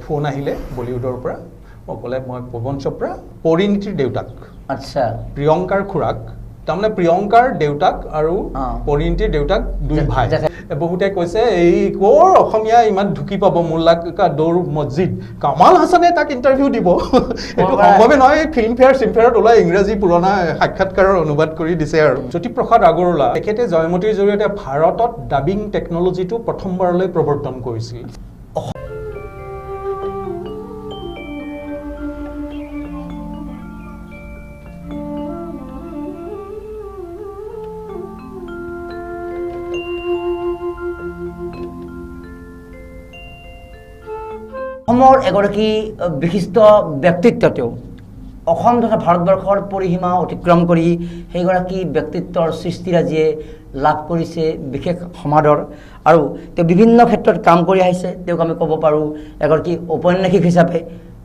Phone আহিলে বলিউডৰ পৰা ক'লে মই পৱন চোপ্ৰা পৰিণীতিৰ দেউতাক আচ্ছা প্ৰিয়ংকাৰ খুৰাক তাৰমানে প্ৰিয়ংকাৰ দেউতাক আৰু পৰিণীতিৰ দেউতাক দুই ভাই বহুতে কৈছে এই কোৰ অসমীয়া ইমান ঢুকি পাব মোল্লা দৌৰ মছজিদ কামাল হাসানে তাক ইণ্টাৰভিউ দিব এইটো সম্ভৱে নহয় ফিল্মফেয়াৰত ওলাই ইংৰাজী পুৰণা সাক্ষাৎকাৰৰ অনুবাদ কৰি দিছে আৰু জ্যোতিপ্ৰসাদ আগৰৱালা তেখেতে জয়মতীৰ জৰিয়তে ভাৰতত ডাবিং টেকনলজিটো প্ৰথমবাৰলৈ প্ৰৱৰ্তন কৰিছিল অসমৰ এগৰাকী বিশিষ্ট ব্যক্তিত্ব তেওঁ অসম তথা ভাৰতবৰ্ষৰ পৰিসীমা অতিক্ৰম কৰি সেইগৰাকী ব্যক্তিত্বৰ সৃষ্টিৰাজিয়ে লাভ কৰিছে বিশেষ সমাদৰ আৰু তেওঁ বিভিন্ন ক্ষেত্ৰত কাম কৰি আহিছে তেওঁক আমি ক'ব পাৰোঁ এগৰাকী ঔপন্যাসিক হিচাপে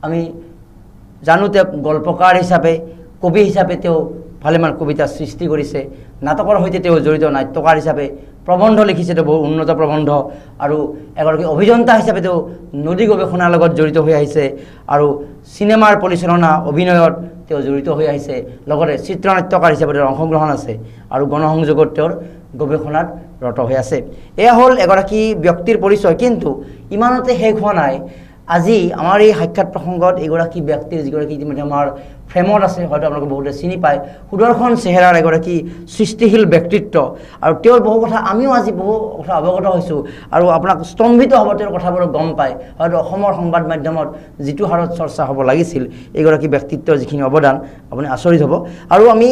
আমি জানো তেওঁ গল্পকাৰ হিচাপে কবি হিচাপে তেওঁ ভালেমান কবিতা সৃষ্টি কৰিছে নাটকৰ সৈতে তেওঁ জড়িত নাট্যকাৰ হিচাপে প্ৰবন্ধ লিখিছে তেওঁ বহু উন্নত প্ৰবন্ধ আৰু এগৰাকী অভিযন্তা হিচাপে তেওঁ নদী গৱেষণাৰ লগত জড়িত হৈ আহিছে আৰু চিনেমাৰ পৰিচালনা অভিনয়ত তেওঁ জড়িত হৈ আহিছে লগতে চিত্ৰনাট্যকাৰ হিচাপে তেওঁৰ অংশগ্ৰহণ আছে আৰু গণসংযোগত তেওঁৰ গৱেষণাত ৰত হৈ আছে এয়া হ'ল এগৰাকী ব্যক্তিৰ পৰিচয় কিন্তু ইমানতে শেষ হোৱা নাই আজি আমাৰ এই সাক্ষাৎ প্ৰসংগত এগৰাকী ব্যক্তিৰ যিগৰাকী ইতিমধ্যে আমাৰ ফ্ৰেমত আছে হয়তো আপোনালোকে বহুতে চিনি পায় সুদৰ্শন চেহেৰাৰ এগৰাকী সৃষ্টিশীল ব্যক্তিত্ব আৰু তেওঁৰ বহু কথা আমিও আজি বহু কথা অৱগত হৈছোঁ আৰু আপোনাক স্তম্ভিত হ'ব তেওঁৰ কথাবোৰ গম পায় হয়তো অসমৰ সংবাদ মাধ্যমত যিটো হাৰত চৰ্চা হ'ব লাগিছিল এইগৰাকী ব্যক্তিত্বৰ যিখিনি অৱদান আপুনি আচৰিত হ'ব আৰু আমি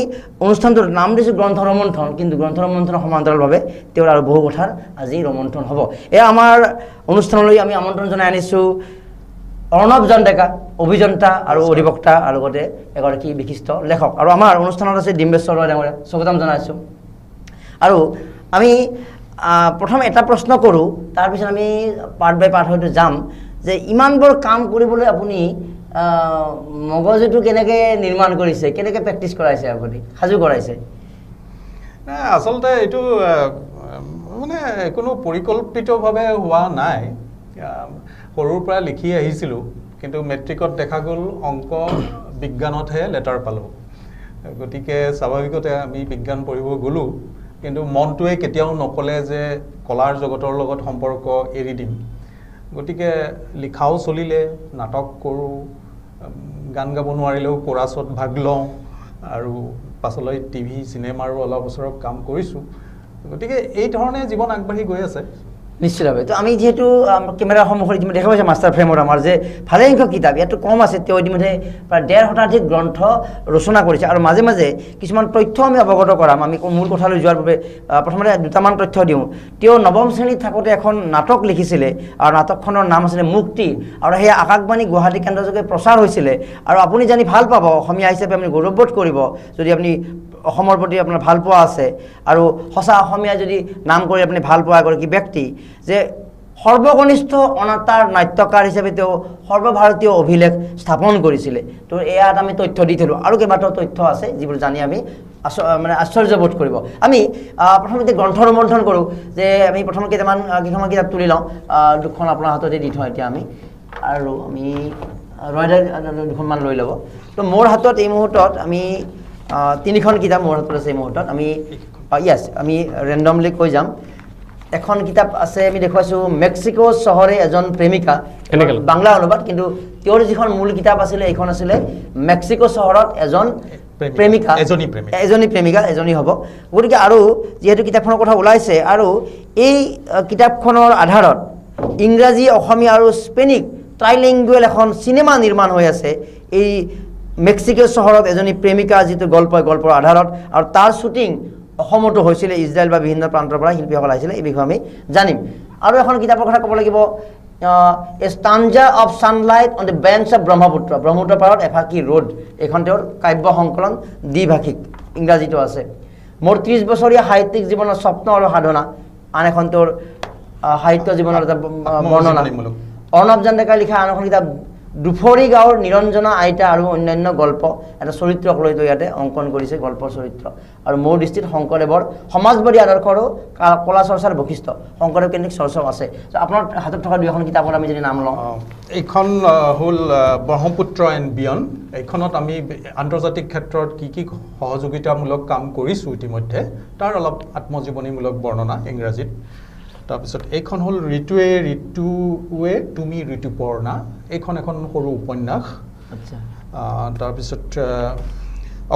অনুষ্ঠানটোৰ নাম দিছোঁ গ্ৰন্থ ৰমন্থন কিন্তু গ্ৰন্থ ৰমন্থনৰ সমান্তৰালভাৱে তেওঁৰ আৰু বহু কথাৰ আজি ৰমন্থন হ'ব এয়া আমাৰ অনুষ্ঠানলৈ আমি আমন্ত্ৰণ জনাই আনিছোঁ অৰ্ণৱ ডেকা অভিযন্তা আৰু অধিবক্তা আৰু লগতে এগৰাকী বিশিষ্ট লেখক আৰু আমাৰ অনুষ্ঠানত আছে ডিম্বেশ্বৰ ৰয় ডাঙৰীয়া স্বাগতম জনাইছোঁ আৰু আমি প্ৰথম এটা প্ৰশ্ন কৰোঁ তাৰপিছত আমি পাৰ্ট বাই পাৰ্ট হয়তো যাম যে ইমানবোৰ কাম কৰিবলৈ আপুনি মগজুটো কেনেকৈ নিৰ্মাণ কৰিছে কেনেকৈ প্ৰেক্টিছ কৰাইছে আপুনি সাজু কৰাইছে আচলতে এইটো মানে কোনো পৰিকল্পিতভাৱে হোৱা নাই সৰুৰ পৰা লিখি আহিছিলোঁ কিন্তু মেট্ৰিকত দেখা গ'ল অংক বিজ্ঞানতহে লেটাৰ পালোঁ গতিকে স্বাভাৱিকতে আমি বিজ্ঞান পঢ়িব গ'লোঁ কিন্তু মনটোৱে কেতিয়াও নক'লে যে কলাৰ জগতৰ লগত সম্পৰ্ক এৰি দিম গতিকে লিখাও চলিলে নাটক কৰোঁ গান গাব নোৱাৰিলেও কোৰাছত ভাগ লওঁ আৰু পাছলৈ টিভি চিনেমাৰো অলপ বছৰত কাম কৰিছোঁ গতিকে এই ধৰণে জীৱন আগবাঢ়ি গৈ আছে নিশ্চিতভাৱে তো আমি যেহেতু কেমেৰাৰ সন্মুখত ইতিমধ্যে দেখা পাইছে মাষ্টাৰ ফ্ৰেমৰ আমাৰ যে ভালেসংখ্যক কিতাপ ইয়াতো কম আছে তেওঁ ইতিমধ্যে প্ৰায় 1.5 শতাধিক গ্ৰন্থ ৰচনা কৰিছে আৰু মাজে মাজে কিছুমান তথ্য আমি অৱগত কৰাম আমি মূল কথালৈ যোৱাৰ বাবে প্ৰথমতে দুটামান তথ্য দিওঁ তেওঁ নৱম শ্ৰেণীত থাকোঁতে এখন নাটক লিখিছিলে আৰু নাটকখনৰ নাম আছিলে মুক্তি আৰু সেই আকাশবাণী গুৱাহাটী কেন্দ্ৰযোগে প্ৰচাৰ হৈছিলে আৰু আপুনি জানি ভাল পাব অসমীয়া হিচাপে আপুনি গৌৰৱবোধ কৰিব যদি আপুনি অসমৰ প্ৰতি আপোনাৰ ভাল পোৱা আছে আৰু সঁচা অসমীয়া যদি নাম কৰি আপুনি ভাল পোৱা এগৰাকী ব্যক্তি যে সৰ্বকনিষ্ঠ অনাতাঁৰ নাট্যকাৰ হিচাপে তেওঁ সৰ্বভাৰতীয় অভিলেখ স্থাপন কৰিছিলে তো ইয়াত আমি তথ্য দি থলোঁ আৰু কেইবাটাও তথ্য আছে যিবোৰ জানি আমি মানে আশ্চৰ্যবোধ কৰিব আমি প্ৰথমতে গ্ৰন্থ ৰমন্থন কৰোঁ যে আমি প্ৰথম কেইটামান কিতাপ তুলি লওঁ দুখন আপোনাৰ হাততে দি থওঁ এতিয়া আমি আৰু আমি ৰয়দাৰ দুখনমান লৈ ল'ব তো মোৰ হাতত এই মুহূৰ্তত আমি 3খন কিতাপ মোৰ হাতত আছে এই মুহূৰ্তত আমি য়েছ আমি ৰেণ্ডমলি কৈ যাম এখন কিতাপ আছে আমি দেখুৱাইছোঁ মেক্সিকো চহৰে এজন প্ৰেমিকা বাংলা অনুবাদ কিন্তু তেওঁৰ যিখন মূল কিতাপ আছিলে এইখন আছিলে মেক্সিকো চহৰত এজন প্ৰেমিকা এজনী প্ৰেমিকা এজনী হ'ব গতিকে আৰু যিহেতু কিতাপখনৰ কথা ওলাইছে আৰু এই কিতাপখনৰ আধাৰত ইংৰাজী অসমীয়া আৰু স্পেনিক ট্ৰাইলিংগুৱেল এখন চিনেমা নিৰ্মাণ হৈ আছে এই মেক্সিকো চহৰত এজনী প্ৰেমিকা যিটো গল্পৰ আধাৰত আৰু তাৰ শ্বুটিং অসমতো হৈছিলে ইজৰাইল বা বিভিন্ন প্ৰান্তৰ পৰা শিল্পীসকল আহিছিলে এই বিষয়ে আমি জানিম আৰু এখন কিতাপৰ কথা ক'ব লাগিব a stanza of sunlight on the bench of Brahmaputra পাৰত এফাকি ৰোড এইখন তেওঁৰ কাব্য সংকলন দ্বিভাষিক ইংৰাজীতো আছে মোৰ 30 বছৰীয়া সাহিত্যিক জীৱনৰ স্বপ্ন আৰু সাধনা আন এখন তেওঁৰ সাহিত্য জীৱনৰ এটা বৰ্ণনা অৰ্ণৱ ডেকাৰ লিখা আন এখন কিতাপ দুফৰি গাঁৱৰ নিৰঞ্জনা আইতা আৰু অন্যান্য গল্প এটা চৰিত্ৰক লৈ ইয়াতে অংকন কৰিছে গল্পৰ চৰিত্ৰ আৰু মোৰ দৃষ্টিত শংকৰদেৱৰ সমাজবাদী আদৰ্শৰো কলা চৰ্চাৰ বৈশিষ্ট্য শংকৰদেৱ কেন্দ্ৰিক চৰ্চাও আছে আপোনাৰ হাতত থকা 2খন কিতাপৰ আমি যদি নাম লওঁ এইখন হ'ল ব্ৰহ্মপুত্ৰ এণ্ড বিয়ণ্ড এইখনত আমি আন্তৰ্জাতিক ক্ষেত্ৰত কি সহযোগিতামূলক কাম কৰিছোঁ ইতিমধ্যে তাৰ অলপ আত্মজীৱনীমূলক বৰ্ণনা ইংৰাজীত তাৰপিছত এইখন হ'ল ঋতুৱে তুমি ঋতুপৰ্ণা এইখন এখন সৰু উপন্যাস আচ্ছা তাৰপিছত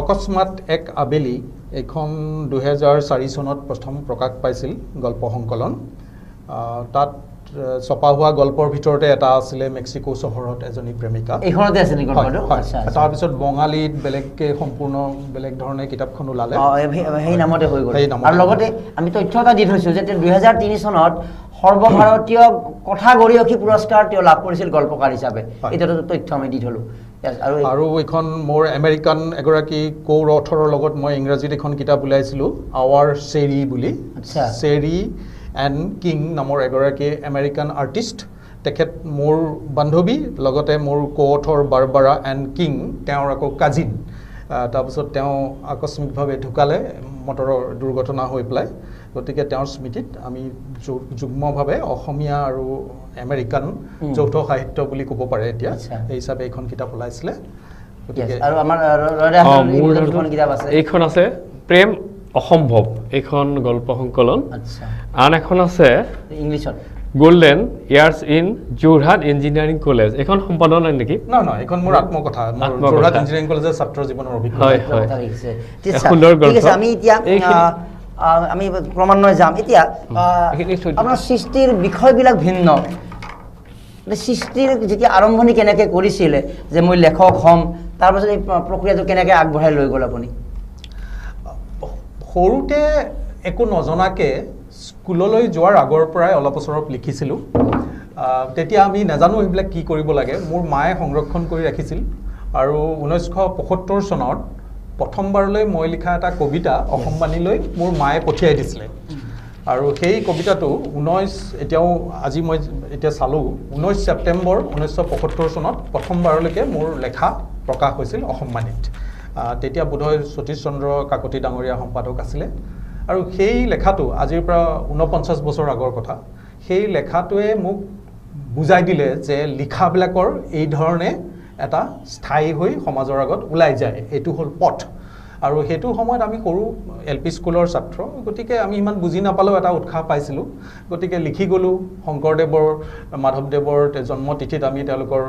অকস্মাত এক আবেলি এইখন 2004 চনত প্ৰথম প্ৰকাশ পাইছিল গল্প সংকলন তাত ছপা হোৱা গল্পৰ ভিতৰতে এটা আছিলে মেক্সিকো চহৰত এজনী প্ৰেমিকা এইখনতে আছে নেকি গল্পটো আচ্ছা তাৰপিছত বঙালীত বেলেগকে সম্পূৰ্ণ বেলেগ ধৰণে কিতাপখন ওলালে সেই নামতে হৈ গ'ল আৰু লগতে আমি তথ্য এটা দি থৈছোঁ যে 2003 চনত সৰ্বভাৰতীয় কথা গৰিয়সী পুৰস্কাৰ তেওঁ লাভ কৰিছিল গল্পকাৰ হিচাপে এইটো তথ্য আমি দি থলোঁ আৰু এইখন মোৰ আমেৰিকান এগৰাকী কৌৰ অথৰৰ লগত মই ইংৰাজীত এখন কিতাপ ওলাইছিলোঁ আৱাৰ চেৰি বুলি চেৰি এণ্ড কিং নামৰ এগৰাকী আমেৰিকান আৰ্টিষ্ট তেখেত মোৰ বান্ধৱী লগতে মোৰ কৌথৰ বাৰবাৰা এণ্ড কিং তেওঁৰ আকৌ কাজিন তাৰপিছত তেওঁ আকস্মিকভাৱে ঢুকালে মটৰৰ দুৰ্ঘটনা হৈ পেলাই গতিকে তেওঁৰ স্মৃতিত আমি যুগ্মভাৱে অসমীয়া আৰু আমেৰিকান যৌথ সাহিত্য বুলি ক'ব পাৰে এতিয়া এই হিচাপে এইখন কিতাপ ওলাইছিলে গতিকে আৰু আমাৰ কিতাপ আছে এইখন আছে প্ৰেম অসম্ভৱ এইখন গল্প সংকলন আচ্ছা আন এখন আছে ইংলিছত golden years in Jorhat engineering college এখন সম্পাদন নেকি নহয় এইখন মোৰ আত্মকথা যোৰহাট ইঞ্জিনিয়াৰিং কলেজৰ ছাত্ৰ জীৱনৰ অভিজ্ঞতা সুন্দৰ গল্প আমি এতিয়া আমি ক্ৰমান্বয়ে যাম এতিয়া আপোনাৰ সৃষ্টিৰ বিষয়বিলাক ভিন্ন সৃষ্টিৰ যেতিয়া আৰম্ভণি কেনেকৈ কৰিছিলে যে মই লেখক হ'ম তাৰপাছত এই প্ৰক্ৰিয়াটো কেনেকৈ আগবঢ়াই লৈ গ'ল আপুনি সৰুতে একো নজনাকৈ স্কুললৈ যোৱাৰ আগৰ পৰাই অলপ ওচৰত লিখিছিলোঁ তেতিয়া আমি নাজানো এইবিলাক কি কৰিব লাগে মোৰ মায়ে সংৰক্ষণ কৰি ৰাখিছিল আৰু 1975 চনত প্ৰথমবাৰলৈ মই লিখা এটা কবিতা অসমবাণীলৈ মোৰ মায়ে পঠিয়াই দিছিলে আৰু সেই কবিতাটো এতিয়াও আজি মই এতিয়া চালোঁ 19 ছেপ্টেম্বৰ 1975 চনত প্ৰথমবাৰলৈকে মোৰ লেখা প্ৰকাশ হৈছিল অসমবাণীত তেতিয়া বোধহয় সতীশ চন্দ্ৰ কাকতি ডাঙৰীয়া সম্পাদক আছিলে আৰু সেই লেখাটো আজিৰ পৰা 49 বছৰ আগৰ কথা সেই লেখাটোৱে মোক বুজাই দিলে যে লিখাবিলাকৰ এই ধৰণে এটা স্থায়ী হৈ সমাজৰ আগত ওলাই যায় এইটো হ'ল পথ আৰু সেইটো সময়ত আমি সৰু এলপি স্কুলৰ ছাত্ৰ গতিকে আমি ইমান বুজি নাপালেও এটা উৎসাহ পাইছিলোঁ গতিকে লিখি গ'লোঁ শংকৰদেৱৰ মাধৱদেৱৰ জন্মতিথিত আমি তেওঁলোকৰ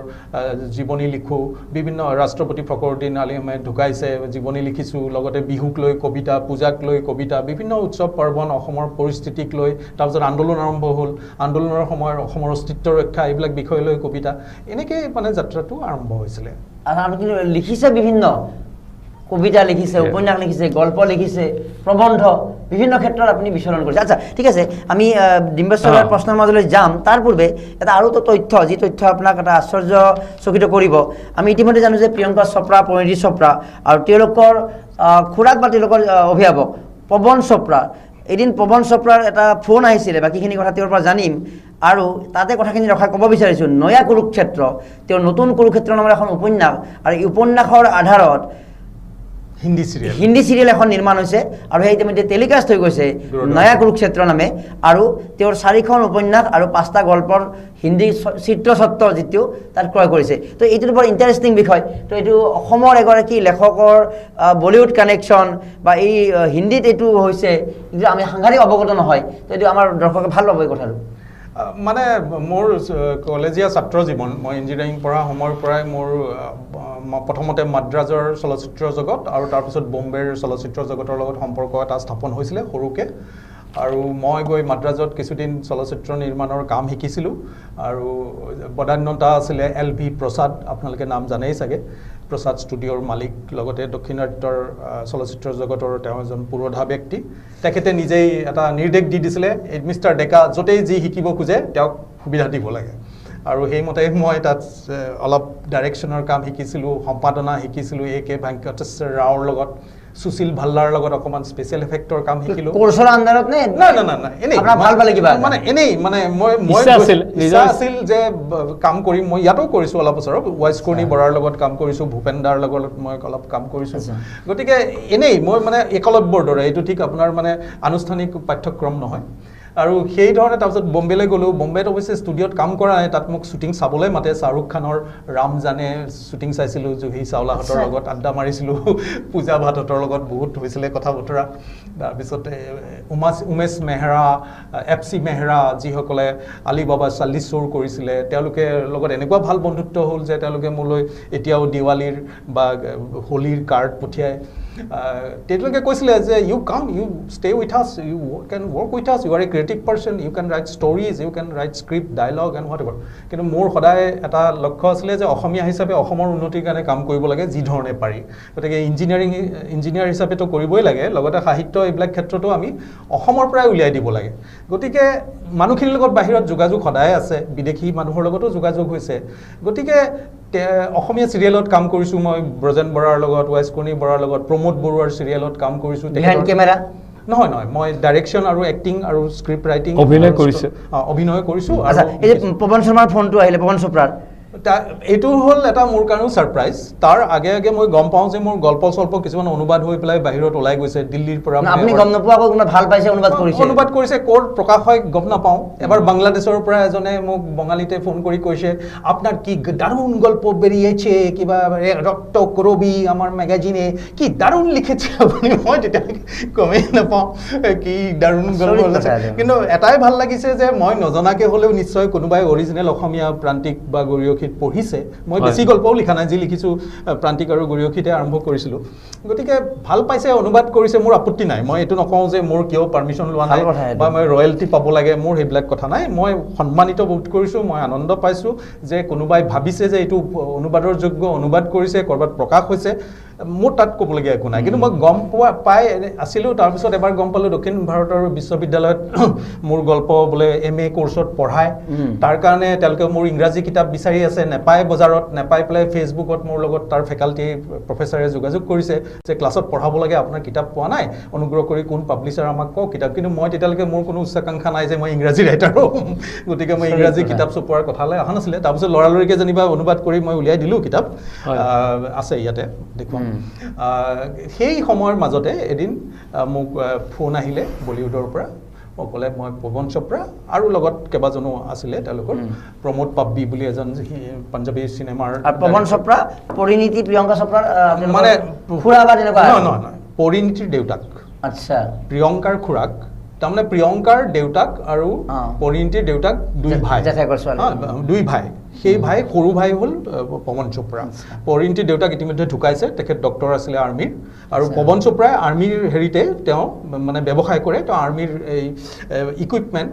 জীৱনী লিখোঁ বিভিন্ন ৰাষ্ট্ৰপতি ফখৰুদ্দিন আলি আহমেদ ঢুকাইছে জীৱনী লিখিছোঁ লগতে বিহুক লৈ কবিতা পূজাক লৈ কবিতা বিভিন্ন উৎসৱ পাৰ্বণ অসমৰ পৰিস্থিতিক লৈ তাৰপিছত আন্দোলন আৰম্ভ হ'ল আন্দোলনৰ সময়ত অসমৰ অস্তিত্ব ৰক্ষা এইবিলাক বিষয় লৈ কবিতা এনেকৈ মানে যাত্ৰাটো আৰম্ভ হৈছিলে আৰু লিখিছে বিভিন্ন কবিতা লিখিছে উপন্যাস লিখিছে গল্প লিখিছে প্ৰবন্ধ বিভিন্ন ক্ষেত্ৰত আপুনি বিচৰণ কৰিছে আচ্ছা ঠিক আছে আমি ডিম্বেশ্বৰৰ প্ৰশ্নৰ মাজলৈ যাম তাৰ পূৰ্বে এটা আৰু তথ্য যি তথ্য আপোনাক এটা আশ্চৰ্যচকিত কৰিব আমি ইতিমধ্যে জানো যে প্ৰিয়ংকা চোপ্ৰা পৰিণীতি চোপ্ৰা আৰু তেওঁলোকৰ খুৰাক বা তেওঁলোকৰ অভিভাৱক পৱন চোপ্ৰা এদিন পৱন চোপ্ৰাৰ এটা ফোন আহিছিলে বাকীখিনি কথা তেওঁৰ পৰা জানিম আৰু তাতে কথাখিনি ৰখাই ক'ব বিচাৰিছোঁ নয়া কুৰুক্ষেত্ৰ তেওঁৰ নতুন কুৰুক্ষেত্ৰ নামৰ এখন উপন্যাস আৰু এই উপন্যাসৰ আধাৰত হিন্দী চিৰিয়েল এখন নিৰ্মাণ হৈছে আৰু সেই ইতিমধ্যে টেলিকাষ্ট হৈ গৈছে নয়া কুৰুক্ষেত্ৰ নামে আৰু তেওঁৰ 4খন উপন্যাস আৰু 5টা গল্পৰ হিন্দী চিত্ৰস্বত্ব যিটো তাত ক্ৰয় কৰিছে তো এইটো বৰ ইণ্টাৰেষ্টিং বিষয় তো এইটো অসমৰ এগৰাকী লেখকৰ বলিউড কানেকশ্যন বা এই হিন্দীত এইটো হৈছে কিন্তু আমি সাংঘাতিক অৱগত নহয় তো এইটো আমাৰ দৰ্শকে ভাল পাব এই কথাটো মানে মোৰ কলেজীয়া ছাত্ৰ জীৱন মই ইঞ্জিনিয়াৰিং পঢ়া সময়ৰ পৰাই মোৰ প্ৰথমতে মাদ্ৰাজৰ চলচ্চিত্ৰ জগত আৰু তাৰপিছত বম্বেৰ চলচ্চিত্ৰ জগতৰ লগত সম্পৰ্ক এটা স্থাপন হৈছিলে সৰুকে আৰু মই গৈ মাদ্ৰাজত কিছুদিন চলচ্চিত্ৰ নিৰ্মাণৰ কাম শিকিছিলোঁ আৰু বদান্যতা আছিলে LV প্ৰসাদ আপোনালোকে নাম জানেই চাগে প্ৰসাদ ষ্টুডিঅ'ৰ মালিক লগতে দক্ষিণাত্যৰ চলচ্চিত্ৰ জগতৰ তেওঁ এজন পুৰোধা ব্যক্তি তেখেতে নিজেই এটা নিৰ্দেশ দি দিছিলে মিষ্টাৰ ডেকা য'তেই যি শিকিব খোজে তেওঁক সুবিধা দিব লাগে আৰু সেইমতে মই তাত অলপ ডাইৰেকশ্যনৰ কাম শিকিছিলোঁ, সম্পাদনা শিকিছিলোঁ, AK ভেংকটেশ্বৰ ৰাওৰ লগত, সুশীল ভাল্লাৰ লগত অকমান স্পেচিয়েল এফেক্টৰ কাম শিকিলোঁ। কোৰ্ছৰ আন্দাৰত নে? না এনেই আপোনাৰ ভাল পালে কিবা মানে এনেই মানে মই ইচ্ছা আছিল যে কাম কৰিম। মই ইয়াতো কৰিছোঁ অলপ বছৰ, ৱাইচকৰ্ণী বৰাৰ লগত কাম কৰিছোঁ, ভূপেন দাৰ লগত মই অলপ কাম কৰিছোঁ। গতিকে এনেই মই মানে একলব্যৰ দৰে, এইটো ঠিক আপোনাৰ মানে আনুষ্ঠানিক পাঠ্যক্ৰম নহয়। আৰু সেই ধৰণে তাৰপিছত বম্বেলৈ গ'লোঁ। বম্বেত অৱশ্যে ষ্টুডিঅ'ত কাম কৰা নাই, তাত মোক শ্বুটিং চাবলৈ মাতে। শ্বাহৰুখ খানৰ ৰামজানে শ্বুটিং চাইছিলোঁ, জুহি চাওলাহঁতৰ লগত আড্ডা মাৰিছিলোঁ, পূজা ভাটহঁতৰ লগত বহুত হৈছিলে কথা বতৰা। তাৰপিছতে উমেশ মেহৰা, FC মেহৰা, যিসকলে আলিবাবা 40 চোৰ কৰিছিলে, তেওঁলোকে লগত এনেকুৱা ভাল বন্ধুত্ব হ'ল যে তেওঁলোকে মোলৈ এতিয়াও দিৱালীৰ বা হোলীৰ কাৰ্ড পঠিয়ায়। তেওঁলোকে কৈছিলে যে you come, you stay with us, you can work with us, you are a creative person, you can write stories, you can write script, dialogue and whatever. কিন্তু মোৰ সদায় এটা লক্ষ্য আছিলে যে অসমীয়া হিচাপে অসমৰ উন্নতিৰ কাৰণে কাম কৰিব লাগে যি ধৰণে পাৰি। গতিকে ইঞ্জিনিয়াৰ হিচাপেতো কৰিবই লাগে, লগতে সাহিত্য এইবিলাক ক্ষেত্ৰতো আমি অসমৰ পৰাই উলিয়াই দিব লাগে। গতিকে মানুহখিনিৰ লগত বাহিৰত যোগাযোগ সদায় আছে, বিদেশী মানুহৰ লগতো যোগাযোগ হৈছে। গতিকে অসমীয়া চিৰিয়েলত কাম কৰিছোঁ মই, ব্ৰজেন বৰাৰ লগত, ৱাইচকৰ্ণী বৰাৰ লগত, প্ৰমোদ বৰুৱাৰ চিৰিয়েলত কাম কৰিছোঁ। Behind camera? নহয়, মই ডাইৰেকশ্যন আৰু এক্টিং আৰু স্ক্ৰিপ্ট ৰাইটিং, অভিনয় কৰিছোঁ। আৰু এই যে পৱন শৰ্মাৰ ফোনটো আহিলে, পৱন চোপ্ৰাৰ, এইটো হ'ল এটা মোৰ কাৰণেও ছাৰপ্ৰাইজ। তাৰ আগে আগে মই গম পাওঁ যে মোৰ গল্প চল্প কিছুমান অনুবাদ হৈ পেলাই বাহিৰত ওলাই গৈছে দিল্লীৰ পৰা। আপুনি গম নোপোৱাকৈ কোনোবা ভাল পাইছে অনুবাদ কৰিছে, ক'ত প্ৰকাশ হয় গম নাপাওঁ। এবাৰ বাংলাদেশৰ পৰা এজনে মোক বঙালীতে ফোন কৰি কৈছে, আপনার কি দারুণ গল্প বেরিয়েছে, কিবা রক্ত করবি আমার ম্যাগাজিনে, কি দারুণ লিখেছে আপুনি। মই তেতিয়ালৈকে গমেই নাপাওঁ কি দারুণ গল্প আছে, কিন্তু এটাই ভাল লাগিছে যে মই নজনাকে হ'লেও নিশ্চয় কোনোবাই অৰিজিনেল অসমীয়া প্ৰান্তিক বা গৰিয়সী পঢ়িছে। মই বেছি গল্পও লিখা নাই, যি লিখিছোঁ প্ৰান্তিক আৰু গৰিয়সীতে আৰম্ভ কৰিছিলোঁ। গতিকে ভাল পাইছে, অনুবাদ কৰিছে, মোৰ আপত্তি নাই। মই এইটো নকওঁ যে মোৰ কিয় পাৰ্মিশ্যন লোৱা নাই বা মই ৰয়েলটি পাব লাগে, মোৰ সেইবিলাক কথা নাই। মই সন্মানিত বোধ কৰিছোঁ, মই আনন্দ পাইছোঁ যে কোনোবাই ভাবিছে যে এইটো অনুবাদৰ যোগ্য, অনুবাদ কৰিছে, ক'ৰবাত প্ৰকাশ হৈছে। মোৰ তাত ক'বলগীয়া একো নাই, কিন্তু মই গম পাই আছিলোঁ। তাৰপিছত এবাৰ গম পালোঁ দক্ষিণ ভাৰতৰ বিশ্ববিদ্যালয়ত মোৰ গল্প বোলে MA কোৰ্চত পঢ়ায়। তাৰ কাৰণে তেওঁলোকে মোৰ ইংৰাজী কিতাপ বিচাৰি আছে, নেপায় বজাৰত, নেপাই পেলাই ফেচবুকত মোৰ লগত তাৰ ফেকাল্টি প্ৰফেচাৰে যোগাযোগ কৰিছে যে ক্লাছত পঢ়াব লাগে, আপোনাৰ কিতাপ পোৱা নাই, অনুগ্ৰহ কৰি কোন পাব্লিচাৰ আমাক কওক কিতাপ। কিন্তু মই তেতিয়ালৈকে মোৰ কোনো উচ্চাকাংক্ষা নাই যে মই ইংৰাজী ৰাইটাৰ হ'ম, গতিকে মই ইংৰাজী কিতাপ চপোৱাৰ কথালৈ অহা নাছিলে। তাৰপিছত লৰালৰিকে যেনিবা অনুবাদ কৰি মই উলিয়াই দিলোঁ কিতাপ, আছে ইয়াতে দেখুৱাম। সেই সময়ৰ মাজতে এদিন মোক ফোন আহিলে বলিউডৰ পৰা। ক'লে মই পৱন চোপ্ৰা আৰু লগত কেইবাজনো আছিলে, তেওঁলোকৰ প্ৰমোদ পাব্বি বুলি এজন পাঞ্জাবী চিনেমাৰ। পৱন চোপ্ৰা পৰিণীতি প্ৰিয়ংকা চোপ্ৰাৰ মানে খুৰা বা তেনেকুৱা? নহয়, পৰিণীতিৰ দেউতাক। আচ্ছা, প্ৰিয়ংকাৰ খুৰাক। তাৰমানে প্ৰিয়ংকাৰ দেউতাক আৰু পৰিণীতিৰ দেউতাক দুই ভাই। সেই ভাই, সৰু ভাই হ'ল পৱন চোপ্ৰা। পৰিণীতিৰ দেউতাক ইতিমধ্যে ঢুকাইছে, তেখেত ডক্টৰ আছিলে আৰ্মীৰ। আৰু পৱন চোপ্ৰাই আৰ্মীৰ হেৰিতে তেওঁ মানে ব্যৱসায় কৰে। তেওঁ আৰ্মীৰ এই ইকুইপমেণ্ট,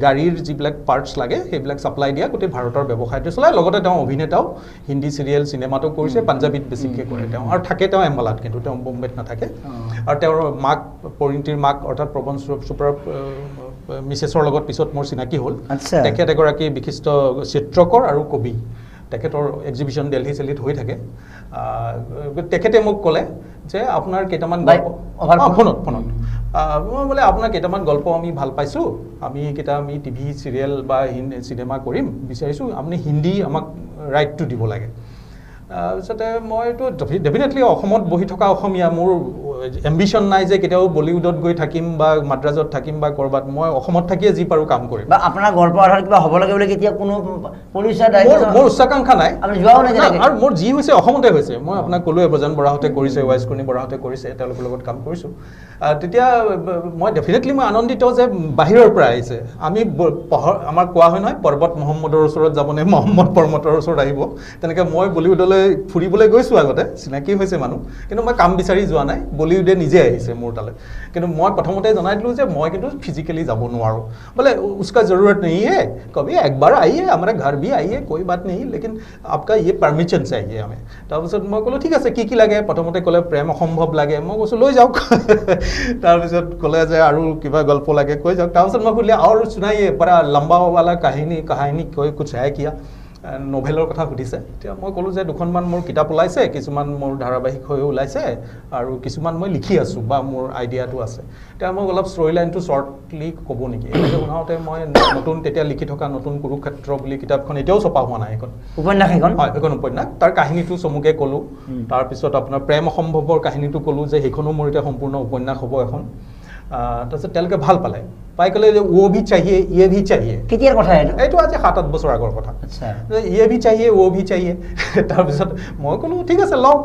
গাড়ীৰ যিবিলাক পাৰ্টছ লাগে সেইবিলাক ছাপ্লাই দিয়া গোটেই ভাৰতৰ ব্যৱসায়টো চলায়। লগতে তেওঁ অভিনেতাও, হিন্দী চিৰিয়েল চিনেমাটো কৰিছে, পাঞ্জাবীত বেছিকৈ কৰে তেওঁ। আৰু থাকে তেওঁ এম্বালাত, কিন্তু তেওঁ বম্বেত নাথাকে। আৰু তেওঁৰ মাক, পৰিণীতিৰ মাক অৰ্থাৎ পৱন চোপ্ৰাৰ মিছেছৰ লগত পিছত মোৰ চিনাকি হ'ল। তেখেত এগৰাকী বিশিষ্ট চিত্ৰকৰ আৰু কবি। তেখেতৰ এক্সিবিশ্যন দেলহি চেলহিত হৈ থাকে। তেখেতে মোক ক'লে যে আপোনাৰ কেইটামান ফোনত মই বোলে আপোনাৰ কেইটামান গল্প আমি ভাল পাইছোঁ, আমি টিভি চিৰিয়েল বা চিনেমা কৰিম বিচাৰিছোঁ, আপুনি হিন্দী আমাক ৰাইটটো দিব লাগে। তাৰপিছতে মইতো ডেফিনেটলি অসমত বহি থকা অসমীয়া, মোৰ এম্বিশ্যন নাই যে কেতিয়াও বলিউডত গৈ থাকিম বা মাদ্ৰাজত থাকিম বা ক'ৰবাত। মই অসমত থাকিয়ে যি পাৰোঁ কাম কৰিম। আপোনাৰ গল্প আধাৰত কিবা হ'ব লাগে বুলি কেতিয়া কোনো মোৰ উচ্চাকাংক্ষা নাই, আৰু মোৰ যি হৈছে অসমতে হৈছে। মই আপোনাক ক'লোৱে, ব্ৰজেন বৰাহঁতে কৰিছে, ৱাইচকৰ্ণী বৰাহঁতে কৰিছে, তেওঁলোকৰ লগত কাম কৰিছোঁ। তেতিয়া মই ডেফিনেটলি মই আনন্দিত যে বাহিৰৰ পৰা আহিছে। আমাৰ কোৱা হয় নহয়, পৰ্বত মহম্মদৰ ওচৰত যাবনে মহম্মদ পৰ্বতৰ ওচৰত আহিব, তেনেকৈ মই বলিউডলৈ ফুৰিবলৈ গৈছোঁ আগতে, চিনাকি হৈছে মানুহ, কিন্তু মই কাম বিচাৰি যোৱা নাই। বলিউডে নিজে আহিছে মোৰ তালৈ। কিন্তু মই প্ৰথমতে জনাই দিলোঁ যে মই কিন্তু ফিজিকেলি যাব নোৱাৰোঁ। বোলে उसका ज़रूरत नहीं है, कभी एक बार आइए हमारे घर भी आइए, कोई बात नहीं, लेकिन आपका ये परमिशन चाहिए हमें। তাৰপিছত মই ক'লোঁ ঠিক আছে, কি লাগে? প্ৰথমতে ক'লে প্ৰেম অসম্ভৱ লাগে। মই কৈছোঁ লৈ যাওক। তাৰপিছত ক'লে যে আৰু কিবা গল্প লাগে কৈ যাওক। তাৰপিছত মই সুধিলে আৰু सुनाइए, बड़ा लंबा वाला कहानी कोई कुछ है क्या? নভেলৰ কথা সুধিছে এতিয়া মই ক'লোঁ যে দুখনমান মোৰ কিতাপ ওলাইছে কিছুমান মোৰ ধাৰাবাহিক হৈ ওলাইছে আৰু কিছুমান মই লিখি আছোঁ বা মোৰ আইডিয়াটো আছে এতিয়া মই অলপ ষ্টৰি লাইনটো শ্বৰ্টলি ক'ব নেকি এনেকৈ শুনাওঁতে মই নতুন তেতিয়া লিখি থকা নতুন কুৰুক্ষেত্ৰ বুলি কিতাপখন এতিয়াও ছপা হোৱা নাই এখন উপন্যাস এখন হয় সেইখন উপন্যাস তাৰ কাহিনীটো চমুকে ক'লোঁ তাৰপিছত আপোনাৰ প্ৰেম অসম্ভৱৰ কাহিনীটো ক'লোঁ যে সেইখনো মোৰ এতিয়া সম্পূৰ্ণ উপন্যাস হ'ব এখন তাৰপিছত তেওঁলোকে ভাল পালে পাই ক'লে যে ও ভি চাহিয়ে ইয়ে ভি চাহিয়ে কেতিয়াৰ কথা এইটো আজি 7-8 বছৰ আগৰ কথা ইয়ে ভি চাহিয়ে ও ভি চাহিয়ে তাৰপিছত মই ক'লোঁ ঠিক আছে লওক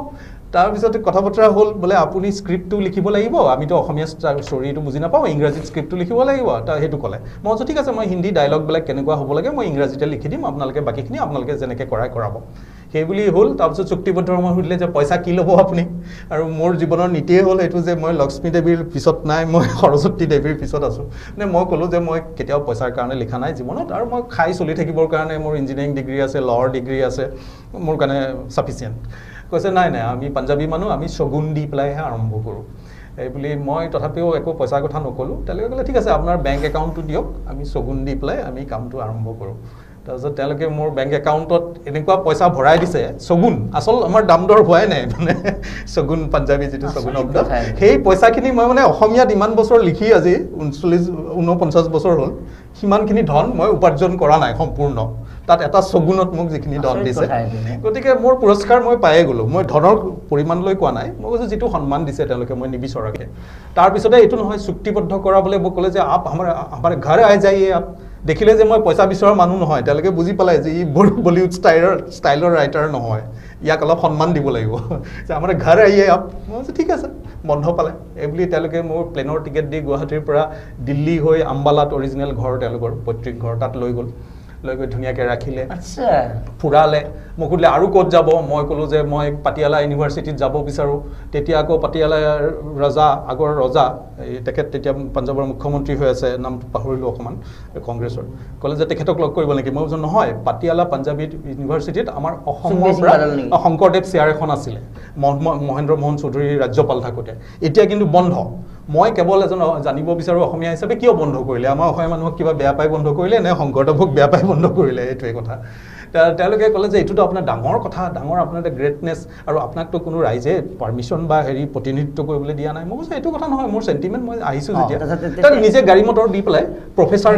তাৰপিছত কথা বতৰা হ'ল বোলে আপুনি স্ক্ৰিপ্টটো লিখিব লাগিব আমিতো অসমীয়া ষ্টৰিটো বুজি নাপাওঁ ইংৰাজীত স্ক্ৰিপ্টটো লিখিব লাগিব সেইটো ক'লে মই কৈছোঁ ঠিক আছে মই হিন্দী ডায়লগবিলাক কেনেকুৱা হ'ব লাগে মই ইংৰাজীতে লিখি দিম আপোনালোকে বাকীখিনি আপোনালোকে যেনেকৈ কৰাব সেইবুলি হ'ল তাৰপিছত চুক্তিবদ্ধ মই সুধিলে যে পইচা কি ল'ব আপুনি আৰু মোৰ জীৱনৰ নীতিয়ে হ'ল এইটো যে মই লক্ষ্মী দেৱীৰ পিছত নাই মই সৰস্বতী দেৱীৰ পিছত আছোঁ মানে মই ক'লোঁ যে মই কেতিয়াও পইচাৰ কাৰণে লিখা নাই জীৱনত আৰু মই খাই চলি থাকিবৰ কাৰণে মোৰ ইঞ্জিনিয়াৰিং ডিগ্ৰী আছে লৰ ডিগ্ৰী আছে মোৰ কাৰণে চাফিচিয়েণ্ট কৈছে নাই আমি পাঞ্জাবী মানুহ আমি শগুন দি পেলাইহে আৰম্ভ কৰোঁ এই বুলি মই তথাপিও একো পইচাৰ কথা নক'লোঁ তেওঁলোকে ক'লে ঠিক আছে আপোনাৰ বেংক একাউণ্টটো দিয়ক আমি শগুন দি পেলাই আমি কামটো আৰম্ভ কৰোঁ তাৰপিছত তেওঁলোকে মোৰ বেংক একাউণ্টত এনেকুৱা পইচা ভৰাই দিছে শগুন আচল আমাৰ দাম দৰ হোৱাই নাই মানে শগুন পাঞ্জাবী যিটো শগুন শব্দ সেই পইচাখিনি মই মানে অসমীয়াত ইমান বছৰ লিখি আজি 49 বছৰ হ'ল সিমানখিনি ধন মই উপাৰ্জন কৰা নাই সম্পূৰ্ণ তাত এটা শগুনত মোক যিখিনি ধন দিছে গতিকে মোৰ পুৰস্কাৰ মই পায়ে গ'লোঁ মই ধনৰ পৰিমাণলৈ কোৱা নাই মই কৈছোঁ যিটো সন্মান দিছে তেওঁলোকে মই নিবিচৰাকৈ তাৰপিছতে এইটো নহয় চুক্তিবদ্ধ কৰাবলৈ মোক ক'লে যে আপ আমাৰ ঘৰ আই যায়ে আপ দেখিলে যে মই পইচা বিচৰা মানুহ নহয় তেওঁলোকে বুজি পালে যে ই বলিউড ষ্টাইলৰ ৰাইটাৰ নহয় ইয়াক অলপ সন্মান দিব লাগিব যে আমাৰ ঘৰ আইয়ে আপ মই কৈছোঁ ঠিক আছে বন্ধ পালে এইবুলি তেওঁলোকে মোৰ প্লেনৰ টিকেট দি গুৱাহাটীৰ পৰা দিল্লী হৈ আম্বালাত অৰিজিনেল ঘৰ তেওঁলোকৰ পৈতৃক ঘৰ তাত লৈ গ'ল ধুনীয়াকৈ ৰাখিলে ফুৰালে মোক সুধিলে আৰু ক'ত যাব মই ক'লোঁ যে মই পাটিয়ালা ইউনিভাৰ্চিটিত যাব বিচাৰোঁ তেতিয়া আকৌ পাটিয়ালাৰ আগৰ ৰজা তেখেত তেতিয়া পাঞ্জাৱৰ মুখ্যমন্ত্ৰী হৈ আছে নামটো পাহৰিলোঁ অকণমান কংগ্ৰেছৰ ক'লে যে তেখেতক লগ কৰিব নেকি মই কৈছোঁ নহয় পাটিয়ালা পাঞ্জাবী ইউনিভাৰ্চিটিত আমাৰ অসমৰ পৰা শংকৰদেৱ চেয়াৰ এখন আছিলে মহেন্দ্ৰ মোহন চৌধুৰীৰ ৰাজ্যপাল থাকোঁতে এতিয়া কিন্তু বন্ধ মই কেৱল এজন জানিব বিচাৰোঁ অসমীয়া হিচাপে কিয় বন্ধ কৰিলে আমাৰ অসমীয়া মানুহক কিবা বেয়া পাই বন্ধ কৰিলে নে শংকৰদেৱক বেয়া পাই বন্ধ কৰিলে এইটোৱে কথা তেওঁলোকে ক'লে যে এইটোতো আপোনাৰ ডাঙৰ কথা ডাঙৰ আপোনাৰ এটা গ্ৰেটনেছ আৰু আপোনাকতো কোনো ৰাইজে পাৰ্মিশ্যন বা প্ৰতিনিধিত্ব কৰিবলৈ দিয়া নাই মই কৈছোঁ এইটো কথা নহয় মোৰ চেণ্টিমেণ্ট মই আহিছোঁ যেতিয়া নিজে গাড়ী মটৰ দি পেলাই প্ৰফেচাৰ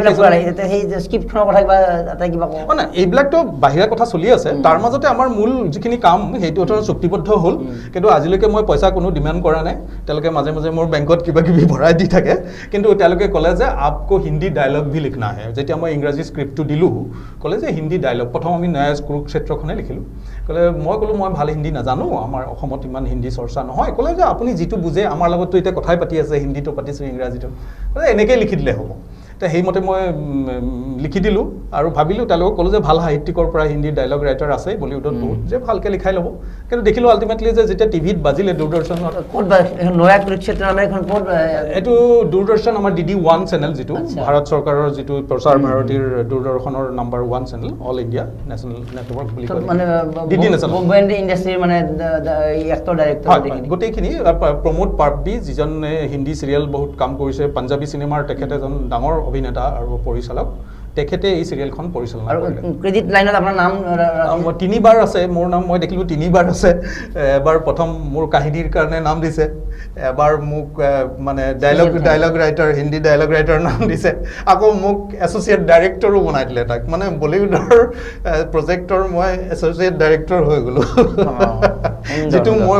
নাই এইবিলাকতো বাহিৰা কথা চলি আছে তাৰ মাজতে আমাৰ মূল যিখিনি কাম সেইটো চুক্তিবদ্ধ হ'ল কিন্তু আজিলৈকে মই পইচা কোনো ডিমাণ্ড কৰা নাই তেওঁলোকে মাজে মাজে মোৰ বেংকত কিবা কিবি ভৰাই দি থাকে কিন্তু তেওঁলোকে ক'লে যে আপকো হিন্দী ডায়লগ ভি লিখনা হে যেতিয়া মই ইংৰাজী স্ক্ৰিপ্টটো দিলোঁ ক'লে যে হিন্দী ডায়লগ প্ৰথম আমি নয়া কুৰুক্ষেত্ৰখনে লিখিলোঁ ক'লে মই ক'লোঁ মই ভাল হিন্দী নাজানো আমাৰ অসমত ইমান হিন্দী চৰ্চা নহয় ক'লে যে আপুনি যিটো বুজে আমাৰ লগততো এতিয়া কথাই পাতি আছে হিন্দীটো পাতিছোঁ ইংৰাজীটো ক'লে এনেকৈ লিখি দিলে হ'ব তো সেইমতে মই লিখি দিলোঁ আৰু ভাবিলোঁ তেওঁলোকক ক'লোঁ যে ভাল সাহিত্যিকৰ পৰা হিন্দী ডায়লগ ৰাইটাৰ আছে বলিউডত বহুত যে ভালকৈ লিখাই ল'ব কিন্তু দেখিলোঁ আল্টিমেটলি যে যেতিয়া টিভিত বাজিলে দূৰদৰ্শনত এইটো দূৰদৰ্শন আমাৰ DD1 চেনেল যিটো ভাৰত চৰকাৰৰ যিটো প্ৰচাৰ ভাৰতীৰ দূৰদৰ্শনৰ number 1 channel all India national network বুলি কয় DD নেশ্যনেল ইণ্ডাষ্ট্ৰীৰ মানে এক্টৰ ডাইৰেক্টৰ গোটেইখিনি প্ৰমোদ পাৰ্বি যিজনে হিন্দী চিৰিয়েল বহুত কাম কৰিছে পাঞ্জাবী চিনেমাৰ তেখেত এজন ডাঙৰ অভিনেতা আৰু পৰিচালক তেখেতে এই চিৰিয়েলখন পৰিচালনা কৰিলে ক্ৰেডিট লাইনত আপোনাৰ নাম তিনিবাৰ আছে মোৰ নাম মই দেখিলোঁ তিনিবাৰ আছে এবাৰ প্ৰথম মোৰ কাহিনীৰ কাৰণে নাম দিছে এবাৰ মোক মানে dialogue writer Hindi dialogue writer নাম দিছে আকৌ মোক এছ'চিয়েট ডাইৰেক্টৰো বনাই দিলে তাক মানে বলিউডৰ প্ৰজেক্টৰ মই এছ'চিয়েট ডাইৰেক্টৰ হৈ গ'লোঁ যিটো মই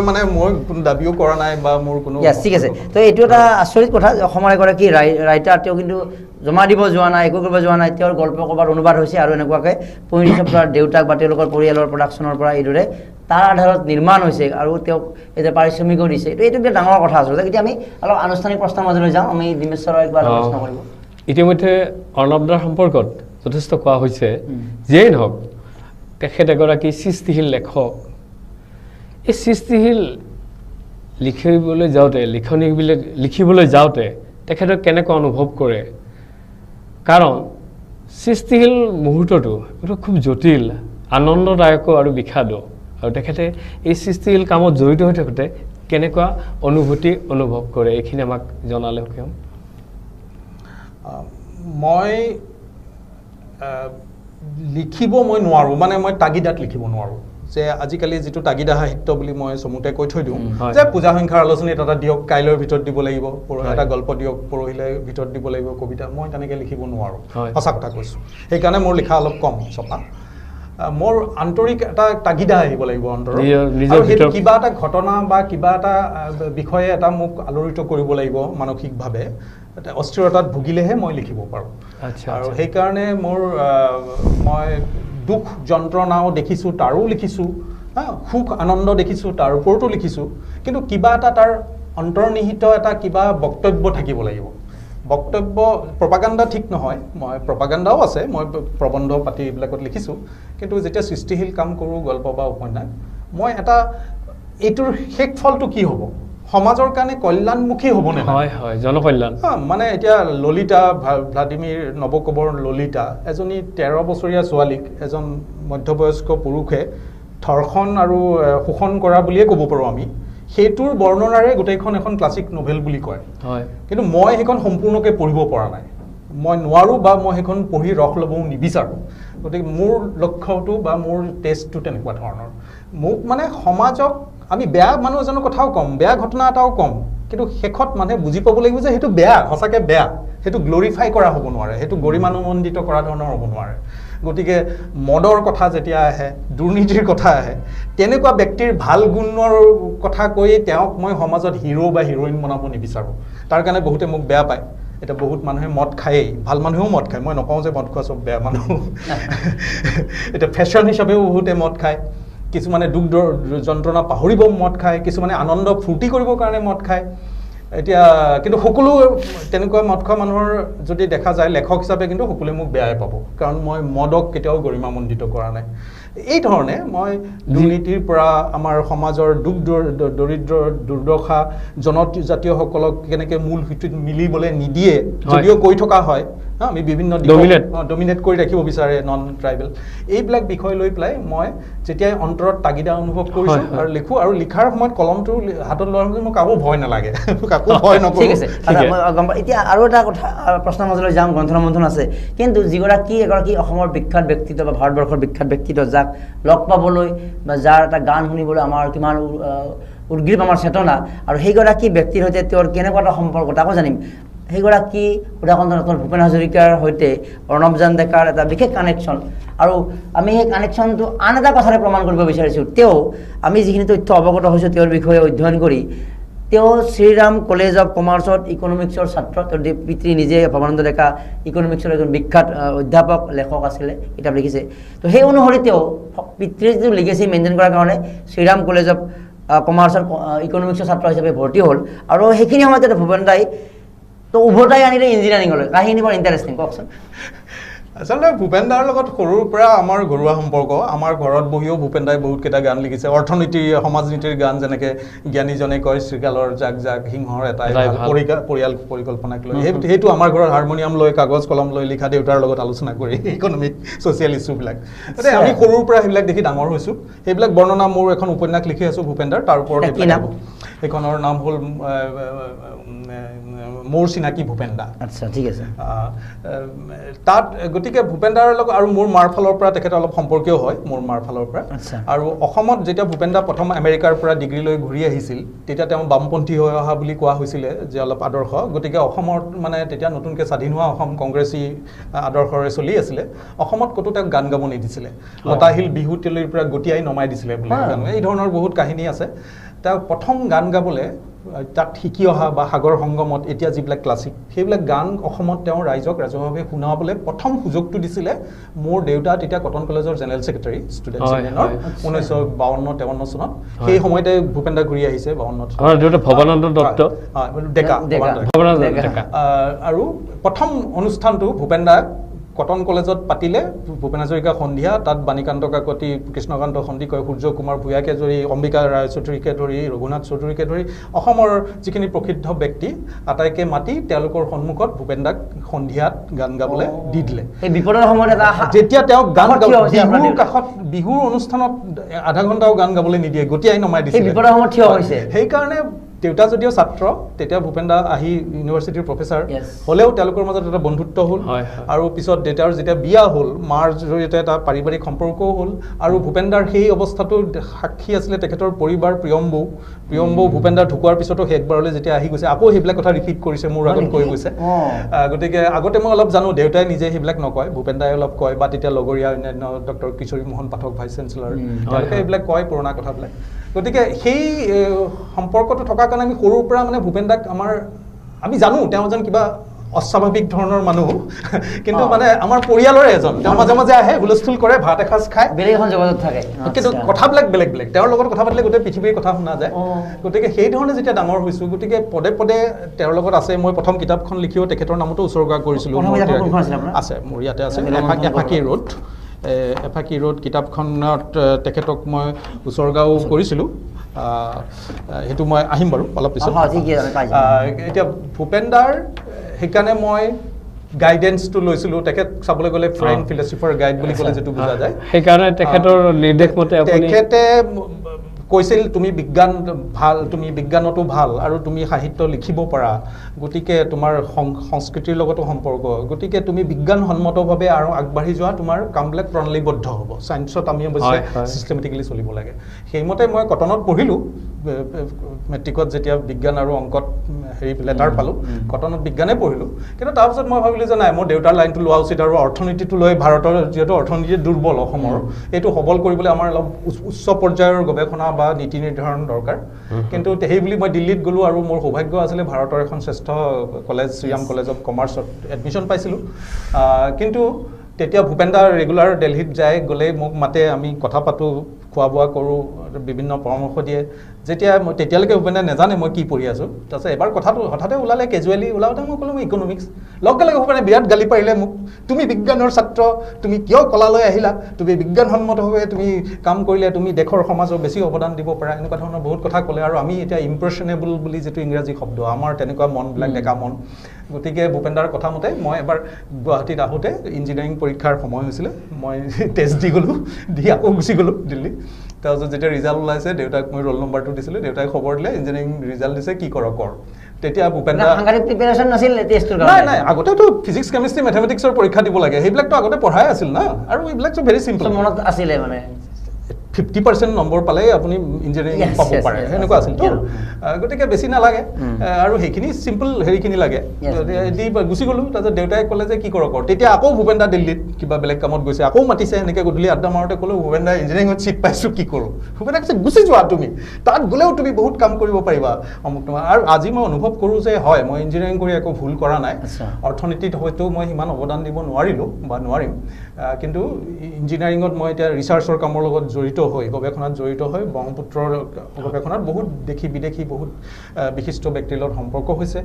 কোনো দাবীও কৰা নাই বা মোৰ কোনো ঠিক আছে তো এইটো এটা আচৰিত কথা অসমৰ এগৰাকী ৰাইটাৰ তেওঁ কিন্তু জমা দিব যোৱা নাই একো কৰিব যোৱা নাই তেওঁৰ গল্প ক'ৰবাত অনুবাদ হৈছে আৰু এনেকুৱাকৈ পৰিণীতৰ পৰা দেউতাক বা তেওঁলোকৰ পৰিয়ালৰ প্ৰডাকশ্যনৰ পৰা এইদৰে তাৰ আধাৰত নিৰ্মাণ হৈছে আৰু তেওঁক এতিয়া পাৰিশ্ৰমিকো দিছে এইটো এটা ডাঙৰ কথা আচলতে এতিয়া আমি অলপ আনুষ্ঠানিক প্ৰশ্নৰ মাজলৈ যাওঁ আমি ডিমেশ্বৰক একবাৰ প্ৰশ্ন কৰিব ইতিমধ্যে অৰ্ণৱদাৰ সম্পৰ্কত যথেষ্ট কোৱা হৈছে যিয়েই নহওক তেখেত এগৰাকী সৃষ্টিশীল লেখক এই সৃষ্টিশীল লিখিবলৈ যাওঁতে তেখেতক কেনেকৈ অনুভৱ কৰে কাৰণ সৃষ্টিশীল মুহূৰ্তটো এইটো খুব জটিল আনন্দদায়ক আৰু বিষাদো আৰু তেখেতে এই সৃষ্টিশীল কামত জড়িত হৈ থাকোঁতে কেনেকুৱা অনুভূতি অনুভৱ কৰে এইখিনি আমাক জনালে মই লিখিব মই নোৱাৰোঁ, মানে মই তাগিদাত লিখিব নোৱাৰোঁ যে আজিকালি যিটো তাগিদা সাহিত্য বুলি মই চমুতে কৈ থৈ দিওঁ যে পূজা সংখ্যাৰ আলোচনীত এটা দিয়ক, কাইলৈৰ ভিতৰত দিব লাগিব, এটা গল্প দিয়ক, পৰহিলৈ ভিতৰত দিব লাগিব, কবিতা, মই তেনেকৈ লিখিব নোৱাৰোঁ, সঁচা কথা কৈছোঁ। সেইকাৰণে মোৰ লিখা অলপ কম ছপা। মোৰ আন্তৰিক এটা তাগিদা আহিব লাগিব অন্তৰত, আৰু সেইটো কিবা এটা ঘটনা বা কিবা এটা বিষয়ে এটা মোক আলোড়িত কৰিব লাগিব মানসিকভাৱে, অস্থিৰতাত ভুগিলেহে মই লিখিব পাৰোঁ। আৰু সেইকাৰণে মই দুখ যন্ত্ৰণাও দেখিছোঁ, তাৰো লিখিছোঁ, সুখ আনন্দ দেখিছোঁ, তাৰ ওপৰতো লিখিছোঁ, কিন্তু কিবা এটা তাৰ অন্তৰ্নিহিত এটা কিবা বক্তব্য থাকিব লাগিব। বক্তব্য প্ৰপাগাণ্ডা ঠিক নহয়, মই প্ৰপাগাণ্ডাও আছে, মই প্ৰবন্ধ পাতি এইবিলাকত লিখিছোঁ, কিন্তু যেতিয়া সৃষ্টিশীল কাম কৰোঁ, গল্প বা উপন্যাস, মই এটা এইটোৰ শেষ ফলটো কি হ'ব, সমাজৰ কাৰণে কল্যাণমুখী হ'বনে? হয় হয়, জনকল্যাণ। মানে এতিয়া ললিতা, ভ্লাদিমিৰ নৱকবৰ ললিতা, এজনী 13 বছৰীয়া ছোৱালীক এজন মধ্যবয়স্ক পুৰুষে ধৰ্ষণ আৰু শোষণ কৰা বুলিয়ে ক'ব পাৰোঁ আমি, সেইটোৰ বৰ্ণনাৰে গোটেইখন এখন ক্লাছিক নভেল বুলি কয়। কিন্তু মই সেইখন সম্পূৰ্ণকৈ পঢ়িব পৰা নাই, মই নোৱাৰোঁ, বা মই সেইখন পঢ়ি ৰস ল'বও নিবিচাৰোঁ। গতিকে মোৰ লক্ষ্যটো বা মোৰ টেষ্টটো তেনেকুৱা ধৰণৰ। মোক মানে সমাজক আমি বেয়া মানুহ এজনৰ কথাও ক'ম, বেয়া ঘটনা এটাও ক'ম, কিন্তু শেষত মানুহে বুজি পাব লাগিব যে সেইটো বেয়া, সঁচাকৈ বেয়া, সেইটো গ্ল'ৰিফাই কৰা হ'ব নোৱাৰে, সেইটো গৰিমানুমণ্ডিত কৰা ধৰণৰ হ'ব নোৱাৰে। গতিকে মদৰ কথা যেতিয়া আহে, দুৰ্নীতিৰ কথা আহে, তেনেকুৱা ব্যক্তিৰ ভাল গুণৰ কথা কৈ তেওঁক মই সমাজত হিৰো বা হিৰইন বনাব নিবিচাৰোঁ। তাৰ কাৰণে বহুতে মোক বেয়া পায়। এতিয়া বহুত মানুহে মদ খায়েই, ভাল মানুহেও মদ খায়, মই নকওঁ যে মদ খোৱা চব বেয়া মানুহ। এতিয়া ফেশ্বন হিচাপেও বহুতে মদ খায়, কিছুমানে দুখ যন্ত্ৰণা পাহৰিব মদ খায়, কিছুমানে আনন্দ ফূৰ্তি কৰিবৰ কাৰণে মদ খায়। এতিয়া কিন্তু সকলো তেনেকুৱা মদ খোৱা মানুহৰ যদি দেখা যায় লেখক হিচাপে, কিন্তু সকলোৱে মোক বেয়াই পাব, কাৰণ মই মদক কেতিয়াও গৰিমামণ্ডিত কৰা নাই। এই ধৰণে মই দুৰ্নীতিৰ পৰা আমাৰ সমাজৰ দুখ দৰিদ্ৰ দুৰ্দশা জনজাতীয়সকলক কেনেকৈ মূল সুঁতিত মিলিবলৈ নিদিয়ে যদিও কৈ থকা হয়, আমি বিভিন্ন ডমিনেট কৰি ৰাখিব বিচাৰে নন ট্ৰাইবেল, এইবিলাক বিষয় লৈ পেলাই মই যেতিয়াই অন্তৰত তাগিদা অনুভৱ কৰিছোঁ আৰু লিখোঁ, আৰু লিখাৰ সময়ত কলমটো হাতত লোৱাৰ সময়ত মোৰ কাকো ভয় নালাগে, কাকো ভয় নকৰোঁ। ঠিক আছে, এতিয়া আৰু এটা কথা প্ৰশ্নৰ মাজলৈ যাম, গ্ৰন্থন মন্থন আছে, কিন্তু এগৰাকী অসমৰ বিখ্যাত ব্যক্তিত্ব বা ভাৰতবৰ্ষৰ বিখ্যাত ব্যক্তিত্ব, যাক লগ পাবলৈ বা যাৰ এটা গান শুনিবলৈ আমাৰ কিমান উদ্গ্ৰীৱ আমাৰ চেতনা, আৰু সেইগৰাকী ব্যক্তিৰ সৈতে তেওঁৰ কেনেকুৱা এটা সম্পৰ্ক তাকো জানিম। সেইগৰাকী উদাহৰণ ভূপেন হাজৰিকাৰ সৈতে অৰ্ণৱ ডেকাৰ এটা বিশেষ কানেকশ্যন, আৰু আমি সেই কানেকশ্যনটো আন এটা কথাৰে প্ৰমাণ কৰিব বিচাৰিছোঁ। আমি যিখিনি তথ্য অৱগত হৈছোঁ তেওঁৰ বিষয়ে অধ্যয়ন কৰি, তেওঁ শ্ৰীৰাম কলেজ অফ কমাৰ্চত ইকনমিক্সৰ ছাত্ৰ, তেওঁৰ পিতৃ নিজে ভৱানন্দ ডেকা ইকনমিক্সৰ এজন বিখ্যাত অধ্যাপক লেখক আছিলে, কিতাপ লিখিছে। তো সেই অনুসৰি তেওঁ পিতৃৰ যিটো লিগেচি মেইনটেইন কৰাৰ কাৰণে শ্ৰীৰাম কলেজ অফ কমাৰ্চৰ ইকনমিক্সৰ ছাত্ৰ হিচাপে ভৰ্তি হ'ল, আৰু সেইখিনি সময়তে ভূপেন দাই তো উভতাই আনিলে ইঞ্জিনিয়াৰিঙলৈ। কাহিনী বৰ ইণ্টাৰেষ্টিং, কওকচোন। আচলতে ভূপেন দাৰ লগত সৰুৰ পৰা আমাৰ ঘৰুৱা সম্পৰ্ক। আমাৰ ঘৰত বহিও ভূপেন দাই বহুতকেইটা গান লিখিছে, অৰ্থনীতিৰ সমাজনীতিৰ গান, যেনেকৈ জ্ঞানীজনে কয় শ্ৰীকালৰ জাক জাক সিংহৰ এটাই পৰিয়াল পৰিকল্পনাক লৈ, সেইটো আমাৰ ঘৰত হাৰমনিয়াম লৈ কাগজ কলম লৈ লিখা, দেউতাৰ লগত আলোচনা কৰি ইকনমিক ছ'চিয়েল ইছ্যুবিলাক। গতিকে আমি সৰুৰ পৰা সেইবিলাক দেখি ডাঙৰ হৈছোঁ। সেইবিলাক বৰ্ণনা, মোৰ এখন উপন্যাস লিখি আছোঁ ভূপেন দাৰ, তাৰ ওপৰত সেইখনৰ নাম হ'ল মোৰ চিনাকি ভূপেন দা। আচ্ছা, ঠিক আছে। তাত গতিকে ভূপেন দাৰ লগত আৰু মোৰ মাৰ ফালৰ পৰা তেখেত অলপ সম্পৰ্কীয় হয়, মোৰ মাৰ ফালৰ পৰা। আৰু অসমত যেতিয়া ভূপেন দা প্ৰথম আমেৰিকাৰ পৰা ডিগ্ৰী লৈ ঘূৰি আহিছিল, তেতিয়া তেওঁ বামপন্থী হৈ অহা বুলি কোৱা হৈছিলে, যে অলপ আদৰ্শ। গতিকে অসমত মানে তেতিয়া নতুনকৈ স্বাধীন হোৱা অসম কংগ্ৰেছী আদৰ্শৰে চলি আছিলে, অসমত ক'তো তেওঁক গান গাব নিদিছিলে, লতাশিল বিহু তেলিৰ পৰা গতিয়াই নমাই দিছিলে বুলি, এই ধৰণৰ বহুত কাহিনী আছে। তেওঁ প্ৰথম গান গাবলৈ তাত শিকি অহা বা সাগৰ সংগমত এতিয়া যিবিলাক ক্লাছিক, সেইবিলাক গান অসমত তেওঁ ৰাইজক ৰাজহুৱাভাৱে শুনাবলৈ প্ৰথম সুযোগটো দিছিলে মোৰ দেউতা, তেতিয়া কটন কলেজৰ জেনেৰেল ছেক্ৰেটাৰী ষ্টুডেণ্ট ইউনিয়নৰ 1952-53 চনত। সেই সময়তে ভূপেন দা ঘূৰি আহিছে 52 আৰু প্ৰথম অনুষ্ঠানটো ভূপেন দাক কটন কলেজত পাতিলে। ভূপেন হাজৰিকা সন্ধিয়া, তাত বাণীকান্ত কাকতি, কৃষ্ণকান্ত সন্দিকৈ, সূৰ্য কুমাৰ ভূঞাকে ধৰি, অম্বিকা ৰায় চৌধুৰীকে ধৰি, ৰঘুনাথ চৌধুৰীকে ধৰি অসমৰ যিখিনি প্ৰসিদ্ধ ব্যক্তি আটাইকে মাতি তেওঁলোকৰ সন্মুখত ভূপেন দাক সন্ধিয়াত গান গাবলৈ দি দিলে। যেতিয়া তেওঁক গান বিহুৰ কাষত, বিহুৰ অনুষ্ঠানত আধা ঘণ্টাও গান গাবলৈ নিদিয়ে, গতিয়াই নমাই দিছিলে। সেইকাৰণে দেউতা যদিও ছাত্ৰ তেতিয়া ভূপেন দা আহি ইউনিভাৰ্চিটিৰ প্ৰফেচাৰ Yes. হ'লেও তেওঁলোকৰ মাজত এটা বন্ধুত্ব হ'ল আৰু পিছত দেউতাৰ যেতিয়া বিয়া হ'ল মাৰ জৰিয়তে এটা পাৰিবাৰিক সম্পৰ্কও হ'ল আৰু ভূপেন দাৰ সেই অৱস্থাটো সাক্ষী আছিলে তেখেতৰ পৰিবাৰ প্ৰিয়ম্বৌ ভূপেন দাৰ ঢুকোৱাৰ পিছতো শেষবাৰলৈ যেতিয়া আহি গৈছে আকৌ সেইবিলাক কথা ৰিপিট কৰিছে মোৰ আগত কৈ গৈছে গতিকে আগতে মই অলপ জানো দেউতাই নিজে সেইবিলাক নকয় ভূপেন দাই অলপ কয় বা তেতিয়া লগৰীয়া অন্যান্য ডক্টৰ কিশোৰী মোহন পাঠক ভাইচ চেঞ্চেলৰ তেওঁলোকে এইবিলাক কয় পুৰণা কথাবিলাক গতিকে সেই সম্পৰ্কটো থকাৰ কাৰণে আমি সৰুৰ পৰা মানে ভূপেন দাক আমি জানো তেওঁ এজন কিবা অস্বাভাৱিক ধৰণৰ মানুহ কিন্তু মানে আমাৰ পৰিয়ালৰে এজন তেওঁ মাজে মাজে আহে হুলস্থুল কৰে ভাত এসাঁজ খায় বেলেগ এখন জগতত থাকে কিন্তু কথাবিলাক বেলেগ তেওঁৰ লগত কথা পাতিলে গোটেই পৃথিৱীৰ কথা শুনা যায় গতিকে সেই ধৰণে যেতিয়া ডাঙৰ হৈছোঁ গতিকে পদে পদে তেওঁৰ লগত আছে মই প্ৰথম কিতাপখন লিখিও তেখেতৰ নামতো উৎসৰ্গা কৰিছিলোঁ আছে মোৰ ইয়াতে আছে এফাকি ৰোড কিতাপখনত তেখেতক মই উৎসৰ্গাও কৰিছিলোঁ সেইটো মই আহিম বাৰু অলপ পিছত এতিয়া ভূপেন দাৰ সেইকাৰণে মই গাইডেন্সটো লৈছিলোঁ তেখেত চাবলৈ গ'লে ফ্ৰেণ্ড ফিলচফাৰ গাইড বুলি ক'লে যিটো বুজা যায় সেইকাৰণে তেখেতৰ নিৰ্দেশ মতে তেখেতে কৈছিল তুমি বিজ্ঞান ভাল তুমি বিজ্ঞানতো ভাল আৰু তুমি সাহিত্য লিখিব পাৰা গতিকে তোমাৰ সংস্কৃতিৰ লগতো সম্পৰ্ক গতিকে তুমি বিজ্ঞানসন্মতভাৱে আৰু আগবাঢ়ি যোৱা তোমাৰ কামবিলাক প্ৰণালীবদ্ধ হ'ব ছায়েন্সত আমি অৱশ্যে চিষ্টেমেটিকেলি চলিব লাগে সেইমতে মই কটনত পঢ়িলোঁ মেট্ৰিকত যেতিয়া বিজ্ঞান আৰু অংকত লেটাৰ পালোঁ কটনত বিজ্ঞানে পঢ়িলোঁ কিন্তু তাৰপিছত মই ভাবিলোঁ যে নাই মোৰ দেউতাৰ লাইনটো লোৱা উচিত আৰু অৰ্থনীতিটো লৈ ভাৰতৰ যিহেতু অৰ্থনীতি দুৰ্বল অসমৰ এইটো সবল কৰিবলৈ আমাৰ অলপ উচ্চ পৰ্যায়ৰ গৱেষণা বা নীতি নিৰ্ধাৰণ দৰকাৰ কিন্তু সেই বুলি মই দিল্লীত গ'লোঁ আৰু মোৰ সৌভাগ্য আছিলে ভাৰতৰ এখন শ্ৰেষ্ঠ কলেজ শ্ৰীৰাম কলেজ অফ কমাৰ্চত এডমিশ্যন পাইছিলোঁ কিন্তু তেতিয়া ভূপেন দা ৰেগুলাৰ দিল্লীত যায় গ'লে মোক মাতে আমি কথা পাতোঁ খোৱা বোৱা কৰোঁ বিভিন্ন পৰামৰ্শ দিয়ে যেতিয়া মই তেতিয়ালৈকে ভূপেন দাই নাজানে মই কি পঢ়ি আছোঁ তাৰপিছত এবাৰ কথাটো হঠাতে ওলালে কেজুৱেলি ওলাওঁতে মই ক'লোঁ মই ইকনমিক্স লগে লগে ভূপেনে বিৰাট গালি পাৰিলে মোক তুমি বিজ্ঞানৰ ছাত্ৰ তুমি কিয় কলালৈ আহিলা তুমি বিজ্ঞানসন্মতভাৱে তুমি কাম কৰিলে তুমি দেশৰ সমাজক বেছি অৱদান দিব পাৰা এনেকুৱা ধৰণৰ বহুত কথা ক'লে আৰু আমি এতিয়া ইম্প্ৰেছনেবল বুলি যিটো ইংৰাজী শব্দ আমাৰ তেনেকুৱা মনবিলাক ডেকা মন গতিকে ভূপেন দাৰ কথা মতে মই এবাৰ গুৱাহাটীত আহোঁতে ইঞ্জিনিয়াৰিং পৰীক্ষাৰ সময় হৈছিলে মই টেষ্ট দি গ'লোঁ দি আকৌ গুচি গ'লোঁ দিল্লী তাৰপিছত যেতিয়া ৰিজাল্ট ওলাইছে দেউতাক মই ৰোল নম্বৰটো দিছিলোঁ দেউতাই খবৰ দিলে ইঞ্জিনিয়াৰিং ৰিজাল্ট দিছে কি কৰ তেতিয়া ভূপেন দা নাই আগতেতো ফিজিক্স কেমিষ্ট্ৰি মেথমেটিক্সৰ পৰীক্ষা দিব লাগে সেইবিলাকতো আগতে পঢ়াই আছিল না আৰু এইবিলাকতো ভেৰি চিম্পল মনত আছিলে মানে 50% নম্বৰ পালে আপুনি ইঞ্জিনিয়াৰিং পাব পাৰে সেনেকুৱা আছিল তো গতিকে বেছি নালাগে আৰু সেইখিনি চিম্পল হেৰিখিনি লাগে দি গুচি গ'লোঁ তাৰপিছত দেউতাই ক'লে যে কি কৰ তেতিয়া আকৌ ভূপেন দা দিল্লীত কিবা বেলেগ কামত গৈছে আকৌ মাতিছে এনেকৈ গধূলি আড্ডা মাৰোঁতে ক'লোঁ ভূপেন দা ইঞ্জিনিয়াৰিঙত ছিট পাইছোঁ কি কৰোঁ ভূপেন দা কৈছে গুচি যোৱা তুমি তাত গ'লেও তুমি বহুত কাম কৰিব পাৰিবা অমুক তোমাৰ আৰু আজি মই অনুভৱ কৰোঁ যে হয় মই ইঞ্জিনিয়াৰিং কৰি একো ভুল কৰা নাই অৰ্থনীতিত হয়তো মই সিমান অৱদান দিব নোৱাৰিলোঁ বা নোৱাৰিম কিন্তু ইঞ্জিনিয়াৰিঙত মই এতিয়া ৰিচাৰ্চৰ কামৰ লগত জড়িত হৈ গৱেষণাত জড়িত হৈ ব্ৰহ্মপুত্ৰৰ গৱেষণাত বহুত দেশী বিদেশী বহুত বিশিষ্ট ব্যক্তিৰ লগত সম্পৰ্ক হৈছে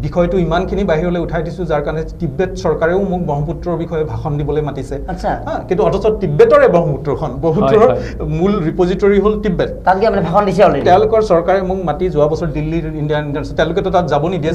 বিষয়টো ইমানখিনি বাহিৰলৈ উঠাই দিছোঁ যাৰ কাৰণে তিব্বেত চৰকাৰেও মোক ব্ৰহ্মপুত্ৰৰ বিষয়ে ভাষণ দিবলৈ মাতিছে কিন্তু অথচ তিব্বেতৰে ব্ৰহ্মপুত্ৰখন ব্ৰহ্মপুত্ৰৰ মূল ৰিপজিটৰী হ'ল তিব্বেত তেওঁলোকৰ চৰকাৰে মোক মাতি যোৱা বছৰ দিল্লীৰ ইণ্ডিয়ান ইণ্টাৰনেশ্যনেল তেওঁলোকেতো তাত যাব নিদিয়ে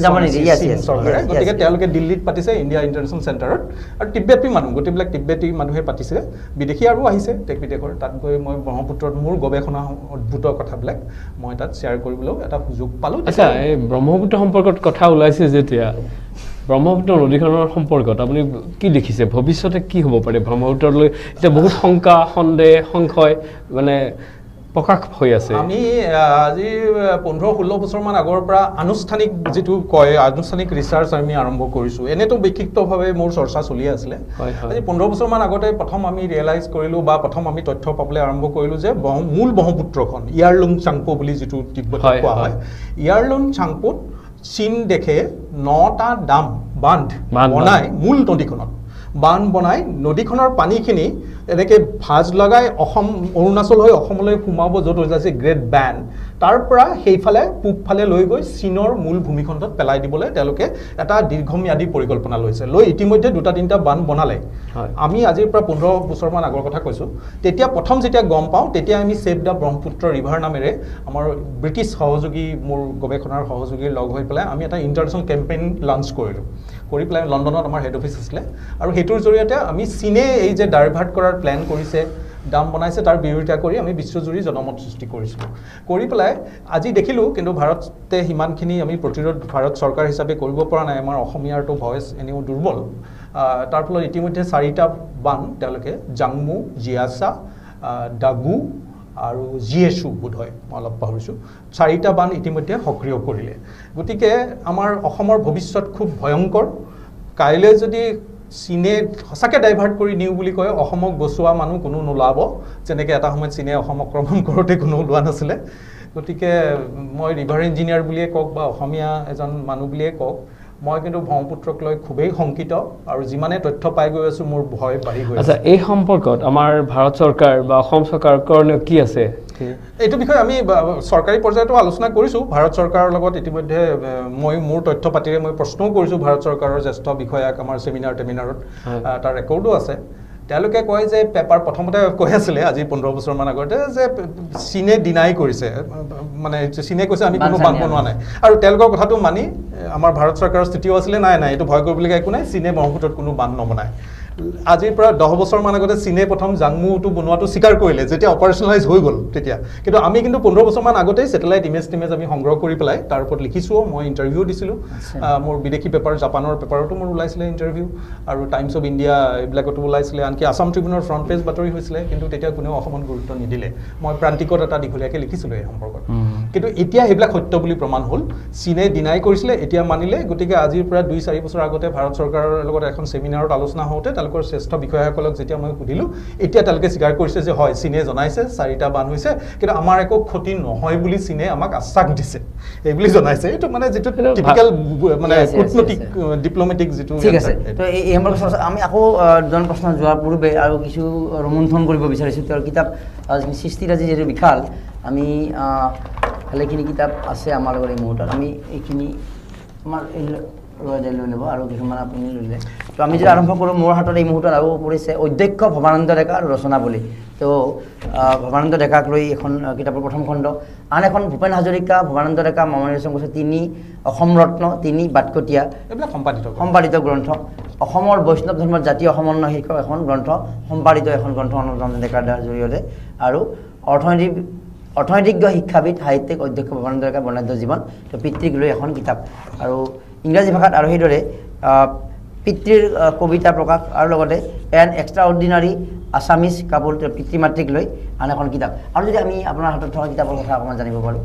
চৰকাৰে গতিকে তেওঁলোকে দিল্লীত পাতিছে ইণ্ডিয়া ইণ্টাৰনেশ্যনেল চেণ্টাৰত আৰু তিব্বেতী মানুহ গোটেইবিলাক তিব্বেতী মানুহে পাতিছে বিদেশী আৰু আহিছে দেশ বিদেশৰ তাত গৈ মই ব্ৰহ্মপুত্ৰত মোৰ গৱেষণা অদ্ভুত কথাবিলাক মই তাত শ্বেয়াৰ কৰিবলৈও এটা সুযোগ পালোঁ আচ্ছা এই ব্ৰহ্মপুত্ৰ সম্পৰ্কত কথা ওলাইছে যেতিয়া ব্ৰহ্মপুত্ৰ নদীখনৰ সম্পৰ্কত আপুনি কি দেখিছে ভৱিষ্যতে কি হ'ব পাৰে ব্ৰহ্মপুত্ৰলৈ এতিয়া বহুত শংকা সন্দেহ সংশয় মানে প্ৰকাশ হৈ আছে আমি আজি 15-16 বছৰমান আগৰ পৰা আনুষ্ঠানিক যিটো কয় আনুষ্ঠানিক ৰিচাৰ্চ আমি আৰম্ভ কৰিছোঁ এনেতো বিক্ষিপ্তভাৱে মোৰ চৰ্চা চলি আছিলে আজি 15 বছৰমান আগতে প্ৰথম আমি ৰিয়েলাইজ কৰিলোঁ বা প্ৰথম আমি তথ্য পাবলৈ আৰম্ভ কৰিলোঁ যে মূল ব্ৰহ্মপুত্ৰখন ইয়াৰলুং চাংপো বুলি যিটো তিব্বতত কোৱা হয় ইয়াৰলুং চাংপোত চীন দেশে 9টা বান্ধ বনাই মূল নদীখনত বান্ধ বনাই নদীখনৰ পানীখিনি এনেকৈ ভাঁজ লগাই অসম অৰুণাচল হৈ অসমলৈ সোমাব য'ত ওলাইছে গ্ৰেট বেণ্ড তাৰ পৰা সেইফালে পূবফালে লৈ গৈ চীনৰ মূল ভূমিখণ্ডত পেলাই দিবলৈ তেওঁলোকে এটা দীৰ্ঘম্যাদী পৰিকল্পনা লৈছে লৈ ইতিমধ্যে 2-3টা বান্ধ বনালে আমি আজিৰ পৰা 15 বছৰমান আগৰ কথা কৈছোঁ তেতিয়া প্ৰথম যেতিয়া গম পাওঁ তেতিয়া আমি ছেভ দ্য ব্ৰহ্মপুত্ৰ ৰিভাৰ নামেৰে আমাৰ ব্ৰিটিছ সহযোগী মোৰ গৱেষণাৰ সহযোগীৰ লগ হৈ পেলাই আমি এটা ইণ্টাৰনেশ্যনেল কেম্পেইন লঞ্চ কৰিলোঁ কৰি পেলাই লণ্ডনত আমাৰ হেড অফিচ আছিলে আৰু সেইটোৰ জৰিয়তে আমি চীনে এই যে ডাইভাৰ্ট কৰাৰ প্লেন কৰিছে দাম বনাইছে তাৰ বিৰোধিতা কৰি আমি বিশ্বজুৰি জনমত সৃষ্টি কৰিছিলোঁ কৰি পেলাই আজি দেখিলোঁ কিন্তু ভাৰতে সিমানখিনি আমি প্ৰতিৰোধ ভাৰত চৰকাৰ হিচাপে কৰিব পৰা নাই আমাৰ অসমীয়াৰটো ভইচ এনেও দুৰ্বল তাৰ ফলত ইতিমধ্যে 4টা বান তেওঁলোকে জাংমু জিয়াছা ডাগু আৰু জিএছু বোধ হয় মই অলপ পাহৰিছোঁ 4টা বান ইতিমধ্যে সক্ৰিয় কৰিলে গতিকে আমাৰ অসমৰ ভৱিষ্যত খুব ভয়ংকৰ কাইলৈ যদি চীনে সঁচাকৈ ডাইভাৰ্ট কৰি নিওঁ বুলি কয় অসমক বচোৱা মানুহ কোনো নোলাব যেনেকৈ এটা সময়ত চীনে অসম আক্ৰমণ কৰোঁতে কোনো ওলোৱা নাছিলে গতিকে মই ৰিভাৰ ইঞ্জিনিয়াৰ বুলিয়ে কওক বা অসমীয়া এজন মানুহ বুলিয়ে কওক মই কিন্তু ব্ৰহ্মপুত্ৰক লৈ খুবেই শংকিত আৰু যিমানে তথ্য পাই গৈ আছোঁ মোৰ ভয় বাঢ়ি গৈ আছে আচ্ছা এই সম্পৰ্কত আমাৰ ভাৰত চৰকাৰ বা অসম চৰকাৰৰ কৰণীয় কি আছে এইটো বিষয়ে আমি চৰকাৰী পৰ্যায়তো আলোচনা কৰিছোঁ ভাৰত চৰকাৰৰ লগত ইতিমধ্যে মই মোৰ তথ্য পাতিৰে মই প্ৰশ্নও কৰিছোঁ ভাৰত চৰকাৰৰ জ্যেষ্ঠ বিষয়াক আমাৰ টেমিনাৰত তাৰ ৰেকৰ্ডো আছে তেওঁলোকে কয় যে পেপাৰ প্ৰথমতে কৈ আছিলে আজি 15 বছৰমান আগতে যে চীনে ডিনাই কৰিছে মানে চীনে কৈছে আমি কোনো বান বনোৱা নাই আৰু তেওঁলোকৰ কথাটো মানি আমাৰ ভাৰত চৰকাৰৰ স্থিতিও আছিলে নাই নাই এইটো ভয় কৰিবলগীয়া একো নাই চীনে ব্ৰহ্মপুত্ৰত কোনো বান নবনায় আজিৰ পৰা 10 বছৰমান আগতে চীনে প্ৰথম জাংমুটো বনোৱাটো স্বীকাৰ কৰিলে যেতিয়া অপাৰেশ্যনেলাইজ হৈ গ'ল তেতিয়া কিন্তু আমি কিন্তু 15 বছৰমান আগতেই ছেটেলাইট ইমেজ আমি সংগ্ৰহ কৰি পেলাই তাৰ ওপৰত লিখিছোঁ মই ইণ্টাৰভিউ দিছিলোঁ মোৰ বিদেশী পেপাৰ জাপানৰ পেপাৰতো মোৰ ওলাইছিলে ইণ্টাৰভিউ আৰু টাইমছ অফ ইণ্ডিয়া এইবিলাকতো ওলাইছিলে আনকি আছাম ট্ৰিবিউনৰ ফ্ৰণ্ট পেজ বাতৰি হৈছিলে কিন্তু তেতিয়া কোনেও অসমত গুৰুত্ব নিদিলে মই প্ৰান্তিকত এটা দীঘলীয়াকৈ লিখিছিলোঁ এই সম্পৰ্কত কিন্তু এতিয়া সেইবিলাক সত্য বুলি প্ৰমাণ হ'ল চীনে ডিনাই কৰিছিলে এতিয়া মানিলে গতিকে আজিৰ পৰা 2-4 বছৰ আগতে ভাৰত চৰকাৰৰ লগত এখন ছেমিনাৰত আলোচনা হওঁতে তেওঁলোকৰ শ্ৰেষ্ঠ বিষয়াসকলক যেতিয়া মই সুধিলোঁ এতিয়া তেওঁলোকে স্বীকাৰ কৰিছে যে হয় চীনে জনাইছে 4টা বান হৈছে কিন্তু আমাৰ একো ক্ষতি নহয় বুলি চীনে আমাক আশ্বাস দিছে এই বুলি জনাইছে এইটো মানে যিটো টিপিকেল মানে কূটনৈতিক ডিপ্ল'মেটিক যিটো ঠিক আছে তো এই সম্পৰ্কত আমি আকৌ জন প্ৰশ্ন যোৱাৰ পূৰ্বে আৰু কিছু ৰোমন্থন কৰিব বিচাৰিছোঁ তেওঁৰ কিতাপ সৃষ্টিৰাজি যিহেতু বিশাল আমি ভালেখিনি কিতাপ আছে আমাৰ লগত এই মুহূৰ্তত আমি এইখিনি আমাৰ লৈ ল'ব আৰু কিছুমান আপুনি ল'লে তো আমি যদি আৰম্ভ কৰোঁ মোৰ হাতত এই মুহূৰ্তত আৰু পৰিছে অধ্যক্ষ ভৱানন্দ ডেকা আৰু ৰচনা বুলি তো ভৱানন্দ ডেকাক লৈ এখন কিতাপৰ প্ৰথম খণ্ড আন এখন ভূপেন হাজৰিকা ভৱানন্দ ডেকা মামণি ৰয়ছম কৈছে 3 অসম ৰত্ন 3 বাটকটীয়া এইবিলাক সম্পাদিত গ্ৰন্থ অসমৰ বৈষ্ণৱ ধৰ্মৰ জাতীয় সমন্বয় শীৰ্ষক এখন গ্ৰন্থ সম্পাদিত এখন গ্ৰন্থ ভৱানন্দ ডেকাৰ জৰিয়তে আৰু অৰ্থনৈতিজ্ঞ শিক্ষাবিদ সাহিত্যিক অধ্যক্ষ ভৱানন্দ ডেকাৰ বৰ্ণাঢ্য জীৱন তো পিতৃক লৈ এখন কিতাপ আৰু ইংৰাজী ভাষাত আৰু সেইদৰে পিতৃৰ কবিতা প্ৰকাশ আৰু লগতে এন এক্সট্ৰা অৰ্ডিনাৰী আছামিজ কাপোৰ পিতৃ মাতৃক লৈ আন এখন কিতাপ আৰু যদি আমি আপোনাৰ হাতত থকা কিতাপৰ কথা অকণমান জানিব পাৰোঁ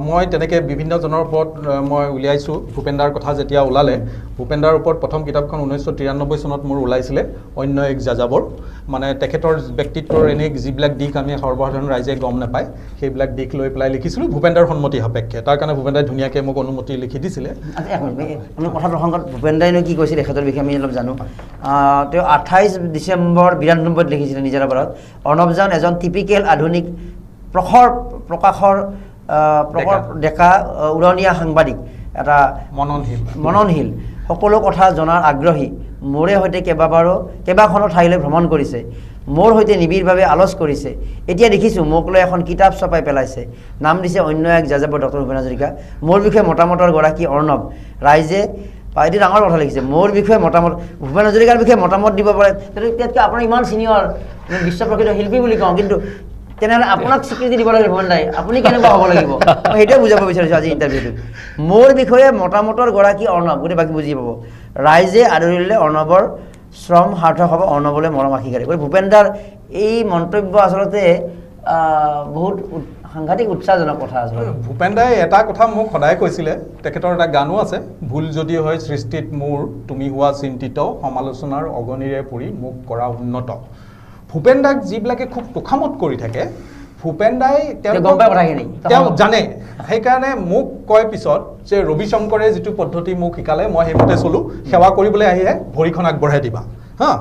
মই তেনেকৈ বিভিন্নজনৰ ওপৰত মই উলিয়াইছোঁ ভূপেনদাৰ কথা যেতিয়া ওলালে ভূপেনদাৰ ওপৰত প্ৰথম কিতাপখন 1993 চনত মোৰ ওলাইছিলে অন্য এক যাযাবৰ মানে তেখেতৰ ব্যক্তিত্বৰ এনে যিবিলাক দিশ আমি সৰ্বসাধাৰণ ৰাইজে গম নাপায় সেইবিলাক দিশ লৈ পেলাই লিখিছিলোঁ ভূপেনদাৰ সন্মতি সাপেক্ষে তাৰ কাৰণে ভূপেনদাই ধুনীয়াকৈ মোক অনুমতি লিখি দিছিলে কথা প্ৰসংগত ভূপেনদাইনো কি কৈছিল তেখেতৰ বিষয়ে আমি অলপ জানো তেওঁ 28 ডিচেম্বৰ 92 লিখিছিলে নিজৰাপাৰত অৰ্ণৱজান এজন টিপিকেল আধুনিক প্ৰকাশৰ ডেকা উৰণীয়া সাংবাদিক এটা মননশীল সকলো কথা জনাৰ আগ্ৰহী মোৰে সৈতে কেইবাখনো ঠাইলৈ ভ্ৰমণ কৰিছে মোৰ সৈতে নিবিড়ভাৱে আলোচ কৰিছে এতিয়া দেখিছোঁ মোক লৈ এখন কিতাপ ছপাই পেলাইছে নাম দিছে অন্য এক যাযাবৰ ডক্টৰ ভূপেন হাজৰিকা মোৰ বিষয়ে মতামতৰ গৰাকী অৰ্ণৱ ৰাইজে এটি ডাঙৰ কথা লিখিছে মোৰ বিষয়ে মতামত ভূপেন হাজৰিকাৰ বিষয়ে মতামত দিব পাৰে তেতিয়াতকৈ আপোনাৰ ইমান চিনিয়ৰ বিশ্ব প্ৰকৃত শিল্পী বুলি কওঁ কিন্তু তেনেহ'লে আপোনাক স্বীকৃতি দিব লাগে ভূপেন দাই আপুনি কেনেকুৱা হ'ব লাগিব মই সেইটোৱে বুজাব বিচাৰিছোঁ আজি ইণ্টাৰভিউটোত মোৰ বিষয়ে মতামতৰ গৰাকী অৰ্ণৱ গোটেই বাকী বুজি পাব ৰাইজে আদৰিলে অৰ্ণৱৰ শ্ৰম সাৰ্থক হ'ব অৰ্ণৱলৈ মৰম আশীকাৰী গতিকে ভূপেনদাৰ এই মন্তব্য আচলতে বহুত সাংঘাতিক উৎসাহজনক কথা আচলতে ভূপেনদাই এটা কথা মোক সদায় কৈছিলে তেখেতৰ এটা গানো আছে ভুল যদি হয় সৃষ্টিত মোৰ তুমি হোৱা চিন্তিত সমালোচনাৰ অগণিৰে পৰি মোক কৰা উন্নত ভূপেনদাক যিবিলাকে খুব তোষামত কৰি থাকে ভূপেনদাই তেওঁ জানে সেইকাৰণে মোক কয় পিছত যে ৰবি শংকৰে যিটো পদ্ধতি মোক শিকালে মই সেইমতে চলোঁ সেৱা কৰিবলৈ আহিহে ভৰিখন আগবঢ়াই দিবা হা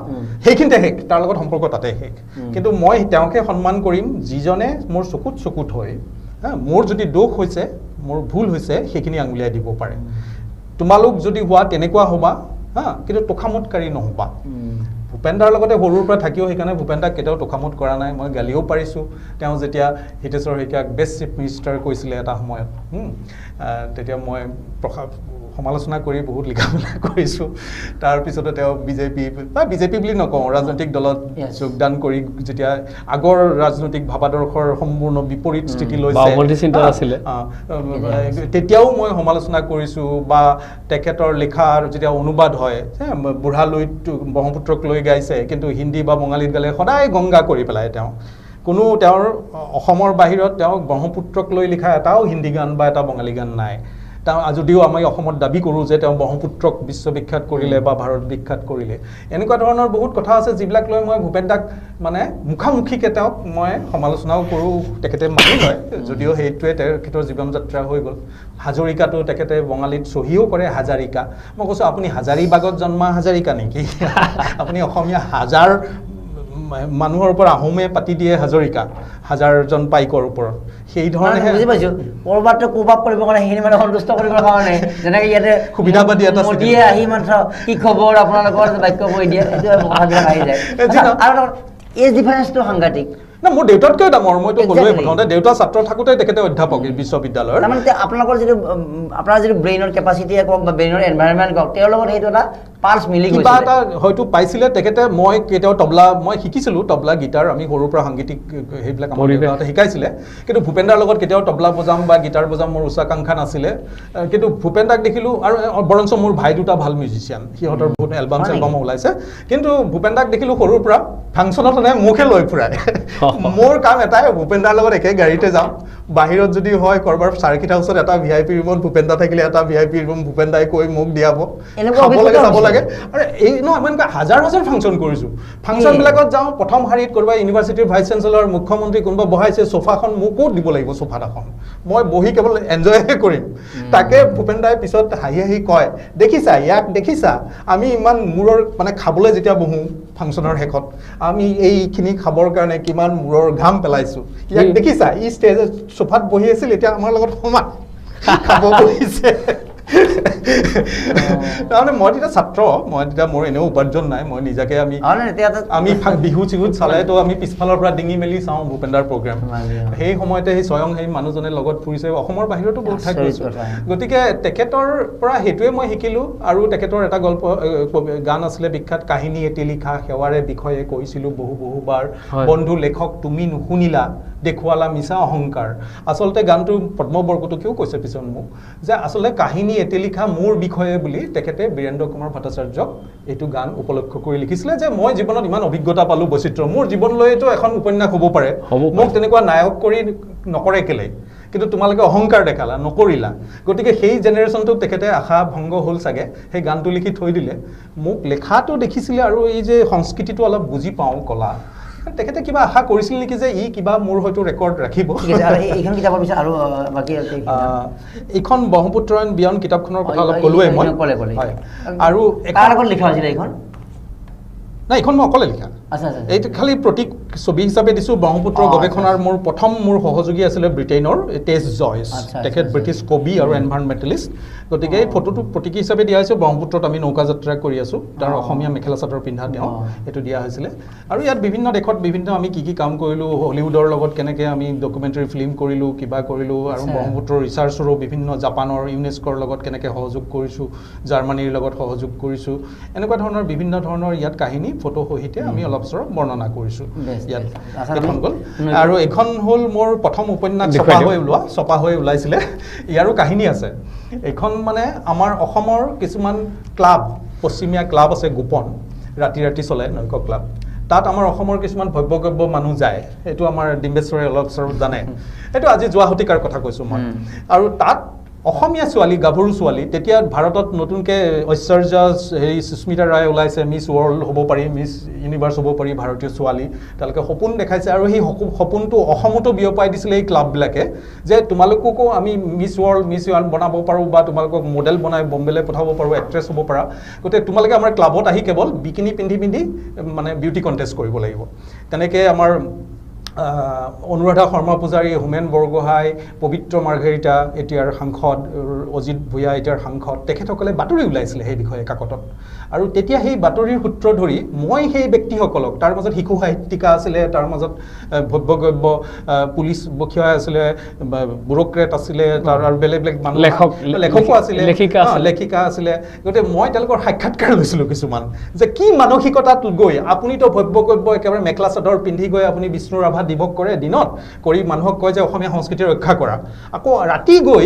সেইখিনিতে শেষ তাৰ লগত সম্পৰ্ক তাতে শেষ কিন্তু মই তেওঁকে সন্মান কৰিম যিজনে মোৰ চকুত হয় হা মোৰ যদি দোষ হৈছে মোৰ ভুল হৈছে সেইখিনি আঙুলিয়াই দিব পাৰে তোমালোক যদি হোৱা তেনেকুৱা হ'বা হা কিন্তু তোষামতকাৰী নহ'বা ভূপেনদাৰ লগতে সৰুৰ পৰা থাকিও সেইকাৰণে ভূপেনদাক কেতিয়াও তোষামত কৰা নাই মই গালিও পাৰিছোঁ তেওঁ যেতিয়া হিতেশ্বৰ শইকীয়াক বেষ্ট চিফ মিনিষ্টাৰ কৈছিলে এটা সময়ত তেতিয়া মই সমালোচনা কৰি বহুত লিখা মেলা কৰিছোঁ তাৰপিছতে তেওঁ বিজেপি বুলি নকওঁ ৰাজনৈতিক দলত যোগদান কৰি যেতিয়া আগৰ ৰাজনৈতিক ভাৱাদৰ্শৰ সম্পূৰ্ণ বিপৰীত স্থিতি লৈছে তেতিয়াও মই সমালোচনা কৰিছোঁ বা তেখেতৰ লিখাৰ যেতিয়া অনুবাদ হয় বুঢ়ালৈত ব্ৰহ্মপুত্ৰক লৈ গাইছে কিন্তু হিন্দী বা বঙালীত গালে সদায় গংগা কৰি পেলায় তেওঁ কোনো তেওঁৰ অসমৰ বাহিৰত তেওঁ ব্ৰহ্মপুত্ৰক লৈ লিখা এটাও হিন্দী গান বা এটা বঙালী গান নাই যদিও আমি অসমত দাবী কৰোঁ যে তেওঁ ব্ৰহ্মপুত্ৰক বিশ্ববিখ্যাত কৰিলে বা ভাৰত বিখ্যাত কৰিলে এনেকুৱা ধৰণৰ বহুত কথা আছে যিবিলাক লৈ মই ভূপেন দাক মানে মুখামুখিকৈ তেওঁক মই সমালোচনাও কৰোঁ তেখেতে মানি লয় যদিও সেইটোৱে তেখেতৰ জীৱন যাত্ৰা হৈ গ'ল হাজৰিকাটো তেখেতে বঙালীত চহীও কৰে হাজাৰিকা মই কৈছোঁ আপুনি হাজাৰীবাগত জন্মা হাজাৰিকা নেকি আপুনি অসমীয়া হাজাৰ মানুহৰ ওপৰত আহোমে পাতি দিয়ে হাজৰিকা হাজাৰজন পাইকৰ ওপৰত সেই ধৰণে বুজি পাইছোঁ ক'ৰবাততো কোবাপ কৰিবৰ কাৰণে সেইখিনি মানে সন্তুষ্ট কৰিবৰ কাৰণে যেনেকৈ ইয়াতে সুবিধাবাদী এটা মোদীয়ে আহি মাত্ৰ কি খবৰ আপোনালোকৰ বাক্য কৈ দিয়ে সেইটো কথাবিলাক আহি যায় আৰু এজ ডিফাৰেঞ্চটো সাংঘাতিক না মোৰ দেউতাতকৈ ডাঙৰ মইতো ক'লোৱে প্ৰথমতে দেউতা ছাত্ৰ থাকোঁতে তেখেতে অধ্যাপক বিশ্ববিদ্যালয়ৰ তাৰমানে আপোনালোকৰ যিটো আপোনাৰ যিটো ব্ৰেইনৰ কেপাচিটিয়ে কওক বা ব্ৰেইনৰ এনভাইৰনমেণ্ট কওক তেওঁৰ লগত সেইটো এটা পাল্চ মিলি গৈছে কিবা এটা হয়তো পাইছিলে তেখেতে মই কেতিয়াও তবলা মই শিকিছিলোঁ তবলা গীটাৰ আমি সৰুৰ পৰা সাংগীতিক সেইবিলাক আমাৰ দেউতাহঁতে শিকাইছিলে কিন্তু ভূপেন দাৰ লগত কেতিয়াও তবলা বজাম বা গীটাৰ বজাম মোৰ উচ্চাকাংক্ষা নাছিলে কিন্তু ভূপেন দাক দেখিলোঁ আৰু বৰঞ্চ মোৰ ভাই দুটা ভাল মিউজিচিয়ান সিহঁতৰ বহুত এলবাম ওলাইছে কিন্তু ভূপেন দাক দেখিলোঁ সৰুৰ পৰা ফাংচনত মোকহে লৈ ফুৰায় মোৰ কাম এটাই ভূপেন দাৰ লগত একে গাড়ীতে যাওঁ বাহিৰত যদি হয় কৰবাৰ চাৰ্কিট হাউচত এটা VIP ৰুমত ভূপেন দা থাকিলে এটা VIP ৰুম ভূপেন দাই কৈ মোক দিয়াব চাব লাগে আৰু এই আমি হাজাৰ হাজাৰ ফাংচন কৰিছোঁ ফাংচনবিলাকত যাওঁ প্ৰথম শাৰীত কোনোবা ইউনিভাৰ্চিটিৰ ভাইচ চেঞ্চেলৰ মুখ্যমন্ত্ৰী কোনোবা বহাইছে সোফাখন মোকো দিব লাগিব সোফাখন মই বহি কেৱল এনজয়হে কৰিম তাকে ভূপেন দাই পিছত হাঁহি হাঁহি কয় দেখিছা ইয়াক দেখিছা আমি ইমান মূৰৰ মানে খাবলৈ যেতিয়া বহোঁ ফাংচনৰ শেষত আমি এইখিনি খাবৰ কাৰণে কিমান মূৰৰ ঘাম পেলাইছোঁ ইয়াক দেখিছা ই ষ্টেজত সোফাত বহি আছিল এতিয়া আমাৰ লগত সমান খাব বহিছে তাৰমানে মই তেতিয়া ছাত্ৰ মই তেতিয়া মোৰ এনেও উপাৰ্জন নাই মই নিজাকে আমি বিহু চিহুত চালেতো আমি পিছফালৰ পৰা ডিঙি মেলি চাওঁ ভূপেন দাৰ প্ৰগ্ৰেম সেই সময়তে সেই স্বয়ং সেই মানুহজনে লগত ফুৰিছে অসমৰ বাহিৰতো বহুত ঠাইত গৈছোঁ গতিকে তেখেতৰ পৰা সেইটোৱে মই শিকিলোঁ আৰু তেখেতৰ এটা গল্প গান আছিলে বিখ্যাত কাহিনী এটি লিখা সেৱাৰে বিষয়ে কৈছিলোঁ বহুবাৰ বন্ধু লেখক তুমি নুশুনিলা দেখুৱালা মিছা অহংকাৰ আচলতে গানটো পদ্ম বৰকটকীও কৈছে পিছত মোক যে আচলতে কাহিনী এটি লিখা মোৰ বিষয়ে বুলি তেখেতে বীৰেন্দ্ৰ কুমাৰ ভট্টাচাৰ্যক এইটো গান উপলক্ষ কৰি লিখিছিলে যে মই জীৱনত ইমান অভিজ্ঞতা পালোঁ বৈচিত্ৰ মোৰ জীৱন লৈতো এখন উপন্যাস হ'ব পাৰে মোক তেনেকুৱা নায়ক কৰি নকৰে কেলে কিন্তু তোমালোকে অহংকাৰ দেখালা নকৰিলা গতিকে সেই জেনেৰেশ্যনটোক তেখেতে আশা ভংগ হ'ল চাগে সেই গানটো লিখি থৈ দিলে মোক লেখাটো দেখিছিলে আৰু এই যে সংস্কৃতিটো অলপ বুজি পাওঁ কলা তেখেতে কিবা আশা কৰিছিল নেকি যে ই কিবা মোৰ হয়তো ৰেকৰ্ড ৰাখিব এইখন কিতাপৰ পিছত আৰু বাকী এইখন ব্ৰহ্মপুত্ৰয়ন বিয়ন কিতাপখনৰ কথা অলপ ক'লোৱে মই আৰু কাৰ আগত লিখা হৈছিলে এইখন নাই এইখন মই অকলে লিখা এইটো খালি প্ৰতীক ছবি হিচাপে দিছোঁ ব্ৰহ্মপুত্ৰ গৱেষণাৰ মোৰ প্ৰথম মোৰ সহযোগী আছিলে ব্ৰিটেইনৰ টেছ জয়ছ তেখেত ব্ৰিটিছ কবি আৰু এনভাইৰনমেণ্টেলিষ্ট গতিকে এই ফটোটো প্ৰতীক হিচাপে দিয়া হৈছে ব্ৰহ্মপুত্ৰত আমি নৌকা যাত্ৰা কৰি আছোঁ তাৰ অসমীয়া মেখেলা চাদৰ পিন্ধা তেওঁ এইটো দিয়া হৈছিলে আৰু ইয়াত বিভিন্ন দেশত বিভিন্ন আমি কি কাম কৰিলোঁ হলিউডৰ লগত কেনেকৈ আমি ডকুমেণ্টাৰী ফিল্ম কৰিলোঁ কিবা কৰিলোঁ আৰু ব্ৰহ্মপুত্ৰৰ ৰিচাৰ্চৰো বিভিন্ন জাপানৰ ইউনেস্কোৰ লগত কেনেকৈ সহযোগ কৰিছোঁ জাৰ্মানীৰ লগত সহযোগ কৰিছোঁ এনেকুৱা ধৰণৰ বিভিন্ন ধৰণৰ ইয়াত কাহিনী ফটো সহিতে আমি অলপ চলপ বৰ্ণনা কৰিছোঁ ইয়াত এইখন গ'ল আৰু এইখন হ'ল মোৰ প্ৰথম উপন্যাস ছপা হৈ ওলাইছিলে ইয়াৰো কাহিনী আছে এইখন মানে আমাৰ অসমৰ কিছুমান ক্লাব পশ্চিমীয়া ক্লাব আছে গোপন ৰাতি চলে নৈক ক্লাব তাত আমাৰ অসমৰ কিছুমান ভব্যগব্য মানুহ যায় এইটো আমাৰ ডিম্বেশ্বৰে অলপ চলপ জানে এইটো আজি যোৱা শতিকাৰ কথা কৈছোঁ মই আৰু তাত অসমীয়া ছোৱালী গাভৰু ছোৱালী তেতিয়া ভাৰতত নতুনকৈ ঐশ্বৰ্য হেৰি সুস্মিতা ৰায় ওলাইছে মিছ ৱৰ্ল্ড হ'ব পাৰি মিছ ইউনিভাৰ্চ হ'ব পাৰি ভাৰতীয় ছোৱালী তেওঁলোকে সপোন দেখাইছে আৰু সেই সপোনটো অসমতো বিয়পাই দিছিলে এই ক্লাববিলাকে যে তোমালোককো আমি মিছ ৱৰ্ল্ড মিছ ইউনিভাৰ্চ বনাব পাৰোঁ বা তোমালোকক মডেল বনাই বম্বেলৈ পঠাব পাৰোঁ এক্ট্ৰেছ হ'ব পাৰা গতিকে তোমালোকে আমাৰ ক্লাবত আহি কেৱল বিকিনি পিন্ধি মানে বিউটি কণ্টেষ্ট কৰিব লাগিব তেনেকৈ আমাৰ অনুৰাধা শৰ্মা পূজাৰী, হোমেন বৰগোহাঁই, পবিত্ৰ মাৰ্ঘেৰিটা এতিয়াৰ সাংসদ, অজিত ভূঞা এতিয়াৰ সাংসদ, তেখেতসকলে বাতৰি ওলাইছিলে সেই বিষয়ে কাকতত। আৰু তেতিয়া সেই বাতৰিৰ সূত্ৰ ধৰি মই সেই ব্যক্তিসকলক, তাৰ মাজত শিশু সাহিত্যিকা আছিলে, তাৰ মাজত ভব্যগব্য পুলিচ বিষয়া আছিলে, ব্যুৰ'ক্ৰেট আছিলে, আৰু বেলেগ বেলেগ মানুহ লেখকো আছিলে, লেখিকা আছিলে। গতিকে মই তেওঁলোকৰ সাক্ষাৎকাৰ লৈছিলোঁ কিছুমান, যে কি মানসিকতাত গৈ আপুনিতো ভব্যগব্য একেবাৰে মেখেলা চাদৰ পিন্ধি গৈ আপুনি বিষ্ণু ৰাভা দিৱস কৰে দিনত কৰি মানুহক কয় যে অসমীয়া সংস্কৃতি ৰক্ষা কৰা, আকৌ ৰাতি গৈ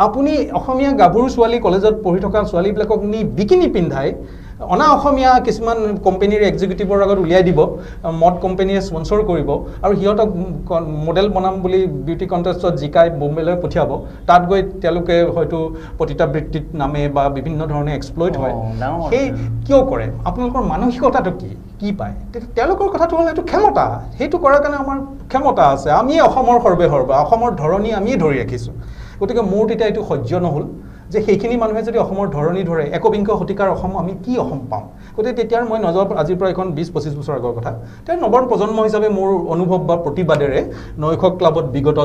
আপুনি অসমীয়া গাভৰু ছোৱালী কলেজত পঢ়ি থকা ছোৱালীবিলাকক নি বিকিনি পিন্ধাই অনা অসমীয়া কিছুমান কোম্পানীৰ এক্সিকিউটিভৰ আগত উলিয়াই দিব, মদ কোম্পানীয়ে স্পন্সৰ কৰিব আৰু সিহঁতক মডেল বনাম বুলি বিউটি কণ্টেষ্টত জিকাই বোম্বেলৈ পঠিয়াব। তাত গৈ তেওঁলোকে হয়তো পতিতাবৃত্তিত নামে বা বিভিন্ন ধৰণে এক্সপ্লইট হয়। সেই কিয় কৰে? আপোনালোকৰ মানসিকতাটো কি পায়? তেওঁলোকৰ কথাটো হ'ল এইটো ক্ষমতা, সেইটো কৰাৰ কাৰণে আমাৰ ক্ষমতা আছে, আমিয়ে অসমৰ সৰ্বেসৰ্বা, অসমৰ ধৰণী আমিয়ে ধৰি ৰাখিছোঁ। গতিকে মোৰ তেতিয়া এইটো সহ্য নহ'ল যে সেইখিনি মানুহে যদি অসমৰ ধৰণী ধৰে, একবিংশ শতিকাৰ অসম আমি কি অসম পাম? গতিকে তেতিয়াৰ মই নজৰ আজিৰ পৰা এখন 20-25 বছৰ আগৰ কথা, তেওঁ নৱম প্ৰজন্ম হিচাপে মোৰ অনুভৱ বা প্ৰতিবাদেৰে নৈশ ক্লাবত বিগত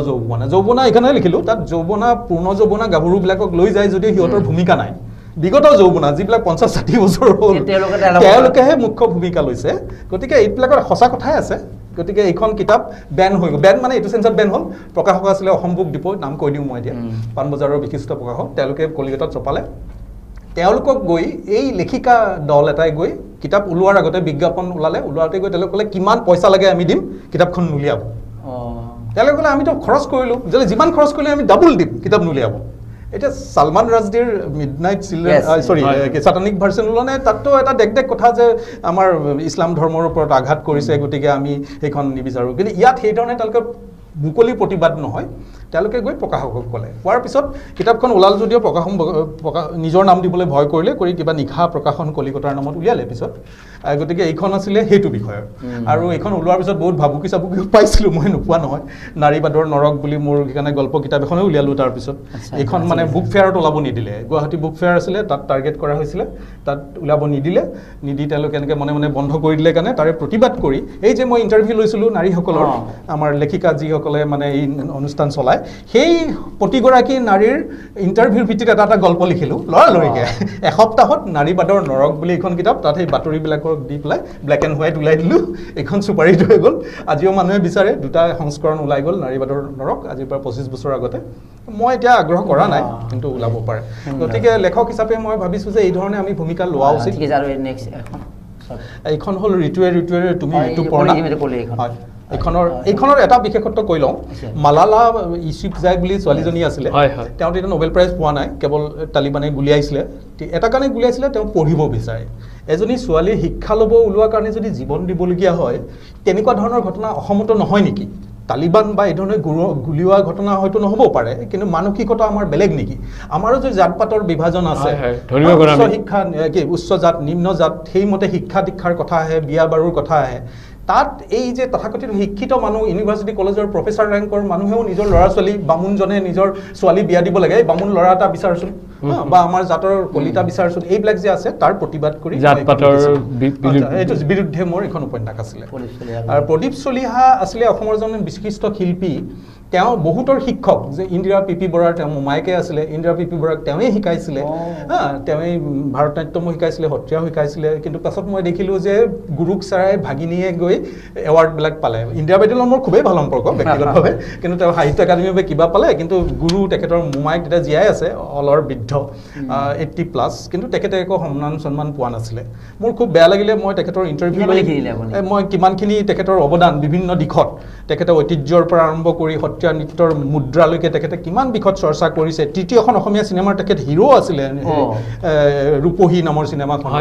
যৌৱনা এইখনে লিখিলোঁ। তাত যৌৱনা, পূৰ্ণ যৌৱনা গাভৰুবিলাকক লৈ যায় যদিও সিহঁতৰ ভূমিকা নাই। বিগত যৌৱনা যিবিলাক 50-60 বছৰ হ'ল তেওঁলোকেহে মুখ্য ভূমিকা লৈছে। গতিকে এইবিলাকৰ সঁচা কথাই আছে। গতিকে এইখন কিতাপ বেন হৈ গ'ল। বেন মানে এইটো চেঞ্চত বেন হ'ল। প্ৰকাশক আছিলে অসম বুক ডিপো, নাম কৈ দিওঁ মই এতিয়া, পাণবজাৰৰ বিশিষ্ট প্ৰকাশক। তেওঁলোকে কলিকতাত ছপালে। তেওঁলোকক গৈ এই লেখিকা দল এটাই গৈ কিতাপ ওলোৱাৰ আগতে বিজ্ঞাপন ওলাওঁতে গৈ তেওঁলোকে ক'লে কিমান পইচা লাগে আমি দিম, কিতাপখন নুলিয়াব। তেওঁলোকে ক'লে আমিতো খৰচ কৰিলোঁ, যদি যিমান খৰচ কৰিলে আমি ডাবল দিম, কিতাপ নুলিয়াব। এতিয়া সালমান ৰাজদিৰ মিডনাইট চিলড্ৰেন চাটানিক ভাৰ্চন ওলানে, তাততো এটা দেখ কথা যে আমাৰ ইছলাম ধৰ্মৰ ওপৰত আঘাত কৰিছে, গতিকে আমি সেইখন নিবিচাৰোঁ। কিন্তু ইয়াত সেইধৰণে তেওঁলোকে মুকলি প্ৰতিবাদ নহয়, তেওঁলোকে গৈ প্ৰকাশকক ক'লে। কোৱাৰ পিছত কিতাপখন ওলাল যদিও নিজৰ নাম দিবলৈ ভয় কৰিলে, কৰি কিবা নিশা প্ৰকাশন কলিকতাৰ নামত উলিয়ালে পিছত। গতিকে এইখন আছিলে সেইটো বিষয়ৰ। আৰু এইখন ওলোৱাৰ পিছত বহুত ভাবুকি পাইছিলোঁ, মই নোপোৱা নহয়। নাৰীবাদৰ নৰক বুলি মোৰ সেইকাৰণে গল্প কিতাপ এখনে উলিয়ালোঁ। তাৰপিছত এইখন মানে বুক ফেয়াৰত ওলাব নিদিলে, গুৱাহাটী বুক ফেয়াৰ আছিলে, তাত টাৰ্গেট কৰা হৈছিলে, তাত ওলাব নিদি তেওঁলোকে এনেকৈ মনে মনে বন্ধ কৰি দিলে। কাৰণে তাৰে প্ৰতিবাদ কৰি এই যে মই ইণ্টাৰভিউ লৈছিলোঁ নাৰীসকলৰ, আমাৰ লেখিকা যিসকলে মানে এই অনুষ্ঠান চলায়, সেই প্ৰতিগৰাকী নাৰীৰ ইণ্টাৰভিউৰ ভিত্তিত এটা গল্প লিখিলোঁ লৰালৰিকৈ। এসপ্তাহত নাৰীবাদৰ নৰক বুলি এইখন কিতাপ, তাত সেই বাতৰিবিলাকক দি পেলাই ব্লেক এণ্ড হোৱাইট ওলাই দিলোঁ। এইখন চুপাৰিত হৈ গ'ল। আজিও মানুহে বিচাৰে, 2টা সংস্কৰণ ওলাই গ'ল নাৰীবাদৰ নৰক, আজিৰ পৰা 25 বছৰ আগতে। মই এতিয়া আগ্ৰহ কৰা নাই, কিন্তু ওলাব পাৰে। গতিকে লেখক হিচাপে মই ভাবিছোঁ যে এই ধৰণে আমি ভূমিকা লোৱা উচিত। এইখন হ'ল ঋতুৱে তুমি ঋতুপৰ্ণা। এইখনৰ এটা বিশেষত্ব কৈ লওঁ, মালালা ইউছুফজাই বুলি ছোৱালীজনী আছিলে, তেওঁ তেতিয়া নোবেল প্ৰাইজ পোৱা নাই, কেৱল তালিবানে গুলিয়াইছিলে। এটা কাৰণে গুলিয়াইছিলে, তেওঁ পঢ়িব বিচাৰে। এজনী ছোৱালীৰ শিক্ষা ল'ব ওলোৱাৰ কাৰণে যদি জীৱন দিবলগীয়া হয়, তেনেকুৱা ধৰণৰ ঘটনা অসমতো নহয় নেকি? তালিবান বা এই ধৰণে গুলিওৱা ঘটনা হয়তো নহ'ব পাৰে, কিন্তু মানসিকতা আমাৰ বেলেগ নেকি? আমাৰো যে জাত পাতৰ বিভাজন আছে, উচ্চ শিক্ষা উচ্চ জাত নিম্ন জাত, সেইমতে শিক্ষা দীক্ষাৰ কথা আহে, বিয়া বাৰুৰ কথা আহে। তাত এই যে তথাকথিত শিক্ষিত মানুহ, ইউনিভাৰ্চিটি কলেজৰ প্ৰফেচাৰ ৰেংকৰ মানুহেও নিজৰ ল'ৰা ছোৱালী, বামুণজনে নিজৰ ছোৱালী বিয়া দিব লাগে, এই বামুণ ল'ৰা এটা বিচাৰচোন, বা আমাৰ জাতৰ কলিতা বিচাৰচোন, এইবিলাক যে আছে তাৰ প্ৰতিবাদ কৰি এইটো বিৰুদ্ধে মোৰ এখন উপন্যাস আছিলে। আৰু প্ৰদীপ চলিহা আছিলে অসমৰ এজন বিশিষ্ট শিল্পী। তেওঁ বহুতৰ শিক্ষক, যে ইন্দিৰা পিপি বৰাৰ তেওঁ মোমায়েকে আছিলে। ইন্দিৰা পিপি বৰাক তেওঁৱেই শিকাইছিলে, তেওঁৱেই ভাৰতনাট্যমো শিকাইছিলে, সত্ৰীয়াও শিকাইছিলে। কিন্তু পাছত মই দেখিলোঁ যে গুৰুক চাৰাই ভাগিনীয়ে গৈ এৱাৰ্ডবিলাক পালে। ইন্দিৰা বাইদেউৰ মোৰ খুবেই ভাল সম্পৰ্ক ব্যক্তিগতভাৱে, কিন্তু তেওঁ সাহিত্য একাডেমীৰ বাবে কিবা পালে, কিন্তু গুৰু তেখেতৰ মোমায়েক তেতিয়া জীয়াই আছে, অলৰ বৃদ্ধ, 80+, কিন্তু তেখেতে একো সন্মান পোৱা নাছিলে। মোৰ খুব বেয়া লাগিলে। মই তেখেতৰ ইণ্টাৰভিউ লৈ মই কিমানখিনি তেখেতৰ অৱদান বিভিন্ন দিশত, তেখেতে ঐতিহ্যৰ পৰা আৰম্ভ কৰি সত্ৰীয়া নৃত্যৰ মুদ্ৰালৈকে তেখেতে কিমান দিশত চৰ্চা কৰিছে। তৃতীয়খন অসমীয়া চিনেমাৰ তেখেত হিৰো আছিলে, ৰূপহী নামৰ চিনেমাখন,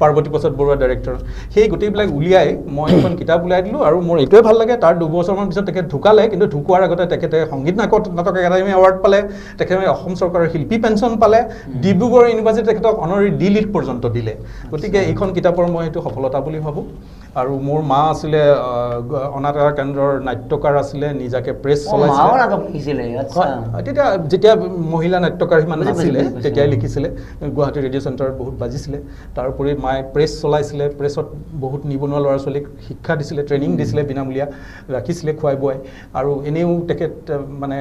পাৰ্বতী প্ৰসাদ বৰুৱা ডাইৰেক্টৰ। সেই গোটেইবিলাক উলিয়াই মই এখন কিতাপ উলিয়াই দিলোঁ। আৰু মোৰ এইটোৱে ভাল লাগে, তাৰ 2 বছৰমান পিছত তেখেত ঢুকালে, কিন্তু ঢুকোৱাৰ আগতে তেখেতে সংগীত নাটক একাডেমী এৱাৰ্ড পালে, তেখেতে অসম চৰকাৰৰ শিল্পী পেঞ্চন পালে, ডিব্ৰুগড় ইউনিভাৰ্চিটি তেখেতক অনাৰী D.Liট পৰ্যন্ত দিলে। গতিকে এইখন কিতাপৰ মই সেইটো সফলতা বুলি ভাবোঁ। আৰু মোৰ মা আছিলে অনাথ কেন্দ্ৰৰ নাট্যকাৰ আছিলে নিজাকে প্ৰেছ চলাইছিলে তেতিয়া যেতিয়া মহিলা নাট্যকাৰ সিমান নাছিলে তেতিয়াই লিখিছিলে গুৱাহাটী ৰেডিঅ' চেণ্টাৰত বহুত বাজিছিলে তাৰোপৰি মায়ে প্ৰেছ চলাইছিলে প্ৰেছত বহুত নিবনুৱা ল'ৰা ছোৱালীক শিক্ষা দিছিলে ট্ৰেইনিং দিছিলে বিনামূলীয়া ৰাখিছিলে খুৱাই বুৱাই আৰু এনেও তেখেত মানে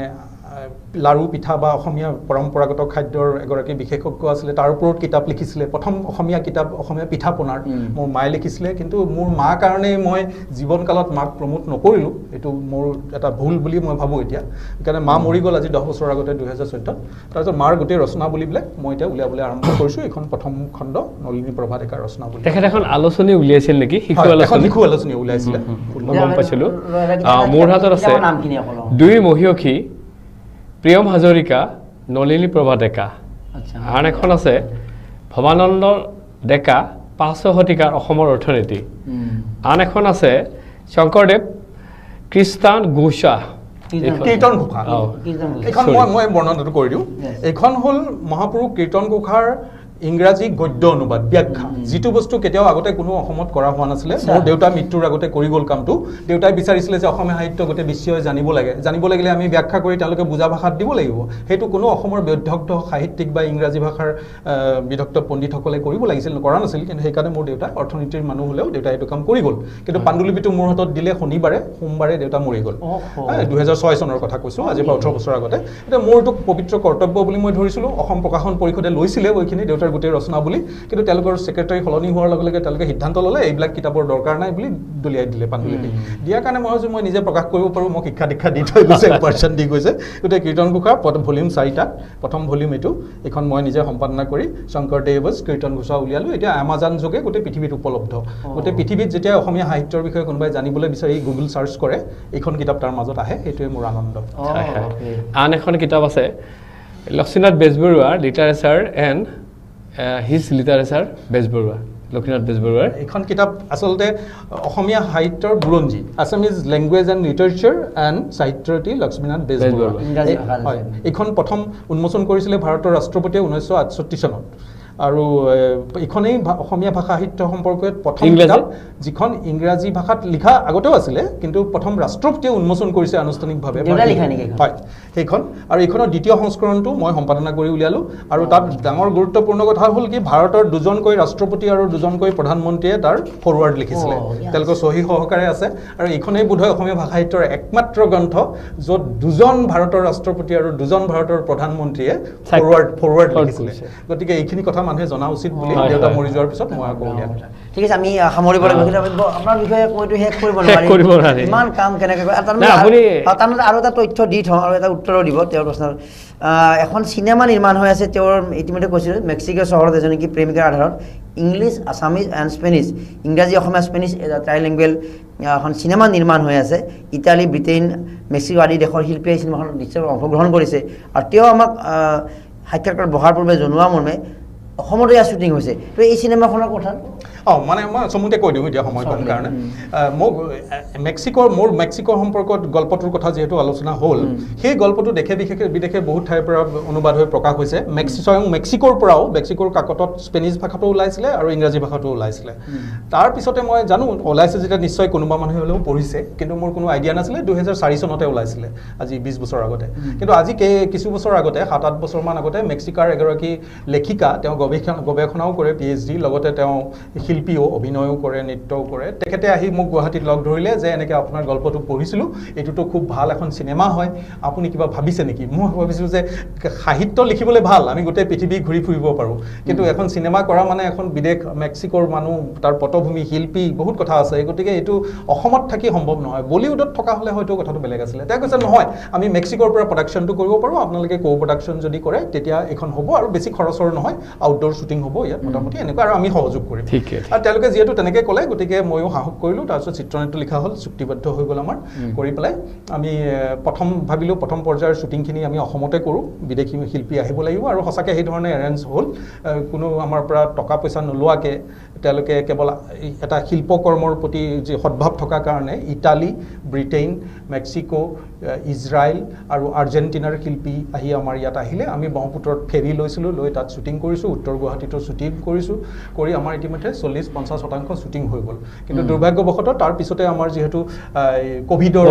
লাৰু পিঠা বা অসমীয়া পৰম্পৰাগত খাদ্যৰ এগৰাকী বিশেষজ্ঞ আছিলে তাৰ ওপৰত কিতাপ লিখিছিলে প্ৰথম অসমীয়া কিতাপ অসমীয়া পিঠা পনাৰ মোৰ মায়ে লিখিছিলে কিন্তু মোৰ মাৰ কাৰণে মই জীৱনকালত মাক প্ৰমোট নকৰিলোঁ এইটো মোৰ এটা ভুল বুলি মই ভাবোঁ এতিয়া সেইকাৰণে মা মৰি গ'ল আজি 10 বছৰ আগতে 2014 তাৰপিছত মাৰ গোটেই ৰচনাৱলীবিলাক মই এতিয়া উলিয়াবলৈ আৰম্ভ কৰিছোঁ এইখন প্ৰথম খণ্ড নলিনী প্ৰভা ডেকাৰ ৰচনাৱলী তেখেত এখন আলোচনী উলিয়াইছিল নেকি শিশু আলোচনী উলিয়াইছিলে গম পাইছিলোঁ মোৰ হাতত আছে দুই মহিয়সী প্ৰিয়ম হাজৰিকা নলিনী প্ৰভা ডেকা আন এখন আছে ভৱানন্দ ডেকা 500 শতিকাৰ অসমৰ অৰ্থনীতি আন এখন আছে শংকৰদেৱ খ্ৰীষ্টান ঘোষা কীৰ্তন ঘোষা এইখন মই বৰ্ণনাটো কৰি দিওঁ এইখন হ'ল মহাপুৰুষ কীৰ্তন ঘোষাৰ ইংৰাজী গদ্য অনুবাদ ব্যাখ্যা যিটো বস্তু কেতিয়াও আগতে কোনো অসমত কৰা হোৱা নাছিলে মোৰ দেউতা মৃত্যুৰ আগতে কৰি গ'ল কামটো দেউতাই বিচাৰিছিলে যে অসমীয়া সাহিত্য গোটেই বিশ্বই জানিব লাগিলে আমি ব্যাখ্যা কৰি তেওঁলোকে বুজা ভাষাত দিব লাগিব সেইটো কোনো অসমৰ বিদগ্ধ সাহিত্যিক বা ইংৰাজী ভাষাৰ বিদগ্ধ পণ্ডিতসকলে কৰিব লাগিছিল কৰা নাছিল কিন্তু সেইকাৰণে মোৰ দেউতা অৰ্থনীতিৰ মানুহ হ'লেও দেউতাই এইটো কাম কৰি গ'ল কিন্তু পাণ্ডুলিপিটো মোৰ হাতত দিলে সোমবাৰে দেউতা মৰি গ'ল 2006 চনৰ কথা কৈছোঁ আজিৰ পৰা 18 বছৰ আগতে এতিয়া মোৰ এইটো পবিত্ৰ কৰ্তব্য বুলি মই ধৰিছিলোঁ অসম প্ৰকাশন পৰিষদে লৈছিলে ওইখিনি দেউতাৰ গোটেই ৰচনাৱলী কিন্তু তেওঁলোকৰ সেক্ৰেটাৰী সলনি হোৱাৰ লগে লগে তেওঁলোকে সিদ্ধান্ত ল'লে এইবিলাক কিতাপৰ দৰকাৰ নাই বুলি দলিয়াই দিলে পাণ্ডুলিপি দিয়াৰ কাৰণে মই নিজে প্ৰকাশ কৰিব পাৰোঁ মোক শিক্ষা দীক্ষা দি থৈ গৈছে পাৰ্চেণ্ট দি গৈছে গতিকে কীৰ্তন ঘোষা ভলিউম 4টা প্ৰথম ভলিউম এইটো এইখন মই নিজে সম্পাদনা কৰি শংকৰদেৱজ কীৰ্তন ঘোষা উলিয়ালোঁ এতিয়া আমাজন যোগে গোটেই পৃথিৱীত উপলব্ধ গোটেই পৃথিৱীত যেতিয়া অসমীয়া সাহিত্যৰ বিষয়ে কোনোবাই জানিবলৈ বিচাৰি গুগল চাৰ্চ কৰে এইখন কিতাপ তাৰ মাজত আহে সেইটোৱে মোৰ আনন্দ আন এখন কিতাপ আছে লক্ষ্মীনাথ বেজবৰুৱাৰ literature and his literature Bezbaroa Lakshminath বেজবৰুৱাৰ এইখন কিতাপ আচলতে অসমীয়া সাহিত্যৰ বুৰঞ্জী Assamese language and literature and সাহিত্যৰতী লক্ষ্মীনাথ বেজবৰুৱা হয় এইখন প্ৰথম উন্মোচন কৰিছিলে ভাৰতৰ ৰাষ্ট্ৰপতিয়ে 1968 চনত আৰু এইখনেই অসমীয়া ভাষা সাহিত্য সম্পৰ্কত প্ৰথম কিতাপ যিখন ইংৰাজী ভাষাত লিখা আগতেও আছিলে কিন্তু প্ৰথম ৰাষ্ট্ৰপতিয়ে উন্মোচন কৰিছে আনুষ্ঠানিকভাৱে হয় সেইখন আৰু এইখনৰ দ্বিতীয় সংস্কৰণটো মই সম্পাদনা কৰি উলিয়ালোঁ আৰু তাত ডাঙৰ গুৰুত্বপূৰ্ণ কথা হ'ল কি ভাৰতৰ দুজনকৈ ৰাষ্ট্ৰপতি আৰু দুজনকৈ প্ৰধানমন্ত্ৰীয়ে তাৰ ফৰৱাৰ্ড লিখিছিলে তেওঁলোকৰ চহী সহকাৰে আছে আৰু এইখনেই বোধহয় অসমীয়া ভাষা সাহিত্যৰ একমাত্ৰ গ্ৰন্থ য'ত দুজন ভাৰতৰ ৰাষ্ট্ৰপতি আৰু দুজন ভাৰতৰ প্ৰধানমন্ত্ৰীয়ে ফৰৱাৰ্ড লিখিছিলে গতিকে এইখিনি কথা মানুহে জনা উচিত বুলি দেউতা মৰি যোৱাৰ পিছত মই আকৌ উলিয়ালোঁ ঠিক আছে আমি সামৰিব লাগিব আপোনাৰ বিষয়ে কৈতো শেষ কৰিব নোৱাৰি ইমান কাম কেনেকৈ কৰে তাৰমানে আৰু এটা তথ্য দি থওঁ আৰু এটা উত্তৰো দিব তেওঁৰ প্ৰশ্নৰ এখন চিনেমা নিৰ্মাণ হৈ আছে তেওঁৰ ইতিমধ্যে কৈছিলোঁ মেক্সিকো চহৰত এজনী প্ৰেমিকাৰ আধাৰত ইংলিছ আছামিজ এণ্ড স্পেনিছ ইংৰাজী অসমীয়া স্পেনিছ ট্ৰাইলেংগুৱেল এখন চিনেমা নিৰ্মাণ হৈ আছে ইটালী ব্ৰিটেইন মেক্সিকো আদি দেশৰ শিল্পীয়ে চিনেমাখনত নিশ্চয় অংশগ্ৰহণ কৰিছে আৰু তেওঁ আমাক সাক্ষাৎকাৰ বহাৰ পূৰ্বে জনোৱা মৰ্মে অসমতে ইয়াৰ শ্বুটিং হৈছে তো এই চিনেমাখনৰ কথা মানে মই চমুতে কৈ দিওঁ এতিয়া সময় কম কাৰণে মোক মোৰ মেক্সিকোৰ সম্পৰ্কত গল্পটোৰ কথা যিহেতু আলোচনা হ'ল সেই গল্পটো দেশে বিদেশে বহুত ঠাইৰ পৰা অনুবাদ হৈ প্ৰকাশ হৈছে স্বয়ং মেক্সিকোৰ পৰাও মেক্সিকোৰ কাকতত স্পেনিছ ভাষাটো ওলাইছিলে আৰু ইংৰাজী ভাষাটো ওলাইছিলে তাৰপিছতে মই জানো ওলাইছে যেতিয়া নিশ্চয় কোনোবা মানুহে হ'লেও পঢ়িছে কিন্তু মোৰ কোনো আইডিয়া নাছিলে 2004 চনতে ওলাইছিলে আজি 20 বছৰ আগতে কিন্তু আজি কিছু বছৰ আগতে 7-8 বছৰমান আগতে মেক্সিকাৰ এগৰাকী লেখিকা তেওঁ গৱেষণাও কৰে PhD লগতে তেওঁ শিল্পীও অভিনয়ও কৰে নৃত্যও কৰে তেখেতে আহি মোক গুৱাহাটীত লগ ধৰিলে যে এনেকৈ আপোনাৰ গল্পটো পঢ়িছিলোঁ এইটোতো খুব ভাল এখন চিনেমা হয় আপুনি কিবা ভাবিছে নেকি মই ভাবিছিলোঁ যে সাহিত্য লিখিবলৈ ভাল আমি গোটেই পৃথিৱী ঘূৰি ফুৰিব পাৰোঁ কিন্তু এখন চিনেমা কৰা মানে এখন বিদেশ মেক্সিকোৰ মানুহ তাৰ পটভূমি শিল্পী বহুত কথা আছে গতিকে এইটো অসমত থাকি সম্ভৱ নহয় বলিউডত থকা হ'লে হয়তো কথাটো বেলেগ আছিলে তেওঁ কৈছে নহয় আমি মেক্সিকোৰ পৰা প্ৰডাকশ্যনটো কৰিব পাৰোঁ আপোনালোকে কো প্ৰডাকশ্যন যদি কৰে তেতিয়া এইখন হ'ব আৰু বেছি খৰচৰ নহয় আউটডোৰ শ্বুটিং হ'ব ইয়াত মোটামুটি এনেকুৱা আৰু আমি সহযোগ কৰিম আৰু তেওঁলোকে যিহেতু তেনেকৈ ক'লে গতিকে ময়ো সাহস কৰিলোঁ তাৰপিছত চিত্ৰনাট্য লিখা হ'ল চুক্তিবদ্ধ হৈ গ'ল আমাৰ কৰি পেলাই আমি ভাবিলোঁ প্ৰথম পৰ্যায়ৰ শ্বুটিংখিনি আমি অসমতে কৰোঁ বিদেশী শিল্পী আহিব লাগিব আৰু সঁচাকৈ সেই ধৰণে এৰেঞ্জ হ'ল কোনো আমাৰ পৰা টকা পইচা নোলোৱাকৈ তেওঁলোকে কেৱল এটা শিল্পকৰ্মৰ প্ৰতি যি সদ্ভাৱ থকাৰ কাৰণে ইটালী ব্ৰিটেইন মেক্সিকো ইজৰাইল আৰু আৰ্জেণ্টিনাৰ শিল্পী আহি আমাৰ ইয়াত আহিলে আমি ব্ৰহ্মপুত্ৰত ফেৰী লৈছিলোঁ লৈ তাত শ্বুটিং কৰিছোঁ উত্তৰ গুৱাহাটীতো শ্বুটিং কৰিছোঁ কৰি আমাৰ ইতিমধ্যে 40-50% শ্বুটিং হৈ গ'ল কিন্তু দুৰ্ভাগ্যবশতঃ তাৰ পিছতে আমাৰ যিহেতু কোভিডৰ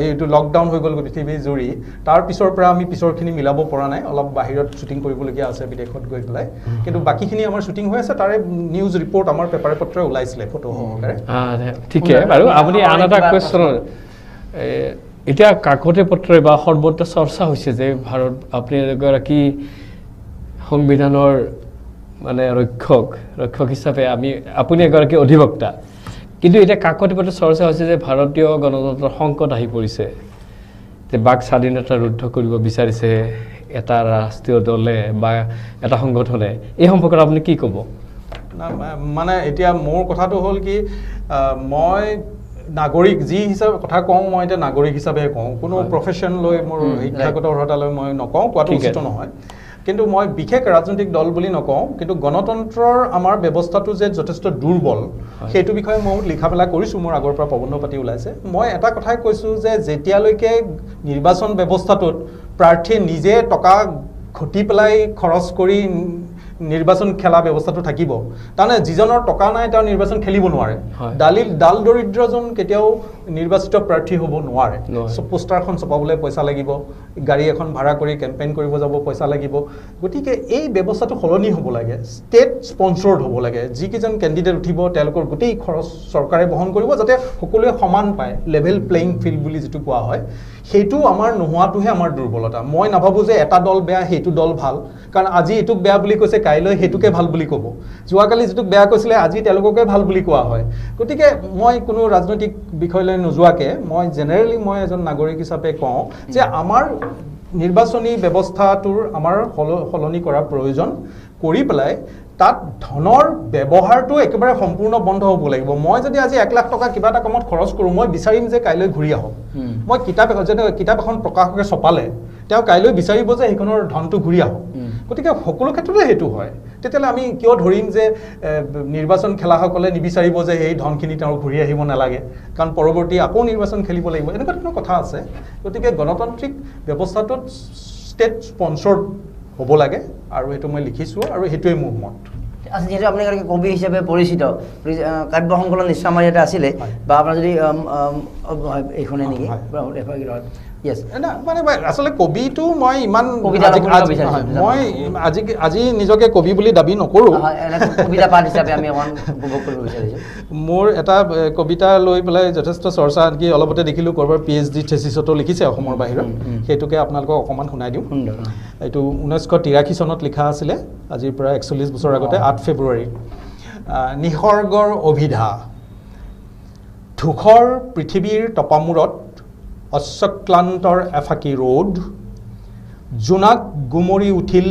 এইটো লকডাউন হৈ গ'ল পৃথিৱী জুৰি তাৰ পিছৰ পৰা আমি পিছৰখিনি মিলাব পৰা নাই অলপ বাহিৰত শ্বুটিং কৰিবলগীয়া আছে বিদেশত গৈ পেলাই কিন্তু বাকীখিনি আমাৰ শ্বুটিং হৈ আছে তাৰে নিউজ ৰিপৰ্ট আমাৰ পেপাৰে পত্ৰে ওলাইছিলে ফটো সহকাৰে ঠিকে বাৰু আপুনি আন এটা কুৱেশ্যন এতিয়া কাকতে পত্ৰে বা সৰ্বত্ৰ চৰ্চা হৈছে যে ভাৰত আপুনি এগৰাকী সংবিধানৰ মানে ৰক্ষক হিচাপে আপুনি এগৰাকী অধিবক্তা কিন্তু এতিয়া কাকতে পত্ৰে চৰ্চা হৈছে যে ভাৰতীয় গণতন্ত্ৰৰ সংকট আহি পৰিছে যে বাক স্বাধীনতা ৰুদ্ধ কৰিব বিচাৰিছে এটা ৰাষ্ট্ৰীয় দলে বা এটা সংগঠনে এই সম্পৰ্কত আপুনি কি ক'ব মানে এতিয়া মোৰ কথাটো হ'ল কি মই নাগৰিক যি হিচাপে কথা কওঁ মই এতিয়া নাগৰিক হিচাপে কওঁ কোনো প্ৰফেশ্যন লৈ মোৰ শিক্ষাগত অৰ্হতা লৈ মই নকওঁ কোৱাটো উচিত নহয় কিন্তু মই বিশেষ ৰাজনৈতিক দল বুলি নকওঁ কিন্তু গণতন্ত্ৰৰ আমাৰ ব্যৱস্থাটো যে যথেষ্ট দুৰ্বল সেইটো বিষয়ে মই লিখা মেলা কৰিছোঁ মোৰ আগৰ পৰা প্ৰবন্ধ পাতি ওলাইছে মই এটা কথাই কৈছোঁ যে যেতিয়ালৈকে নিৰ্বাচন ব্যৱস্থাটোত প্ৰাৰ্থীয়ে নিজে টকা ঘটি পেলাই খৰচ কৰি নিৰ্বাচন খেলা ব্যৱস্থাটো থাকিব তাৰমানে যিজনৰ টকা নাই তেওঁ নিৰ্বাচন খেলিব নোৱাৰে ডাল দৰিদ্ৰজন কেতিয়াও নিৰ্বাচিত প্ৰাৰ্থী হ'ব নোৱাৰে পোষ্টাৰখন ছপাবলৈ পইচা লাগিব গাড়ী এখন ভাড়া কৰি কেম্পেইন কৰিব যাব পইচা লাগিব গতিকে এই ব্যৱস্থাটো সলনি হ'ব লাগে ষ্টেট স্পন্সৰ্ড হ'ব লাগে যিকেইজন কেণ্ডিডেট উঠিব তেওঁলোকৰ গোটেই খৰচ চৰকাৰে বহন কৰিব যাতে সকলোৱে সমান পায় লেভেল প্লেইং ফিল্ড বুলি যিটো কোৱা হয় সেইটো আমাৰ নোহোৱাটোহে আমাৰ দুৰ্বলতা মই নাভাবোঁ যে এটা দল বেয়া সেইটো দল ভাল কাৰণ আজি এইটোক বেয়া বুলি কৈছে কাইলৈ সেইটোকে ভাল বুলি ক'ব যোৱাকালি যিটোক বেয়া কৈছিলে আজি তেওঁলোককে ভাল বুলি কোৱা হয় গতিকে মই কোনো ৰাজনৈতিক বিষয়লৈ নোযোৱাকৈ মই জেনেৰেলি মই এজন নাগৰিক হিচাপে কওঁ যে আমাৰ নিৰ্বাচনী ব্যৱস্থাটোৰ আমাৰ সলনি কৰাৰ প্ৰয়োজন কৰি পেলাই তাত ধনৰ ব্যৱহাৰটো একেবাৰে সম্পূৰ্ণ বন্ধ হ'ব লাগিব মই যদি আজি 1 লাখ টকা কিবা এটা কামত খৰচ কৰোঁ মই বিচাৰিম যে কাইলৈ ঘূৰি আহক মই কিতাপ এখন প্ৰকাশকে ছপালে তেওঁ কাইলৈ বিচাৰিব যে সেইখনৰ ধনটো ঘূৰি আহক গতিকে সকলো ক্ষেত্ৰতে সেইটো হয় তেতিয়াহ'লে আমি কিয় ধৰিম যে নিৰ্বাচন খেলাসকলে নিবিচাৰিব যে এই ধনখিনি তেওঁৰ ঘূৰি আহিব নালাগে কাৰণ পৰৱৰ্তী আকৌ নিৰ্বাচন খেলিব লাগিব এনেকুৱা ধৰণৰ কথা আছে গতিকে গণতান্ত্ৰিক ব্যৱস্থাটোত ষ্টেট স্পন্সৰ্ড হ'ব লাগে আৰু সেইটো মই লিখিছোঁ আৰু সেইটোৱে মোৰ মত আচ্ছা যেহেতু আপুনি এগৰাকী কবি হিচাপে পৰিচিত কাব্য সংকলন নিশ্চয় আমাৰ ইয়াতে আছিলে বা আপোনাৰ যদি এইখনে নেকি ইয়েছ মানে আচলতে কবিটো মই ইমান মই আজি নিজকে কবি বুলি দাবী নকৰোঁ কবিতা পাঠ হিচাপে আমি অকণমান উপভোগ কৰিব বিচাৰিছোঁ মোৰ এটা কবিতা লৈ পেলাই যথেষ্ট চৰ্চা আনকি অলপতে দেখিলোঁ ক'ৰবাৰ PhD থেচিছতো লিখিছে অসমৰ বাহিৰত সেইটোকে আপোনালোকক অকণমান শুনাই দিওঁ এইটো 1983 চনত লিখা আছিলে আজিৰ পৰা 41 বছৰ আগতে 8 ফেব্ৰুৱাৰী নিসৰ্গৰ অভিধা ধূসৰ পৃথিৱীৰ তপামূৰত অশ্বক্লান্তৰ এফাকি ৰ'দ জোনাক গুমৰি উঠিল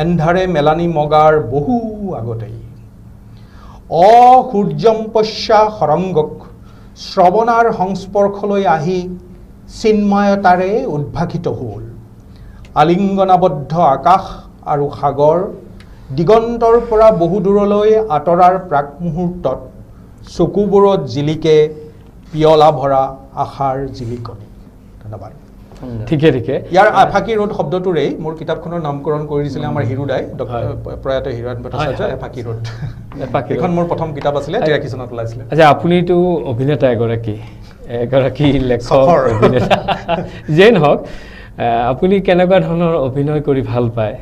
এন্ধাৰে মেলানী মগাৰ বহু আগতেই অসূৰ্যম্পস্যা সৰংগক শ্ৰৱণাৰ সংস্পৰ্শলৈ আহি চিন্ময়তাৰে উদ্ভাসিত হ'ল আলিংগনাবদ্ধ আকাশ আৰু সাগৰ দিগন্তৰ পৰা বহু দূৰলৈ আঁতৰাৰ প্ৰাক মুহূৰ্তত চকুবোৰত জিলিকে পিয়লা ভৰা আশাৰ জিলিকনি ধন্যবাদ ঠিকে ঠিকে ইয়াৰ এফাকি ৰোড শব্দটোৰেই মোৰ কিতাপখনৰ নামকৰণ কৰি দিছিলে আমাৰ হিৰুদাই প্ৰয়াত হিৰুদাই ভট্টাচাৰ্য এফাকি ৰোড এখন মোৰ প্ৰথম কিতাপ আছিলে 83 চনত ওলাইছিলে আচ্ছা আপুনিতো অভিনেতা এগৰাকী লেখক অভিনেতা যেই নহওক আপুনি কেনেকুৱা ধৰণৰ অভিনয় কৰি ভাল পায়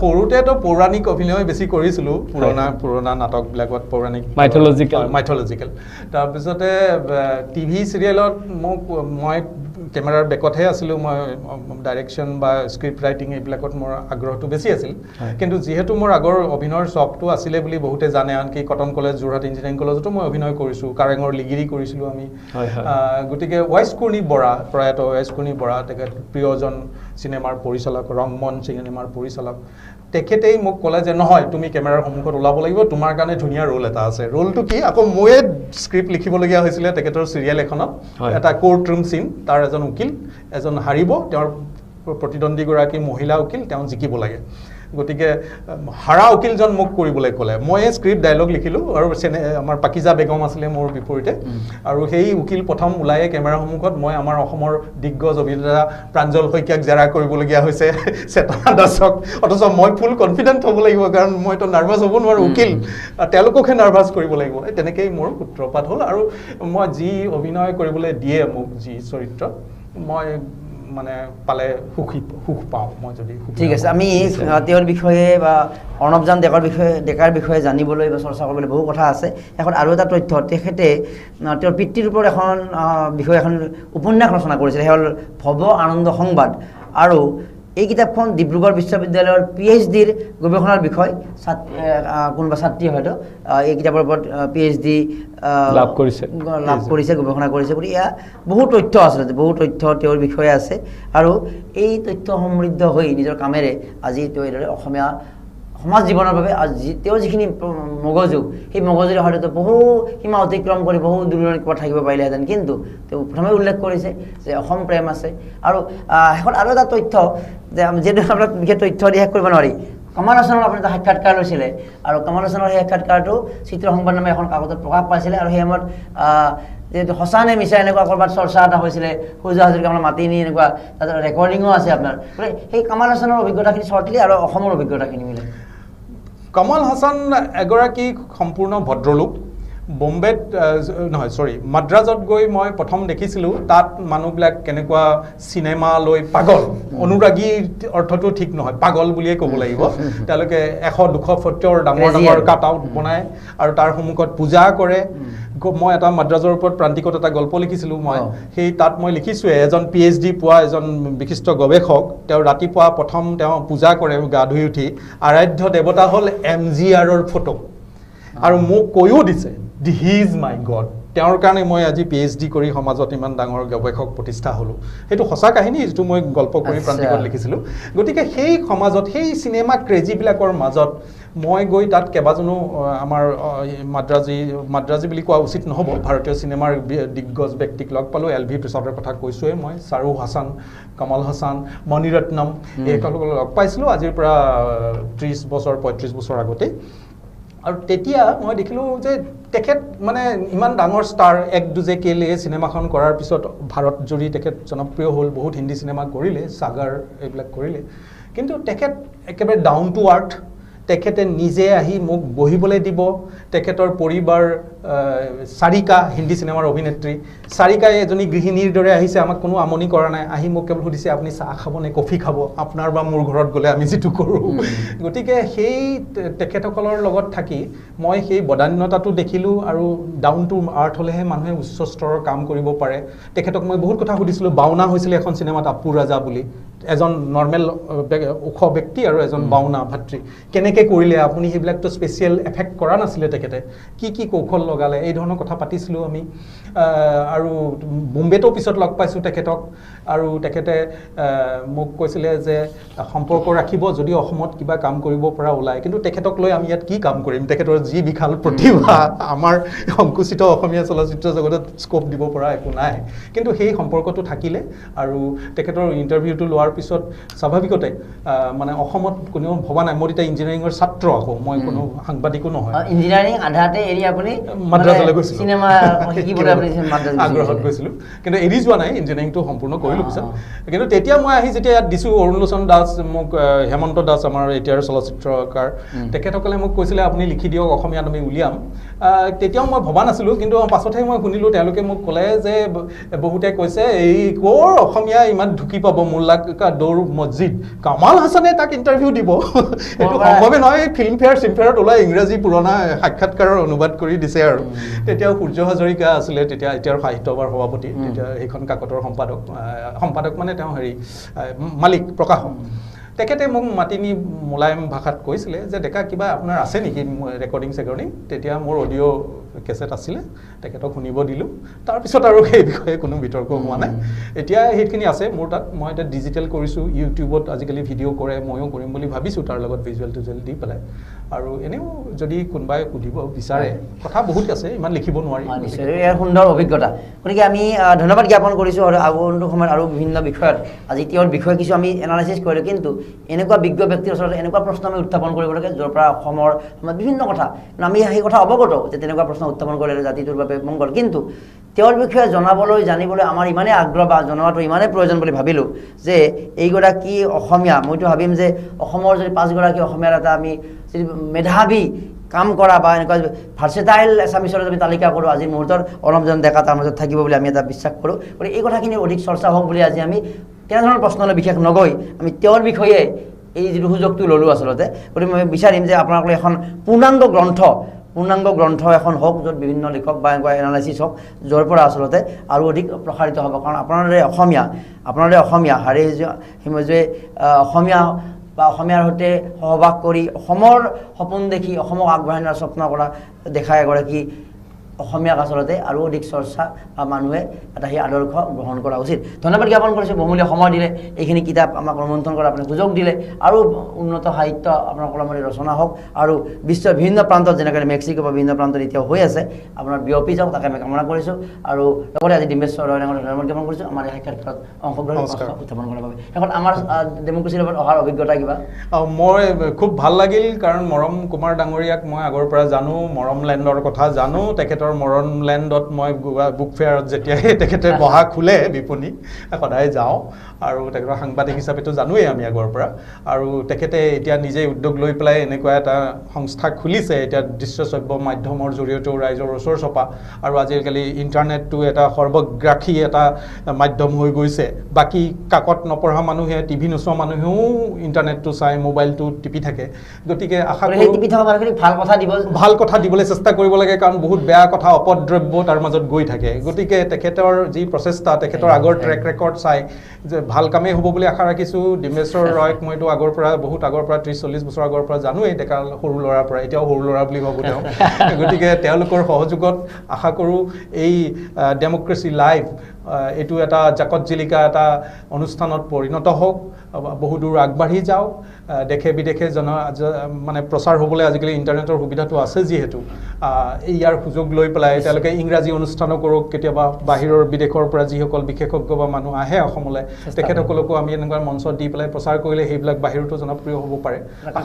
সৰুতেতো পৌৰাণিক অভিনয় বেছি কৰিছিলোঁ পুৰণা নাটকবিলাকত পৌৰাণিক মাইথলজিকেল তাৰপিছতে টিভি চিৰিয়েলত মই কেমেৰাৰ বেকতহে আছিলোঁ মই ডাইৰেকশ্যন বা স্ক্ৰিপ্ট ৰাইটিং এইবিলাকত মোৰ আগ্ৰহটো বেছি আছিল কিন্তু যিহেতু মোৰ আগৰ অভিনয়ৰ চখটো আছিলে বুলি বহুতে জানে আনকি কটন কলেজ যোৰহাট ইঞ্জিনিয়াৰিং কলেজতো মই অভিনয় কৰিছোঁ কাৰেঙৰ লিগিৰি কৰিছিলোঁ আমি গতিকে ৱাইচকুৰ্ণী বৰা প্ৰয়াত ৱাইচকুৰ্ণী বৰা তেখেত প্ৰিয়জন চিনেমাৰ পৰিচালক ৰংমন চিনেমাৰ পৰিচালক তেখেতেই মোক ক'লে যে নহয় তুমি কেমেৰাৰ সন্মুখত ওলাব লাগিব তোমাৰ কাৰণে ধুনীয়া ৰোল এটা আছে ৰোলটো কি আকৌ ময়ে স্ক্ৰিপ্ট লিখিবলগীয়া হৈছিলে তেখেতৰ চিৰিয়েল এখনত এটা কোৰ্ট ৰুম চিন তাৰ এজন উকিল এজন হাৰিব তেওঁৰ প্ৰতিদ্বন্দ্বীগৰাকী মহিলা উকিল তেওঁ জিকিব লাগে গতিকে হাৰা উকিলজন মোক কৰিবলৈ ক'লে মই স্ক্ৰিপ্ট ডায়লগ লিখিলোঁ আৰু আমাৰ পাকিজা বেগম আছিলে মোৰ বিপৰীতে আৰু সেই উকিল প্ৰথম ওলায়ে কেমেৰা সন্মুখত মই আমাৰ অসমৰ দিগ্গজ অভিনেতা প্ৰাঞ্জল শইকীয়াক জেৰা কৰিবলগীয়া হৈছে চেতনা দাসক অথচ মই ফুল কনফিডেণ্ট হ'ব লাগিব কাৰণ মইতো নাৰ্ভাছ হ'ব নোৱাৰোঁ উকিল তেওঁলোককহে নাৰ্ভাছ কৰিব লাগিব তেনেকেই মোৰ সূত্ৰপাত হ'ল আৰু মই যি অভিনয় কৰিবলৈ দিয়ে মোক যি চৰিত্ৰ মই মানে পালে সুখ পাওঁ মই যদি ঠিক আছে আমি তেওঁৰ বিষয়ে বা অৰ্ণৱজান ডেকাৰ বিষয়ে জানিবলৈ বা চৰ্চা কৰিবলৈ বহু কথা আছে এখন আৰু এটা তথ্য তেখেতে তেওঁৰ পিতৃৰ ওপৰত এখন উপন্যাস ৰচনা কৰিছিল সেই হ'ল ভৱ আনন্দ সংবাদ আৰু এই কিতাপখন ডিব্ৰুগড় বিশ্ববিদ্যালয়ৰ PhDৰ গৱেষণাৰ বিষয় কোনোবা ছাত্ৰী হয়তো এই কিতাপৰ ওপৰত PhD লাভ কৰিছে গৱেষণা কৰিছে বুলি এয়া বহু তথ্য আচলতে বহু তথ্য তেওঁৰ বিষয়ে আছে আৰু এই তথ্য সমৃদ্ধ হৈ নিজৰ কামেৰে আজি তেওঁ এইদৰে অসমীয়া সমাজ জীৱনৰ বাবে তেওঁৰ যিখিনি মগজু সেই মগজুৰে হয়তো বহু সীমা অতিক্ৰম কৰি বহু দূৰণিৰ পৰা থাকিব পাৰিলেহেঁতেন কিন্তু তেওঁ প্ৰথমে উল্লেখ কৰিছে যে অসম প্ৰেম আছে আৰু শেষত আৰু এটা তথ্য যে যিহেতু আপোনাক বিশেষ তথ্য দি শেষ কৰিব নোৱাৰি কমল হাছানৰ আপুনি এটা সাক্ষাৎকাৰ লৈছিলে আৰু কমল হাছানৰ সেই সাক্ষাৎকাৰটো চিত্ৰ সংবাদ নামে এখন কাকতত প্ৰকাশ পাইছিলে আৰু সেই সময়ত যিহেতু সঁচা নে মিছা এনেকুৱা ক'ৰবাত চৰ্চা এটা হৈছিলে সূৰ্য হাজৰিকা আপোনাৰ মাতি নি এনেকুৱা তাত ৰেকৰ্ডিঙো আছে আপোনাৰ সেই কমল হাছানৰ অভিজ্ঞতাখিনি চৰ্টলি আৰু অসমৰ অভিজ্ঞতাখিনি মিলে কমল হাছান এগৰাকী সম্পূৰ্ণ ভদ্ৰলোক বম্বেত মাদ্ৰাজত গৈ মই প্ৰথম দেখিছিলোঁ তাত মানুহবিলাক কেনেকুৱা চিনেমা লৈ পাগল অনুৰাগী অৰ্থটো ঠিক নহয় পাগল বুলিয়ে ক'ব লাগিব তেওঁলোকে 100-200 ফুটৰ ডাঙৰ কাট আউট বনায় আৰু তাৰ সন্মুখত পূজা কৰে মই এটা মাদ্ৰাজৰ ওপৰত প্ৰান্তিকত এটা গল্প লিখিছিলোঁ মই সেই তাত মই লিখিছোঁ এজন PhD পোৱা এজন বিশিষ্ট গৱেষক তেওঁ ৰাতিপুৱা প্ৰথম তেওঁ পূজা কৰে গা ধুই উঠি আৰাধ্য দেৱতা হ'ল MGRৰ ফটো আৰু মোক কৈও দিছে হি ইজ মাই গড তেওঁৰ কাৰণে মই আজি PhD কৰি সমাজত ইমান ডাঙৰ গৱেষক প্ৰতিষ্ঠা হ'লোঁ সেইটো সঁচা কাহিনী যিটো মই গল্প কৰি প্ৰান্তিকত লিখিছিলোঁ গতিকে সেই সমাজত সেই চিনেমা ক্ৰেজিবিলাকৰ মাজত মই গৈ তাত কেইবাজনো আমাৰ মাদ্ৰাজী বুলি কোৱা উচিত নহ'ব ভাৰতীয় চিনেমাৰ দিগ্গজ ব্যক্তিক লগ পালোঁ LV প্ৰসাদৰ কথা কৈছোঁৱে মই চাৰু হাছান কমল হাছান মণিৰত্নম এইসকলক লগ পাইছিলোঁ আজিৰ পৰা 30 বছৰ 35 বছৰ আগতে আৰু তেতিয়া মই দেখিলোঁ যে তেখেত মানে ইমান ডাঙৰ ষ্টাৰ এক দুজে কেলে চিনেমাখন কৰাৰ পিছত ভাৰত জুৰি তেখেত জনপ্ৰিয় হ'ল বহুত হিন্দী চিনেমা কৰিলে সাগৰ এইবিলাক কৰিলে কিন্তু তেখেত একেবাৰে ডাউন টু আৰ্থ তেখেতে নিজে আহি মোক বহিবলৈ দিব তেখেতৰ পৰিবাৰ সাৰিকা হিন্দী চিনেমাৰ অভিনেত্ৰী সাৰিকাই এজনী গৃহিণীৰ দৰে আহিছে আমাক কোনো আমনি কৰা নাই আহি মোক কেৱল সুধিছে আপুনি চাহ খাব নে কফি খাব আপোনাৰ বা মোৰ ঘৰত গ'লে আমি যিটো কৰোঁ গতিকে সেই তেখেতসকলৰ লগত থাকি মই সেই বদান্যতাটো দেখিলোঁ আৰু ডাউন টু আৰ্থ হ'লেহে মানুহে উচ্চ স্তৰৰ কাম কৰিব পাৰে তেখেতক মই বহুত কথা সুধিছিলোঁ বাওনা হৈছিলে এখন চিনেমাত আপু ৰাজা বুলি এজন নৰ্মেল ওখ ব্যক্তি আৰু এজন বাওনা ভাতৃ কেনেকৈ কৰিলে আপুনি সেইবিলাকতো স্পেচিয়েল এফেক্ট কৰা নাছিলে তেখেতে কি কৌশল লগালে এই ধৰণৰ কথা পাতিছিলোঁ আমি আৰু বোম্বেতো পিছত লগ পাইছোঁ তেখেতক আৰু তেখেতে মোক কৈছিলে যে সম্পৰ্ক ৰাখিব যদি অসমত কিবা কাম কৰিব পৰা ওলায় কিন্তু তেখেতক লৈ আমি ইয়াত কি কাম কৰিম তেখেতৰ যি বিশাল প্ৰতিভা আমাৰ সংকুচিত অসমীয়া চলচ্চিত্ৰ জগতত স্কোপ দিব পৰা একো নাই কিন্তু সেই সম্পৰ্কটো থাকিলে আৰু তেখেতৰ ইণ্টাৰভিউটো লোৱাৰ পিছত স্বাভাৱিকতে মানে অসমত কোনেও ভবা নাই মই এতিয়া ইঞ্জিনিয়াৰিঙৰ ছাত্ৰ আকৌ মই কোনো সাংবাদিকো নহয় ইঞ্জিনিয়াৰিং আধাতে এৰি আপুনি মাদ্ৰাজলৈ গৈছিলোঁ চিনেমা শিকিবলৈ আপুনি আগ্ৰহত গৈছিলোঁ কিন্তু এৰি যোৱা নাই ইঞ্জিনিয়াৰিংটো সম্পূৰ্ণ কৰিলোঁ পিছত কিন্তু তেতিয়া মই আহি যেতিয়া ইয়াত দিছোঁ অৰুণলোচন দাস মোক হেমন্ত দাস আমাৰ এতিয়াৰ চলচ্চিত্ৰকাৰ তেখেতসকলে মোক কৈছিলে আপুনি লিখি দিয়ক অসমীয়াত আমি উলিয়াম তেতিয়াও মই ভবা নাছিলোঁ কিন্তু পাছতহে মই শুনিলোঁ তেওঁলোকে মোক ক'লে যে বহুতে কৈছে এই ক'ৰ অসমীয়া ইমান ঢুকি পাব মোল্লা দৌৰ মছজিদ কমল হাছানে তাক ইণ্টাৰভিউ দিব এইটো সম্ভৱে নহয় ফিল্মফেয়াৰত ওলাই ইংৰাজী পুৰণা সাক্ষাৎকাৰৰ অনুবাদ কৰি দিছে আৰু তেতিয়াও সূৰ্য হাজৰিকা আছিলে তেতিয়া এতিয়াৰ সাহিত্য সভাৰ সভাপতি তেতিয়া সেইখন কাকতৰ সম্পাদক মানে তেওঁ মালিক প্ৰকাশক তেখেতে মোক মাতি নি মোলায়ম ভাষাত কৈছিলে যে ডেকা কিবা আপোনাৰ আছে নেকি ৰেকৰ্ডিং তেতিয়া মোৰ অডিঅ' কেছেট আছিলে তেখেতক শুনিব দিলোঁ তাৰপিছত আৰু সেই বিষয়ে কোনো বিতৰ্ক হোৱা নাই এতিয়া সেইখিনি আছে মোৰ তাত মই এতিয়া ডিজিটেল কৰিছোঁ ইউটিউবত আজিকালি ভিডিঅ' কৰে ময়ো কৰিম বুলি ভাবিছোঁ তাৰ লগত ভিজুৱেল টিজুৱেল দি পেলাই আৰু এনেও যদি কোনোবাই সুধিব বিচাৰে কথা বহুত আছে ইমান লিখিব নোৱাৰি নিশ্চয় ইয়াৰ সুন্দৰ অভিজ্ঞতা গতিকে আমি ধন্যবাদ জ্ঞাপন কৰিছোঁ আৰু আগন্তুক সময়ত আৰু বিভিন্ন বিষয়ত আজি তেওঁৰ বিষয়ে কিছু আমি এনালাইচিছ কৰিলোঁ কিন্তু এনেকুৱা বিজ্ঞ ব্যক্তিৰ ওচৰত এনেকুৱা প্ৰশ্ন আমি উত্থাপন কৰিব লাগে য'ৰ পৰা অসমৰ বিভিন্ন কথা আমি সেই কথা অৱগত যে তেনেকুৱা প্ৰশ্ন উত্থাপন কৰিলে জাতিটোৰ বাবে মংগল কিন্তু তেওঁৰ বিষয়ে জনাবলৈ জানিবলৈ আমাৰ ইমানেই আগ্ৰহ বা জনোৱাটো ইমানেই প্ৰয়োজন বুলি ভাবিলোঁ যে এইগৰাকী অসমীয়া মইতো ভাবিম যে অসমৰ যদি 5গৰাকী অসমীয়াৰ এটা আমি যদি মেধাৱী কাম কৰা বা এনেকুৱা ভাৰ্চেটাইল এছামিছৰ আমি তালিকা কৰোঁ আজিৰ মুহূৰ্তত অৰ্ণৱজন ডেকা তাৰ মাজত থাকিব বুলি আমি এটা বিশ্বাস কৰোঁ গতিকে এই কথাখিনি অধিক চৰ্চা হওক বুলি আজি আমি তেনেধৰণৰ প্ৰশ্নলৈ বিশেষ নগৈ আমি তেওঁৰ বিষয়ে এই যিটো সুযোগটো ল'লোঁ আচলতে গতিকে মই বিচাৰিম যে আপোনালোকে এখন পূৰ্ণাংগ গ্ৰন্থ এখন হওক য'ত বিভিন্ন লিখক বা এনেকুৱা এনালাইচিছ হওক য'ৰ পৰা আচলতে আৰু অধিক প্ৰসাৰিত হ'ব কাৰণ আপোনালোকে অসমীয়া হাৰে হিমজুৱে অসমীয়া বা অসমীয়াৰ সৈতে সহবাস কৰি অসমৰ সপোন দেখি অসমক আগবঢ়াই নিয়াৰ স্বপ্ন কৰা দেখা এগৰাকী অসমীয়াক আচলতে আৰু অধিক চৰ্চা বা মানুহে এটা সেই আদৰ্শ গ্ৰহণ কৰা উচিত ধন্যবাদ জ্ঞাপন কৰিছোঁ বহুমূলীয়া সময় দিলে এইখিনি কিতাপ আমাক অনুমন্ত্ৰণ কৰা আপুনি সুযোগ দিলে আৰু উন্নত সাহিত্য আপোনাৰ কলমৰে ৰচনা হওক আৰু বিশ্বৰ বিভিন্ন প্ৰান্তত যেনেকৈ মেক্সিকো বা বিভিন্ন প্ৰান্তত এতিয়াও হৈ আছে আপোনাৰ বিয়পি যাওক তাকে আমি কামনা কৰিছোঁ আৰু লগতে আজি ডিম্বেশ্বৰ ধন্যবাদ জ্ঞাপন কৰিছোঁ আমাৰ এই সাক্ষাৎকাৰত অংশগ্ৰহণ উত্থাপন কৰাৰ বাবে এখন আমাৰ ডেম'ক্ৰেচিৰ লগত অহাৰ অভিজ্ঞতা কিবা মই খুব ভাল লাগিল কাৰণ মৰম কুমাৰ ডাঙৰীয়াক মই আগৰ পৰা জানো মৰম লেণ্ডৰ কথা জানো তেখেতৰ মৰম লেণ্ডত মই বুক ফেয়াৰত যেতিয়াই তেখেতে বহা খোলে বিপণী সদায় যাওঁ আৰু তেখেতৰ সাংবাদিক হিচাপেতো জানোৱেই আমি আগৰ পৰা আৰু তেখেতে এতিয়া নিজে উদ্যোগ লৈ পেলাই এনেকুৱা এটা সংস্থা খুলিছে এতিয়া দৃশ্যশ্ৰব্য মাধ্যমৰ জৰিয়তেও ৰাইজৰ ওচৰ চপা আৰু আজিকালি ইণ্টাৰনেটটো এটা সৰ্বগ্ৰাসী এটা মাধ্যম হৈ গৈছে বাকী কাকত নপঢ়া মানুহে টিভি নোচোৱা মানুহেও ইণ্টাৰনেটটো চাই মোবাইলটো টিপি থাকে গতিকে আশা কৰোঁ ভাল কথা দিবলৈ চেষ্টা কৰিব লাগে কাৰণ বহুত বেয়া কথা অপদ্ৰব্য তাৰ মাজত গৈ থাকে গতিকে তেখেতৰ যি প্ৰচেষ্টা তেখেতৰ আগৰ ট্ৰেক ৰেকৰ্ড চাই যে ভাল কামেই হ'ব বুলি আশা ৰাখিছোঁ ডিম্বেশ্বৰ ৰয়ক মইতো আগৰ পৰা বহুত আগৰ পৰা 30-40 বছৰ আগৰ পৰা জানোৱেই ডেকা সৰু ল'ৰাৰ পৰা এতিয়াও সৰু ল'ৰা বুলি ভাবোঁ তেওঁ গতিকে তেওঁলোকৰ সহযোগত আশা কৰোঁ এই ডেম'ক্ৰেচি লাইভ এইটো এটা জাকত জিলিকা এটা অনুষ্ঠানত পৰিণত হওক বহুদূৰ আগবাঢ়ি যাওক দেশে বিদেশে মানে প্ৰচাৰ হ'বলৈ আজিকালি ইণ্টাৰনেটৰ সুবিধাটো আছে যিহেতু ইয়াৰ সুযোগ লৈ পেলাই তেওঁলোকে ইংৰাজী অনুষ্ঠানো কৰক কেতিয়াবা বাহিৰৰ বিদেশৰ পৰা যিসকল বিশেষজ্ঞ বা মানুহ আহে অসমলৈ তেখেতসকলকো আমি এনেকুৱা মঞ্চ দি পেলাই প্ৰচাৰ কৰিলে সেইবিলাক বাহিৰতো জনপ্ৰিয় হ'ব পাৰে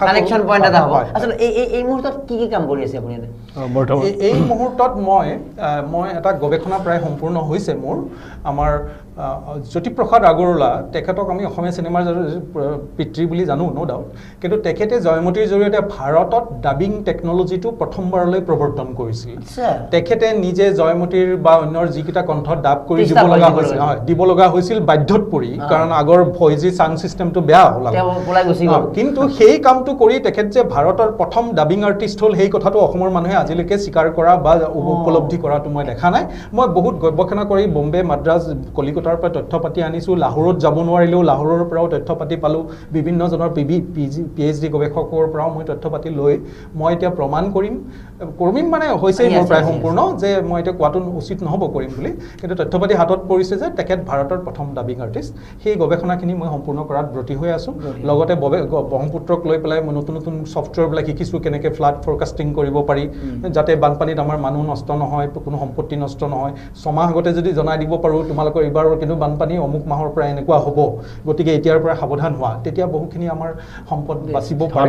কানেকশ্যন পইণ্ট এটা হ'ব আচলতে এই মুহূৰ্তত কি কাম কৰি আছে আপুনি এই মুহূৰ্তত মই এটা গৱেষণা প্ৰায় সম্পূৰ্ণ হৈছে মোৰ আমাৰ জ্যোতিপ্ৰসাদ আগৰৱালা তেখেতক আমি অসমীয়া চিনেমাৰ পিতৃ বুলি জানো ন' ডাউট কিন্তু তেখেতে জয়মতীৰ জৰিয়তে ভাৰতত ডাবিং টেকন'লজিটো প্ৰথমবাৰলৈ প্ৰৱৰ্তন কৰিছিল তেখেতে নিজে জয়মতীৰ বা অন্যৰ যিকেইটা কণ্ঠত ডাব কৰি দিব লগা হৈছিল বাধ্যত পৰি কাৰণ আগৰ ভইজি চাউণ্ড ছিষ্টেমটো বেয়া হ'ল কিন্তু সেই কামটো কৰি তেখেত যে ভাৰতৰ প্ৰথম ডাবিং আৰ্টিষ্ট হ'ল সেই কথাটো অসমৰ মানুহে আজিলৈকে স্বীকাৰ কৰা বা উপলব্ধি কৰাটো মই দেখা নাই মই বহুত গৱেষণা কৰি বম্বে মাদ্ৰাজ কলিকতাৰ পৰা তথ্য পাতি আনিছোঁ লাহোৰত যাব নোৱাৰিলেও লাহোৰৰ পৰাও তথ্য পাতি পালোঁ বিভিন্নজনৰ PhD গৱেষকৰ পৰাও মই তথ্য পাতি লৈ মই এতিয়া প্ৰমাণ কৰিম মানে হৈছেই মোৰ প্ৰায় সম্পূৰ্ণ যে মই এতিয়া কোৱাটো উচিত নহ'ব কৰিম বুলি কিন্তু তথ্য পাতি হাতত পৰিছে যে তেখেত ভাৰতৰ প্ৰথম ডাবিং আৰ্টিষ্ট সেই গৱেষণাখিনি মই সম্পূৰ্ণ কৰাত ব্ৰতী হৈ আছোঁ লগতে ব্ৰহ্মপুত্ৰক লৈ পেলাই মই নতুন নতুন ছফ্টৱেৰবিলাক শিকিছোঁ কেনেকৈ ফ্লাড ফৰকাষ্টিং কৰিব পাৰি যাতে বানপানীত আমাৰ মানুহ নষ্ট নহয় কোনো সম্পত্তি নষ্ট নহয় 6 মাহ আগতে যদি জনাই দিব পাৰোঁ তোমালোকৰ এইবাৰৰ কিন্তু বানপানী অমুক মাহৰ পৰা এনেকুৱা হ'ব গতিকে এতিয়াৰ পৰা সাৱধান হোৱা তেতিয়া বহুখিনি আমাৰ সম্পদ বাচিব পাৰে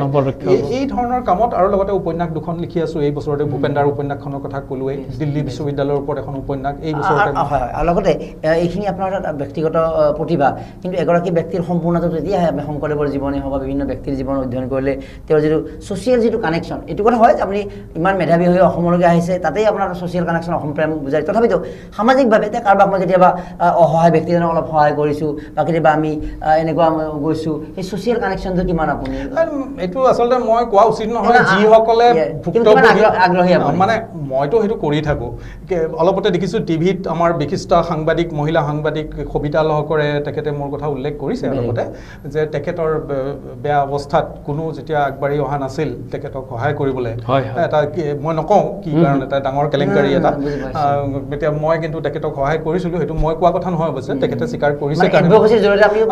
এই ধৰণৰ কামত আৰু লগতে উপন্যাস দুখন লিখি আছোঁ এই বছৰতে ভূপেন্দাৰ উপন্যাসখনৰ কথা ক'লোৱেই দিল্লী বিশ্ববিদ্যালয়ৰ ওপৰত এখন উপন্যাস এই বছৰতে লগতে এইখিনি আপোনাৰ এটা ব্যক্তিগত প্ৰতিভা কিন্তু এগৰাকী ব্যক্তিৰ সম্পূৰ্ণতা তেতিয়াহে আমি শংকৰদেৱৰ জীৱনেই হওক বা বিভিন্ন ব্যক্তিৰ জীৱন অধ্যয়ন কৰিলে তেওঁৰ যিটো ছ'চিয়েল যিটো কানেকশ্যন এইটো কথা হয় যে আপুনি ইমান মেধাৱী হৈ অসমলৈকে আহিছে তাতেই আপোনাৰ ছ'চিয়েল কানেকশ্যন অসম প্ৰেম বুজায় তথাপিতো সামাজিকভাৱে এতিয়া কাৰোবাক মই কেতিয়াবা অসহায় ব্যক্তিজনক অলপ সহায় কৰিছোঁ বা কেতিয়াবা আমি এনেকুৱা গৈছোঁ সেই ছ'চিয়েল কানেকশ্যনটো কিমান আপুনি এইটো আচলতে মই কোৱা উচিত নহয় যিসকলে আগ্ৰহী মানে মইতো সেইটো কৰি থাকোঁ অলপতে দেখিছোঁ টিভিত আমাৰ বিশিষ্ট সাংবাদিক মহিলা সাংবাদিক সবিতা লহকৰে তেখেতে মোৰ কথা উল্লেখ কৰিছে অলপতে যে তেখেতৰ বেয়া অৱস্থাত কোনো যেতিয়া আগবাঢ়ি অহা নাছিল তেখেতক সহায় কৰিবলৈ এটা মই নকওঁ কি কাৰণ এটা ডাঙৰ কেলেংকাৰী এটা এতিয়া মই কিন্তু তেখেতক সহায় কৰিছিলোঁ সেইটো মই কোৱা কথা নহয় নহয় অৱশ্যে তেখেতে স্বীকাৰ কৰিছে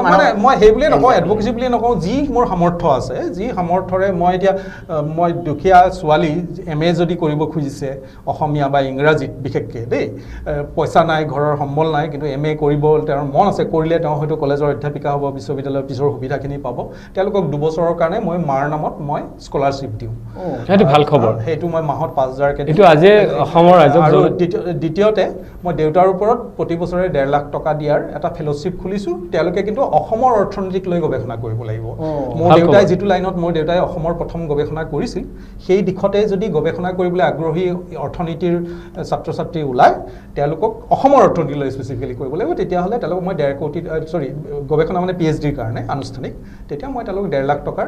মানে মই সেই বুলিয়ে নকওঁ এডভকেচি বুলিয়ে নকওঁ যি মোৰ সামৰ্থ্য আছে যি সামৰ্থ্যৰে মই এতিয়া মই দুখীয়া ছোৱালী MA যদি কৰিব খুজিছে অসমীয়া বা ইংৰাজীত বিশেষকৈ দেই পইচা নাই ঘৰৰ সম্বল নাই কিন্তু MA কৰিব তেওঁৰ মন আছে কৰিলে তেওঁ হয়তো কলেজৰ অধ্যাপিকা হ'ব বিশ্ববিদ্যালয়ৰ পিছৰ সুবিধাখিনি পাব তেওঁলোকক 2 বছৰৰ কাৰণে মই মাৰ নামত মই স্কলাৰশ্বিপ দিওঁ সেইটো ভাল খবৰ সেইটো মই মাহত 5,000 কে এইটো আজি অসমৰ ৰাইজক দ্বিতীয়তে মই দেউতাৰ ওপৰত প্ৰতি বছৰে 1.5 লাখ টকা দিয়াৰ এটা ফেলোশ্বিপ খুলিছো তেওঁলোকে কিন্তু অসমৰ অৰ্থনীতিক লৈ গৱেষণা কৰিব লাগিব মোৰ দেউতাই যিটো লাইনত মোৰ দেউতাই অসমৰ প্ৰথম গৱেষণা কৰিছিল সেই দিশতে যদি গৱেষণা কৰিবলৈ আগ্ৰহী অৰ্থনীতিৰ ছাত্ৰ ছাত্ৰী ওলায় তেওঁলোকক অসমৰ অৰ্থনীতি লৈ স্পেচিফিকেলি কৰিব লাগিব তেতিয়াহ'লে তেওঁলোকক মই 1.5 কোটি গৱেষণা মানে PhD ৰ কাৰণে আনুষ্ঠানিক তেতিয়া মই তেওঁলোকক 1.5 লাখ টকাৰ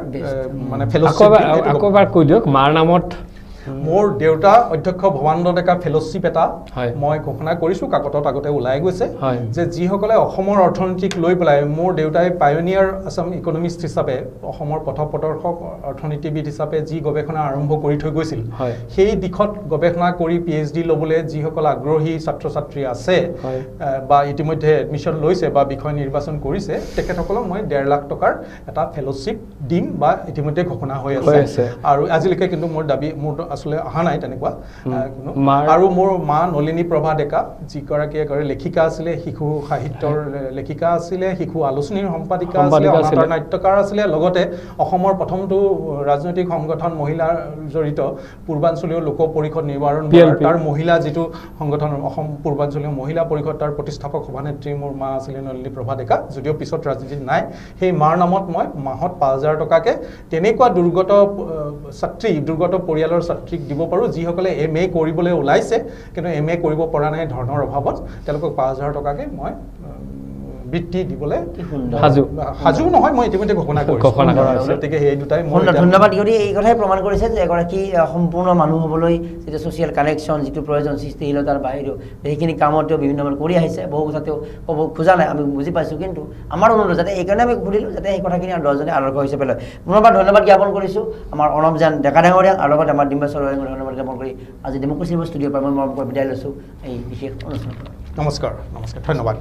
মানে ফেলোশ্বিপ আকৌ এবাৰ কৈ দিয়ক মাৰ নামত মোৰ দেউতা অধ্যক্ষ ভৱানন্দ ডেকা ফেলোশ্বিপ এটা মই ঘোষণা কৰিছোঁ কাকতত আগতে ওলাই গৈছে যে যিসকলে অসমৰ অৰ্থনীতিক লৈ পেলাই মোৰ দেউতাই পায়োনিয়াৰ আছাম ইকনমিষ্ট হিচাপে অসমৰ পথপ্ৰদৰ্শক অৰ্থনীতিবিদ হিচাপে যি গৱেষণা আৰম্ভ কৰি থৈ গৈছিল সেই দিশত গৱেষণা কৰি PhD ল'বলৈ যিসকল আগ্ৰহী ছাত্ৰ ছাত্ৰী আছে বা ইতিমধ্যে এডমিশ্যন লৈছে বা বিষয় নিৰ্বাচন কৰিছে তেখেতসকলক মই 1.5 লাখ টকাৰ এটা ফেলোশ্বিপ দিম বা ইতিমধ্যে ঘোষণা হৈ আছে আৰু আজিলৈকে কিন্তু মোৰ দাবী মোৰ আসলে অহা নাই তেনেকুৱা আৰু মোৰ মা নলিনী প্ৰভা ডেকা যিগৰাকী এগৰাকী লেখিকা আছিলে শিশু সাহিত্যৰ লেখিকা আছিলে শিশু আলোচনীৰ সম্পাদিকা আছিলে অনাতাঁৰ নাট্যকাৰ আছিলে লগতে অসমৰ প্ৰথমটো ৰাজনৈতিক সংগঠন মহিলাৰ জড়িত পূৰ্বাঞ্চলীয় লোক পৰিষদ নিৰ্বাৰণ তাৰ মহিলা যিটো সংগঠন অসম পূৰ্বাঞ্চলীয় মহিলা পৰিষদ তাৰ প্ৰতিষ্ঠাপক সভানেত্ৰী মোৰ মা আছিলে নলিনী প্ৰভা ডেকা যদিও পিছত ৰাজনীতিত নাই সেই মাৰ নামত মই মাহত 5,000 টকাকে তেনেকুৱা দুৰ্গত পৰিয়ালৰ ছাত্ৰীক দিব পাৰোঁ যিসকলে MA কৰিবলৈ ওলাইছে কিন্তু MA কৰিব পৰা নাই ধৰণৰ অভাৱত তেওঁলোকক 5,000 টকাকে মই বৃত্তি দিবলৈ হাজু নহয় মই ইতিমধ্যে ঘোষণা কৰিছোঁ গতিকে সেই দুটাই ধন্যবাদ গতিকে এই কথাই প্ৰমাণ কৰিছে যে এগৰাকী সম্পূৰ্ণ মানুহ হ'বলৈ যিটো ছ'চিয়েল কানেকশ্যন যিটো প্ৰয়োজন সৃষ্টিশীলতাৰ বাহিৰেও সেইখিনি কামত তেওঁ বিভিন্ন ধৰণৰ কৰি আহিছে বহু কথা তেওঁ ক'ব খোজা নাই আমি বুজি পাইছোঁ কিন্তু আমাৰ অনুৰোধ যাতে এইকাৰণে আমি সুধিলোঁ যাতে সেই কথাখিনি আৰু 10জনে আদৰ্শ হিচাপে লয় পুনৰবাৰ ধন্যবাদ জ্ঞাপন কৰিছোঁ আমাৰ অৰ্ণৱ জান ডেকা ডাঙৰীয়াক আৰু লগতে আমাৰ ডিম্বেশ্বৰ ধন্যবাদ জ্ঞাপন কৰি আজি ডেম'ক্ৰেচি ষ্টুডিঅ'ৰ পৰা মই মৰম কৰি বিদায় লৈছোঁ এই বিশেষ অনুষ্ঠানত নমস্কাৰ ধন্যবাদ